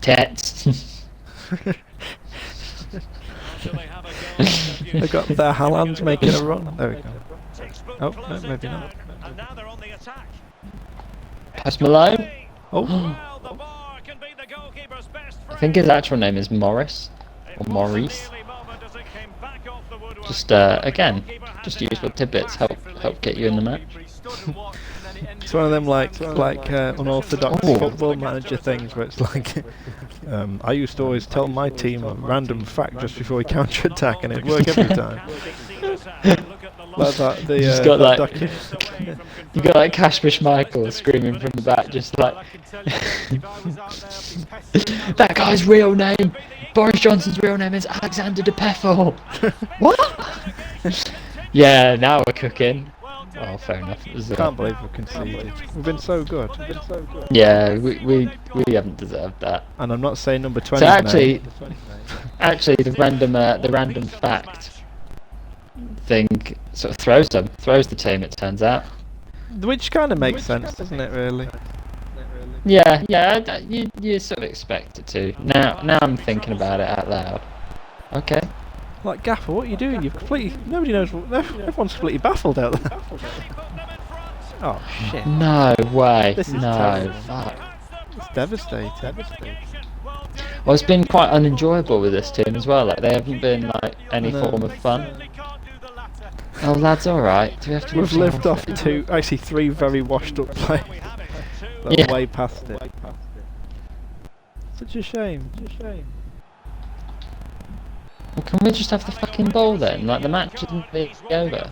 Tets. They got their Haaland's making a run. There we go. Oh, no, maybe not. And now they're on the attack. Pass Malone. Oh, Well, the bar can be the goalkeeper's best I friend. think his actual name is Morris. It Or was a Maurice. nearly moment as it came back off the woodwork. Just, again, just useful tidbits help get you in the match. it's one of them like unorthodox Oh. football manager things where it's like, I used to always tell my team a random fact just before we counter attack, and it'd work every time. Like that, the Just got that like- docu- You got like Cashbush Michael screaming from the back, just like, that guy's real name, Boris Johnson's real name is Alexander De Peffel. What? Yeah, now we're cooking. Oh, fair enough. It was, Can't believe we conceded. We've been so good. yeah, we haven't deserved that. And I'm not saying number 20. So actually, the random fact thing sort of throws the team. It turns out. Which kind of makes sense, doesn't it? Really. Yeah. You sort of expect it to. Now I'm thinking about it out loud. Okay. Like Gaffer, what are you doing? You've completely. Nobody knows. Everyone's completely baffled out there. Oh shit! No way. This is No. terrible. Fuck. It's devastating. Well, it's been quite unenjoyable with this team as well. Like they haven't been like any No. form of fun. Oh, lads, all right. Do we have to? We've lived off three very washed up players. But Yeah. way past it. Such a shame. Well, can we just have the fucking ball then? Like the match isn't be over.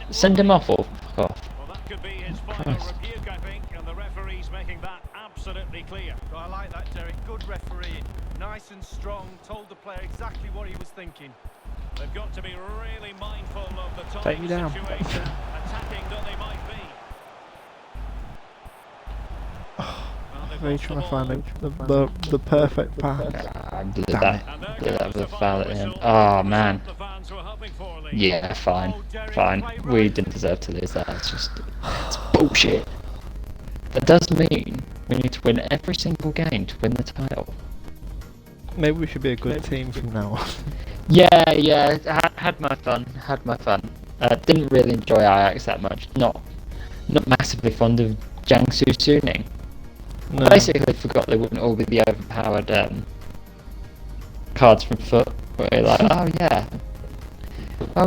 Send him off or fuck off. Well, that could be his final Christ. rebuke, I think, and the referee's making that absolutely clear. I like that, Derek. Good refereeing. Nice and strong. Told the player exactly what he was thinking. They've got to be really mindful of the Take me down. situation, attacking though they might be. Well, they've Really lost trying to the find ball. the perfect pass. I blew Damn that. And there Blew that goes with a the foul at final the end. whistle. Oh man. The fans were hoping for, Lee. Yeah, fine. We didn't deserve to lose that. It's bullshit. That does mean we need to win every single game to win the title. Maybe we should be a good team from now on. Yeah. Had my fun. Didn't really enjoy Ajax that much. Not massively fond of Jiangsu Suning. No. Basically forgot they wouldn't all be the overpowered cards from foot. Where you're like, oh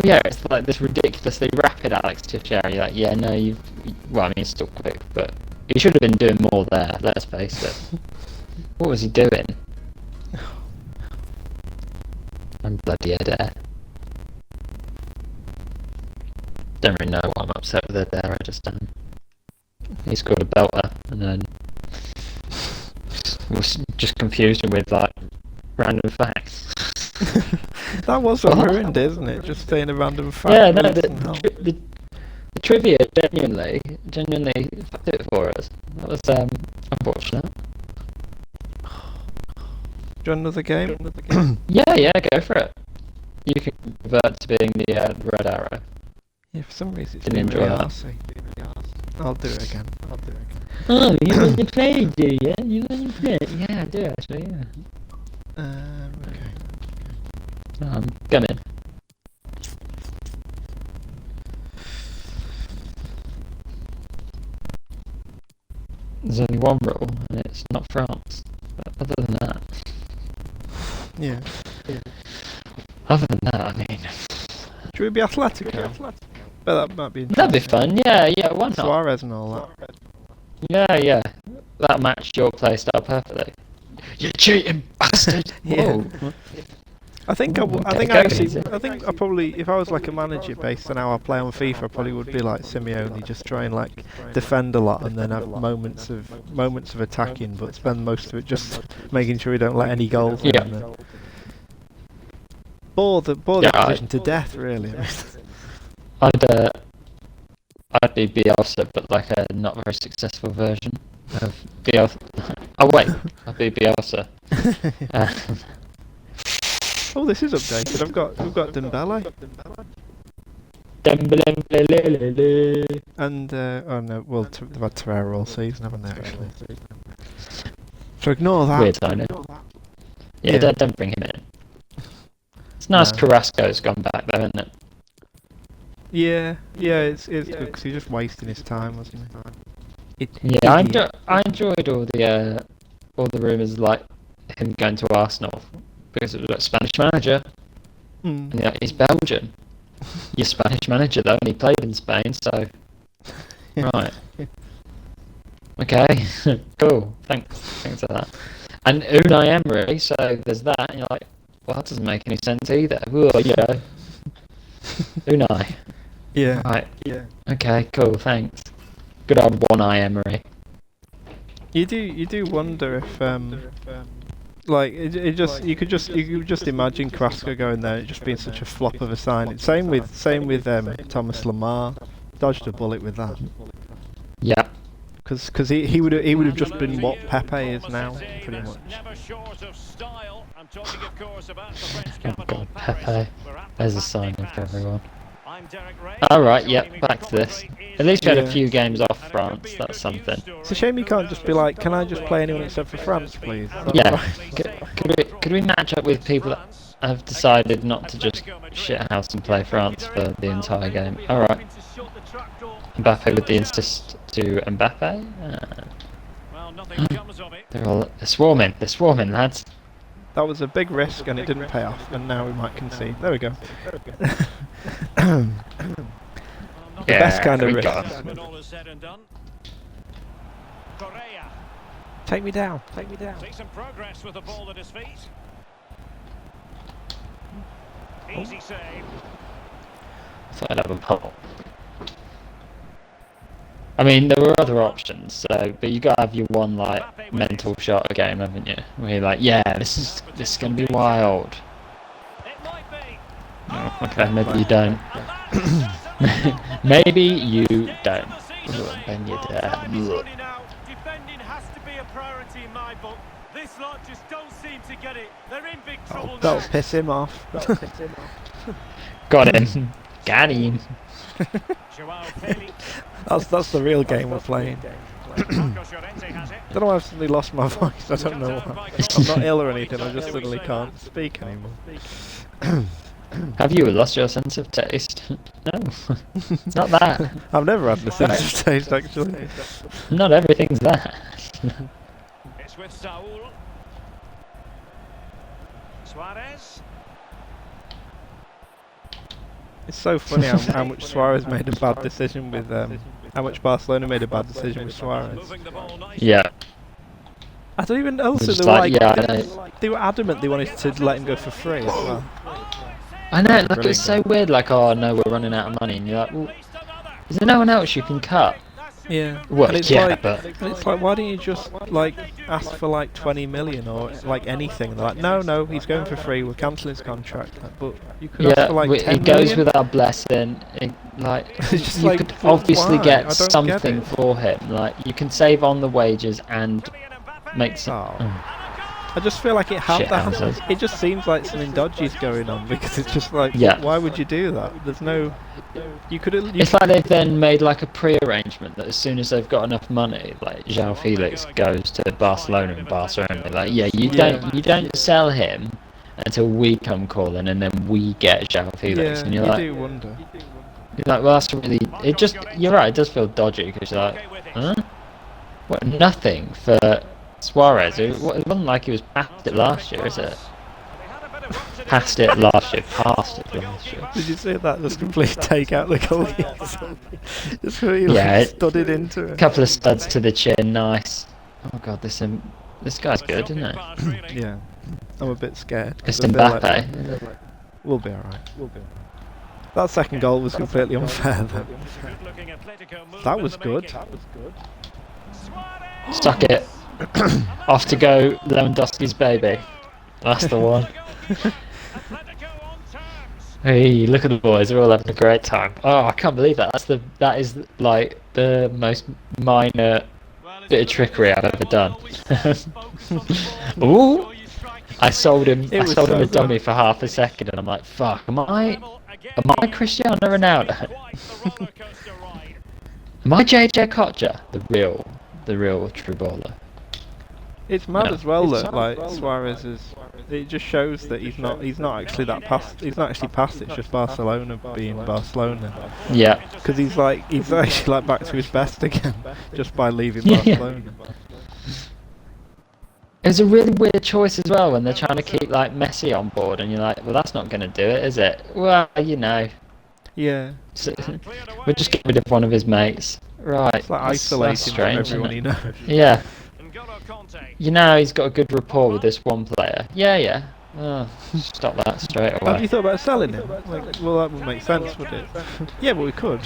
yeah, it's like this ridiculously rapid Alex Teixeira. You're like, yeah, no, well, I mean, it's still quick, but he should have been doing more there. Let's face it. What was he doing? I'm bloody Adair. Don't really know why I'm upset with Adair. I just he scored a belter and then was just confused him with like random facts. That was what ruined, isn't it? Just saying a random fact. Yeah, no, really doesn't help. the trivia genuinely fucked it for us. That was unfortunate. Do you want another game? Yeah, go for it. You can revert to being the red arrow. Yeah, for some reason it's Didn't been really enjoy that. arsey. I'll do it again. Oh, you want to play, do you? You want to play? Yeah, I do actually, yeah. Okay. Come in. there's only one rule, and it's not France. But other than that, Yeah. other than that, I mean, Should we be Atletico? But that might be that'd be interesting. fun. Yeah, why not? Suarez and all that. Yeah. That matched your play style perfectly. You cheating bastard! Yeah. Whoa. I think I Okay, think go I actually, easy. I think I probably, if I was like a manager based on how I play on FIFA, I probably would be like Simeone, just try and like defend a lot and then have moments of attacking, but spend most of it just making sure we don't let any goals in. Yeah. And then bore the Yeah, opposition to death, really. I'd be Bielsa, but like a not very successful version of Bielsa. Oh wait, I'd be Bielsa. Oh, this is updated. We've got Dembele Dembele. and oh no, well they've had Torreira all season, haven't they? Actually. So ignore that. Weird signing. Yeah, Yeah. don't bring him in. It's nice No. Carrasco's gone back though, isn't it? Yeah, it's good because he's just wasting his time, wasn't he? Yeah, Idiot. I enjoyed all the rumours like him going to Arsenal because it was like Spanish manager, Mm. and he's Belgian. You're Spanish manager though, and he played in Spain, so right. Okay, cool. Thanks for that. And Unai Emery, so there's that. And you're like, well, that doesn't make any sense either. Well, yeah. Unai. Yeah. Right. Yeah. Okay, cool. Thanks. Good old One-Eye Emery. You do wonder if like you could just imagine Kraska going there and it just being such a flop of a signing. Same with Thomas Lamar, dodged a bullet with that. Yeah. Because he would have just been what Pepe is now, pretty much. Never short of style. I'm talking, of course, about the French Oh capital, God, Paris. Pepe. We're at There's a the signing for pass. everyone. I'm Derek Ray. Alright, Joining yep, me back for to this. commentary At least we had Yeah. a few games off and it could France, be a that's good news something. story. It's a shame you can't just be like, can I just play anyone except for France, please? Yeah. Could we match up with people that have decided not to just shithouse and play France for the entire game? Alright. Mbappe with the assist to Mbappe. Well, nothing comes of it. They're swarming, lads. That was a big risk and it didn't pay off, and now we might concede. There we go. Well, Yeah, best kind of we risk. got him. when all is said and done. Correa. Take me down. See some progress with the ball at his feet. Easy save. Thought I'd have a pop. I mean, there were other options, so but you gotta have your one like mental shot a game, haven't you? Where you're like, yeah, this is gonna be wild. It might be. Oh, okay, maybe you don't. Maybe you don't. Then you don't. Defending has to be a priority in my book. This lot just don't seem to get it. They're in big trouble now. That'll piss him off. Got him. Got him. Joao Felix. That's the real game we're playing. Marcos Llorente has it. Don't know why I've suddenly lost my voice. I don't know why. I'm not ill or anything. I just suddenly can't speak anymore. Have you lost your sense of taste? No, it's not that. I've never had the sense of taste actually. Not everything's that. It's with Saul. Suarez. It's so funny how much Suarez made a bad decision with how much Barcelona made a bad decision with Suarez. Moving the ball nicely. Yeah. I don't even also Just they were like, like, yeah, I know. they were adamant they wanted to let him go for free as well. I know, like Brilliant it's so weird, like, oh no, we're running out of money, and you're like, well, is there no one else you can cut? Yeah. Well, and it's yeah, like, but and it's like, why don't you just like ask for like 20 million or like anything? And they're like, no, he's going for free. We're cancelling his contract. Like, but you could ask yeah, for like 10 it goes million? without blessing. Like, It's just you like, could well, obviously why? I get don't get something it. for him. Like, you can save on the wages and make some. Oh. I just feel like Shit houses. it just seems like something dodgy's going on because it's just like, Yeah. why would you do that? There's no, you could. It's like they've then made like a pre-arrangement that as soon as they've got enough money, like João Felix goes to Barcelona and Barcelona, like, yeah, you don't sell him until we come calling, and then we get João Felix, Yeah, and you're you like, do wonder. well, that's really. It just, you're right. It does feel dodgy because you're like, huh? What, nothing for Suarez? It wasn't like he was past it last year, is it? Past it last year, past it last year. Did you see that? Just completely take out the goal. Just really Yeah, studded into A it. couple of studs to the chin, nice. Oh god, this guy's good, isn't it? Yeah, I'm a bit scared. It's 'cause I feel Mbappe. we'll be alright. That second goal was completely unfair though. That was good. Suck it. Off to go, Lewandowski's baby. That's the one. Hey, look at the boys, they're all having a great time. Oh, I can't believe that. That is like the most minor bit of trickery I've ever done. Ooh! I sold him a dummy for half a second and I'm like, fuck, am I Cristiano Ronaldo? Am I JJ Kocher? The real true baller. It's mad Yeah. as well that like Suarez is. It just shows that he's not actually that past. He's not actually past. It's just Barcelona being Barcelona. Yeah. Because he's actually like back to his best again, just by leaving Yeah. Barcelona. It was a really weird choice as well when they're trying to keep like Messi on board and you're like, well that's not going to do it, is it? Well, you know. Yeah. So, we'll just get rid of one of his mates. Right. It's like that's isolating strange, everyone isn't he it? knows. Yeah. You know he's got a good rapport with this one player. Yeah. Oh, stop that straight Have you away. thought about selling him? Like, well, that would make sense, would it? Yeah, but we could.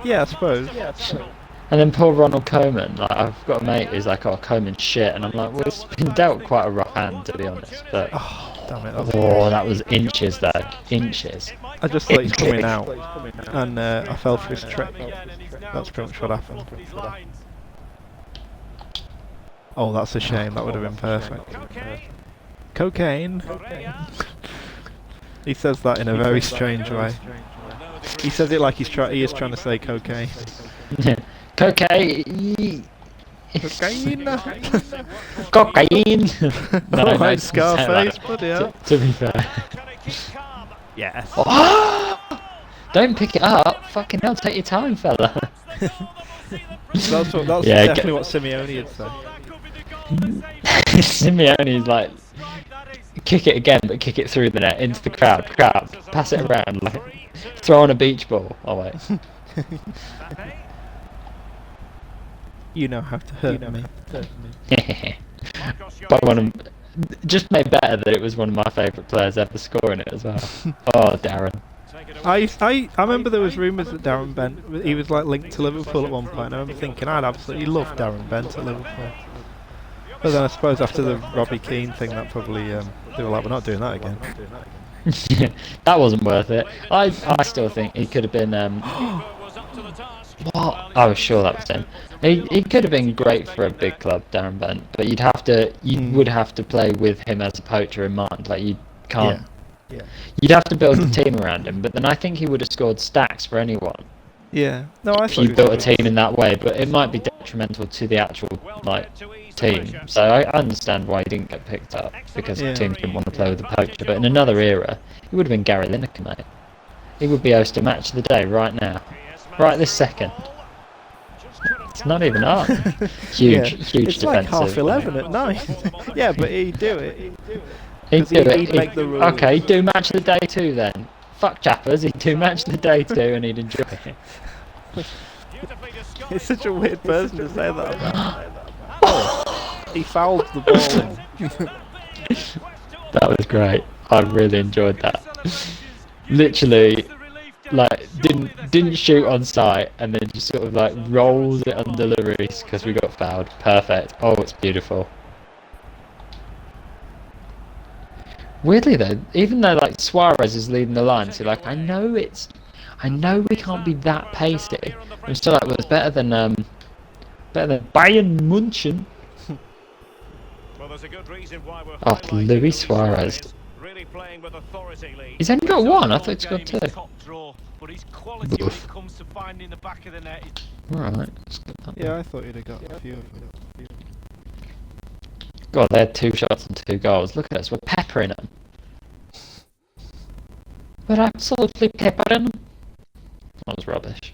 Yeah, I suppose. And then poor Ronald Koeman, like I've got a mate who's like, oh Koeman's shit, and I'm like, well it's been dealt quite a rough hand to be honest, but Oh, damn it. that was inches though, inches. I just thought he's coming out, and I fell for his trick. That's pretty much what happened. Oh, that's a shame. That would have been perfect. Cocaine. He says that in a very strange way. He says it like he is trying to say cocaine. Cocaine. Cocaine. Cocaine. No, Alright, don't say Scarface, that. bloody hell. To be fair. Yes. Don't pick it up. Fucking hell, take your time, fella. That's Yeah, definitely what Simeone would say. Simeone's like, kick it again, but kick it through the net into the crowd. Pass it around, like throw on a beach ball. Oh wait. You know how to hurt me. But just made better that it was one of my favourite players ever scoring it as well. Oh, Darren. I remember there was rumours that Darren Bent, he was like linked to Liverpool at one point. I remember thinking I'd absolutely love Darren Bent at Liverpool. But then I suppose after the Robbie Keane thing, that probably they were like, we're not doing that again. That wasn't worth it. I still think he could have been. What? I was sure that was him. He could have been great for a big club, Darren Bent, but you would have to play with him as a poacher in mind. Like you can't. Yeah. You'd have to build a team around him, but then I think he would have scored stacks for anyone Yeah. No, I if thought you he built a was team in that way. But it might be detrimental to the actual team. So I understand why he didn't get picked up because Yeah. teams didn't want to play with the poacher. But in another era, he would have been Gary Lineker, mate. He would be hosting match of the day right now, right this second. It's not even up. Huge It's defensive. like 11:30 at night. Yeah, but he'd do it. He'd do it. He'd make the rules. Okay, he'd do match of the day too then. Fuck Chappers, he'd do match of the day too and he'd enjoy it. It's such a weird person to say that about. He fouled the ball in. That was great. I really enjoyed that. Literally, like didn't shoot on sight and then just sort of like rolls it under Lloris because we got fouled. Perfect. Oh, it's beautiful. Weirdly though, even though like Suarez is leading the line, so like I know we can't be that pacey. I'm still like, well, it's better than Bayern Munchen. Oh, Luis Suarez. He's only got one. I thought he's got two. But his quality when it comes to finding the back of the net is Alright. Yeah, I thought you'd have got a few of them. God, they had 2 shots and 2 goals. Look at us, we're peppering them. We're absolutely peppering them. That was rubbish.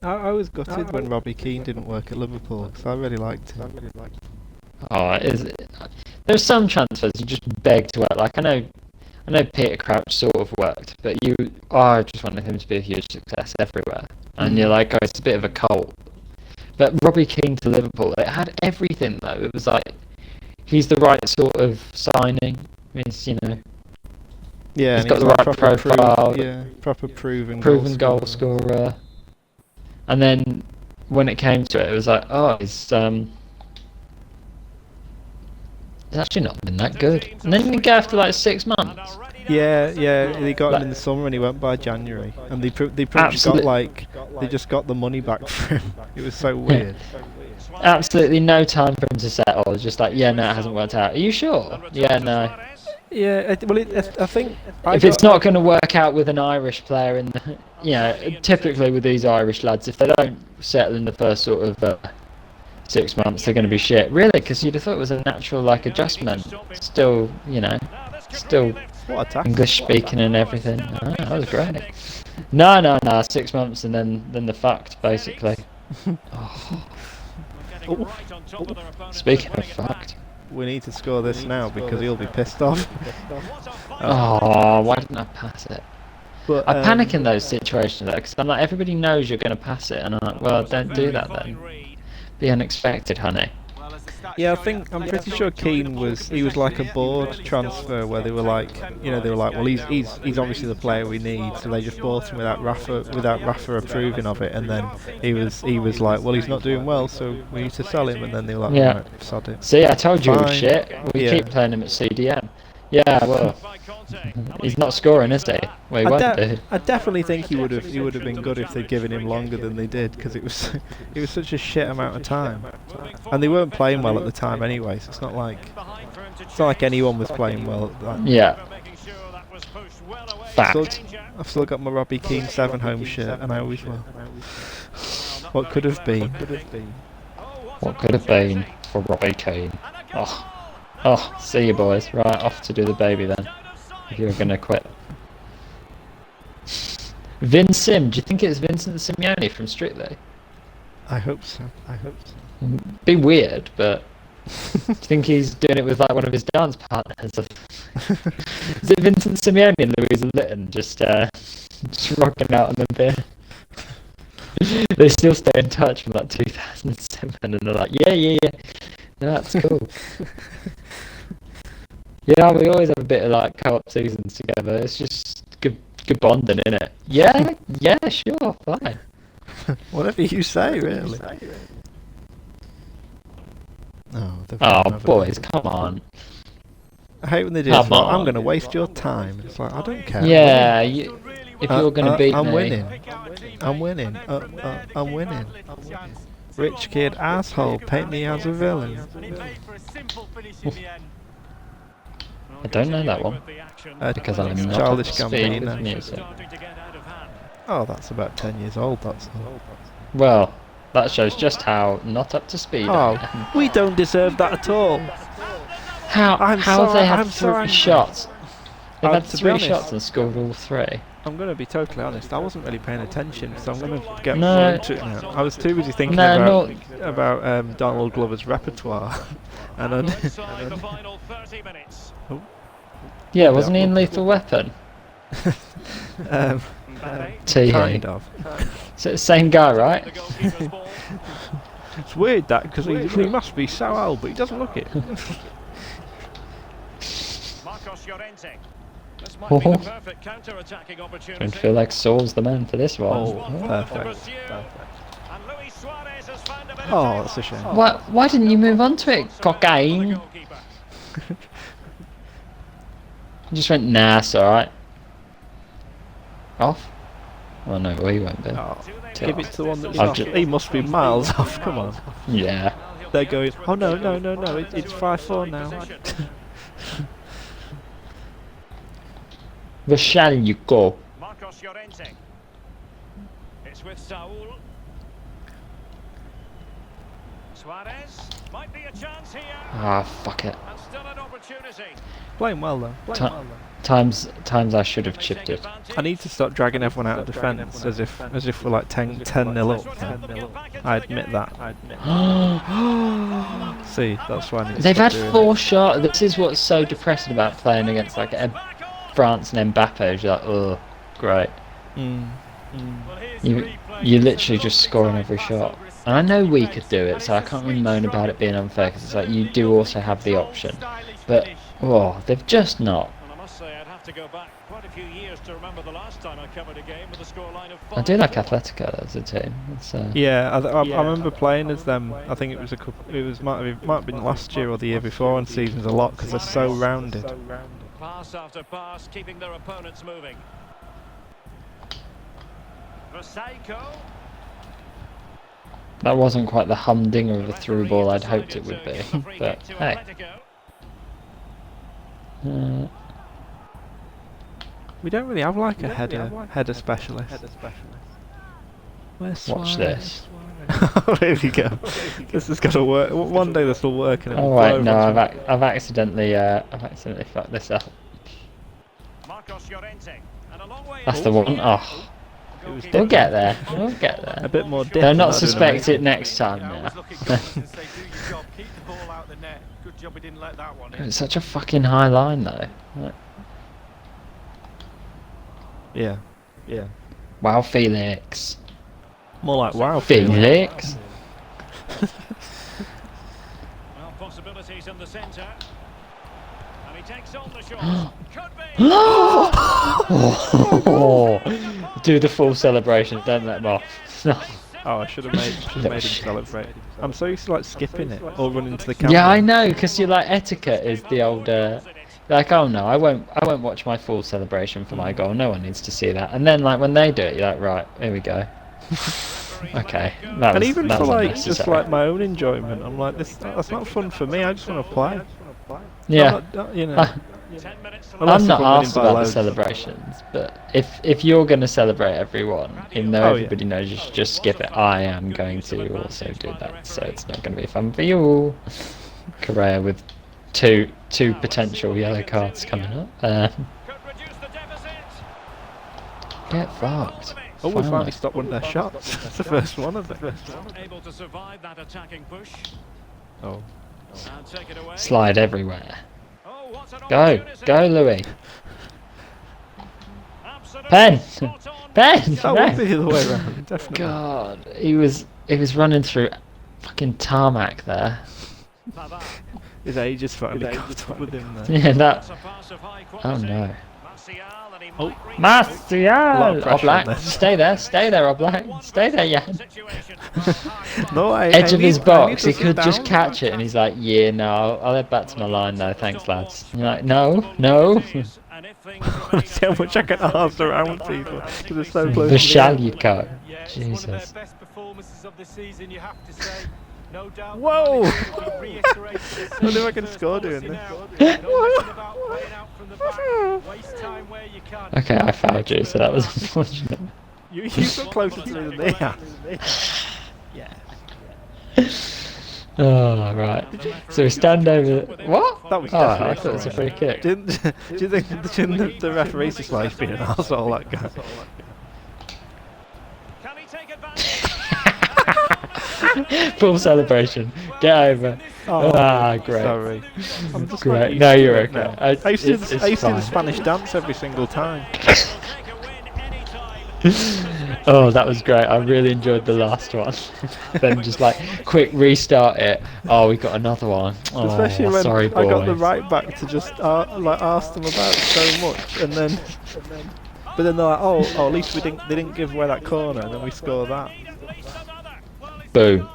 I was gutted when Robbie Keane didn't work at Liverpool because I really liked him. Oh, there's some transfers you just beg to work. Like I know Peter Crouch sort of worked, but I just wanted him to be a huge success everywhere. And you're like, oh, it's a bit of a cult. But Robbie Keane to Liverpool, it had everything though. It was like he's the right sort of signing. He's Yeah, he's and got the like right profile, proper proven goal scorer. And then when it came to it was like, oh, it's actually not been that good. And then you go after like 6 months. Yeah, they got him in the summer and he went by January, and they pretty much they just got the money back from him. It was so weird. Absolutely no time for him to settle. It's just like, yeah, no, it hasn't worked out. Are you sure? Yeah, no. Yeah, I think if it's not going to work out with an Irish player, in the, typically with these Irish lads, if they don't settle in the first sort of 6 months, they're going to be shit. Really, because you'd have thought it was a natural adjustment. Still, still English speaking and everything. Oh, that was great. No. 6 months and then the fact basically. Speaking of fact. We need to score this now because he'll be pissed off. Oh, why didn't I pass it? But, I panic in those situations though, because I'm like, everybody knows you're going to pass it, and I'm like, well, don't do that then. Be unexpected, honey. Yeah, I'm pretty sure Keane was like a board transfer where they were like, well, he's obviously the player we need, so they just bought him without Rafa approving of it, and then he was like, well, he's not doing well, so we need to sell him, and then they were like, right, sod it. See, I told you he was Fine. shit. We keep playing him at CDM. Yeah, well, he's not scoring, is he? Well, he won't do. I definitely think he would have been good if they'd given him longer than they did, because it was such a shit amount of time, and they weren't playing well at the time anyway. So it's not like anyone was playing well at that. Yeah. Fact. I've still got my Robbie Keane 7 home shirt, and I always will. What could have been? What could have been for Robbie Keane? Oh, see you boys. Right, off to do the baby then. If you're going to quit. Vin Sim, do you think it's Vincent Simeone from Strictly? I hope so. Be weird, but do you think he's doing it with one of his dance partners? Is it Vincent Simeone and Louisa Lytton just rocking out on the beer? They still stay in touch from 2007, and they're like, yeah. No, that's cool. We always have a bit of co-op seasons together. It's just good bonding, isn't it? Yeah, sure, fine. Whatever you say, really. Oh, boys, come on. I hate when they do this. I'm going to waste your time. It's like, I don't care. Yeah, if you're going to beat me... I'm winning. I'm winning. Rich kid asshole, paint me as a villain. I don't know that one. Because I'm not Childish up to speed with Gambino. music. Oh, that's about 10 years old, that's all. Well, that shows just how not up to speed I am. We don't deserve that at all. How have they had 3 shots? They've had to be 3 honest, shots and scored all 3. I'm going to be totally honest, I wasn't really paying attention, so I'm going to get No. into it now. I was too busy thinking No, about Donald Glover's repertoire. And yeah, wasn't he in Lethal Weapon? kind of. So same guy, right? It's weird that, because he must be so old, but he doesn't look it. Don't feel like Saul's the man for this one. Perfect. Oh, that's a shame. Why didn't you move on to it, cocaine? You just went, nah, it's alright. Off? Oh no, he won't be. Give it to the one that's off. He must be miles off, come on. Yeah. They're going, oh no, it's 5-4 now. Where shall you go? It's with Saul. Suarez might be a chance here. Ah, fuck it. And still an opportunity. Playing well though. Times I should have chipped it. I need to stop dragging everyone out of defence as if we're like 10-0 up. I admit that. See, that's why I need to They've stop had doing 4 shots. This is what's so depressing about playing against like France and Mbappe. You're like, oh, great. You literally just score on every shot. And I know we could do it, so I can't really moan about it being unfair, because it's like you do also have the option. But, oh, they've just not. And I must say, I'd have to go back quite a few years to remember the last time I covered a game with a scoreline of 5. I do like Atletico as a team. It's, Yeah, I remember playing as them. I think it was might have been last year or the year before on Seasons a lot, because they're so rounded. Pass after pass, keeping their opponents moving. Versailles. That wasn't quite the humdinger of a through ball I'd hoped it would be, but hey. We don't really have like a header specialist. Watch this. Here we go. This has got to work. One day this will work. And Oh wait, no, I've accidentally fucked this up. That's the one. Oh. They'll get there. They'll get there. A bit more. They'll not suspect it next time now. It's such a fucking high line though. Like, Yeah. wow, Felix. More like wow, Felix. Well, possibilities in the centre. And he takes on the shot. Could be. Oh, do the full celebration. Don't let him off. Oh, I should have made him celebrate. I'm so used to like skipping it or running to the camera. Yeah, I know, because you're like etiquette is the old. Like, oh no, I won't watch my full celebration for my goal. No one needs to see that. And then like when they do it, you're like, right, here we go. Okay, and even for like just like my own enjoyment, I'm like, that's not fun for me. I just want to play. Yeah. You know. I'm not asked about the celebrations, but if you're going to celebrate everyone, even though everybody knows you should just skip it, I am going to also do that, so it's not going to be fun for you. Correa with two potential yellow cards coming up. Get fucked. Oh, we finally stopped one of their shots. That's the first one of them. Able to survive that attacking push. Oh. And take it away. Slide everywhere. Oh, what an Go, Louis. Absolutely Pen! spot on. Pen! That would be the other way around, definitely. God, he was running through fucking tarmac there. Pavard. His age is finally caught up with him there. Yeah, that. That's a pass of high Oh quality. no. Martial, and he Oh. might reach Martial! lot of pressure on Oblak, this. stay there, Oblak. Stay there, Jan. situation. No, Edge of his I need box, to he sit could just down. catch it, and he's like, yeah, no, I'll head back to my line though, thanks lads. And you're like, no. And if things remain See how much I can arse around people because they're so close. The to shall the you go? Yeah, it's one of their Jesus. best performances of the season, you have to say. No doubt. Whoa! I wonder if I can score doing this. Okay, I fouled you, so that was unfortunate. You got closer to me than they have. Yeah. Oh, right. So we stand over. What? That was Oh, I definitely thought it was a free kick. Do you think the referee's just like being an arsehole, that guy? Can he take advantage? Full celebration. Get over. Oh, Great. Sorry. I'm just Great. Like No, you're okay. now. I used to do the fine. Spanish dance every single time. Oh, that was great. I really enjoyed the last one. Then just like, quick restart it. Oh, we got another one. Oh, Especially when sorry, I got the boys. right back to just like ask them about so much, and then, but then they're like, oh, at least they didn't give away that corner, and then we score that. Boom.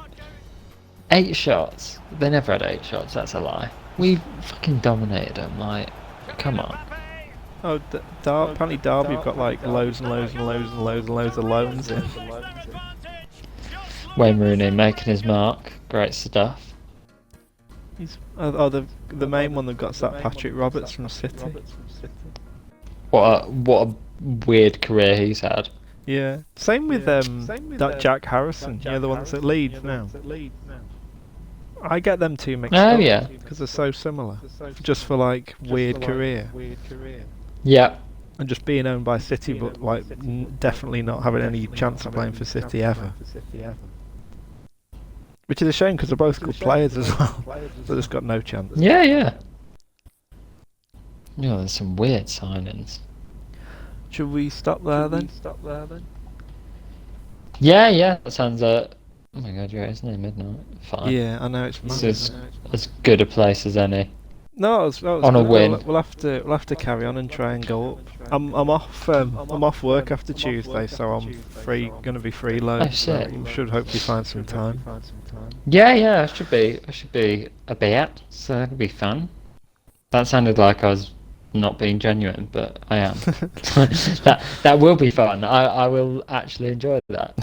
8 shots. They never had 8 shots. That's a lie. We fucking dominated them. Like, come on. Oh, apparently Derby have got like loads and loads and loads and loads and loads of loans in. Wayne Rooney making his mark. Great stuff. He's the main one they've got's that Patrick Roberts from City. What a weird career he's had. Yeah. Same with that Jack Harrison. Yeah, the one that's at Leeds now. I get them two mixed Oh up. yeah. Because they're so similar. Just for like weird career. Yeah. And just being owned by City, but like definitely not having any chance of playing for City ever. Which is a shame because they're both good players as well. But just got no chance. Yeah, yeah. Yeah, there's some weird signings. Should we stop there then? Yeah, yeah. That sounds oh my god, you're right, isn't it midnight? Fine. Yeah, I know it's This mad. is as good a place as any. No, it was On a good. win. We'll have to carry on and try and go up. I'm off work after Tuesday, so I'm gonna be free load. Oh, shit. So should hopefully find some time. Yeah, yeah. I should be a bit. So it'll be fun. That sounded like I was not being genuine, but I am. that will be fun. I will actually enjoy that.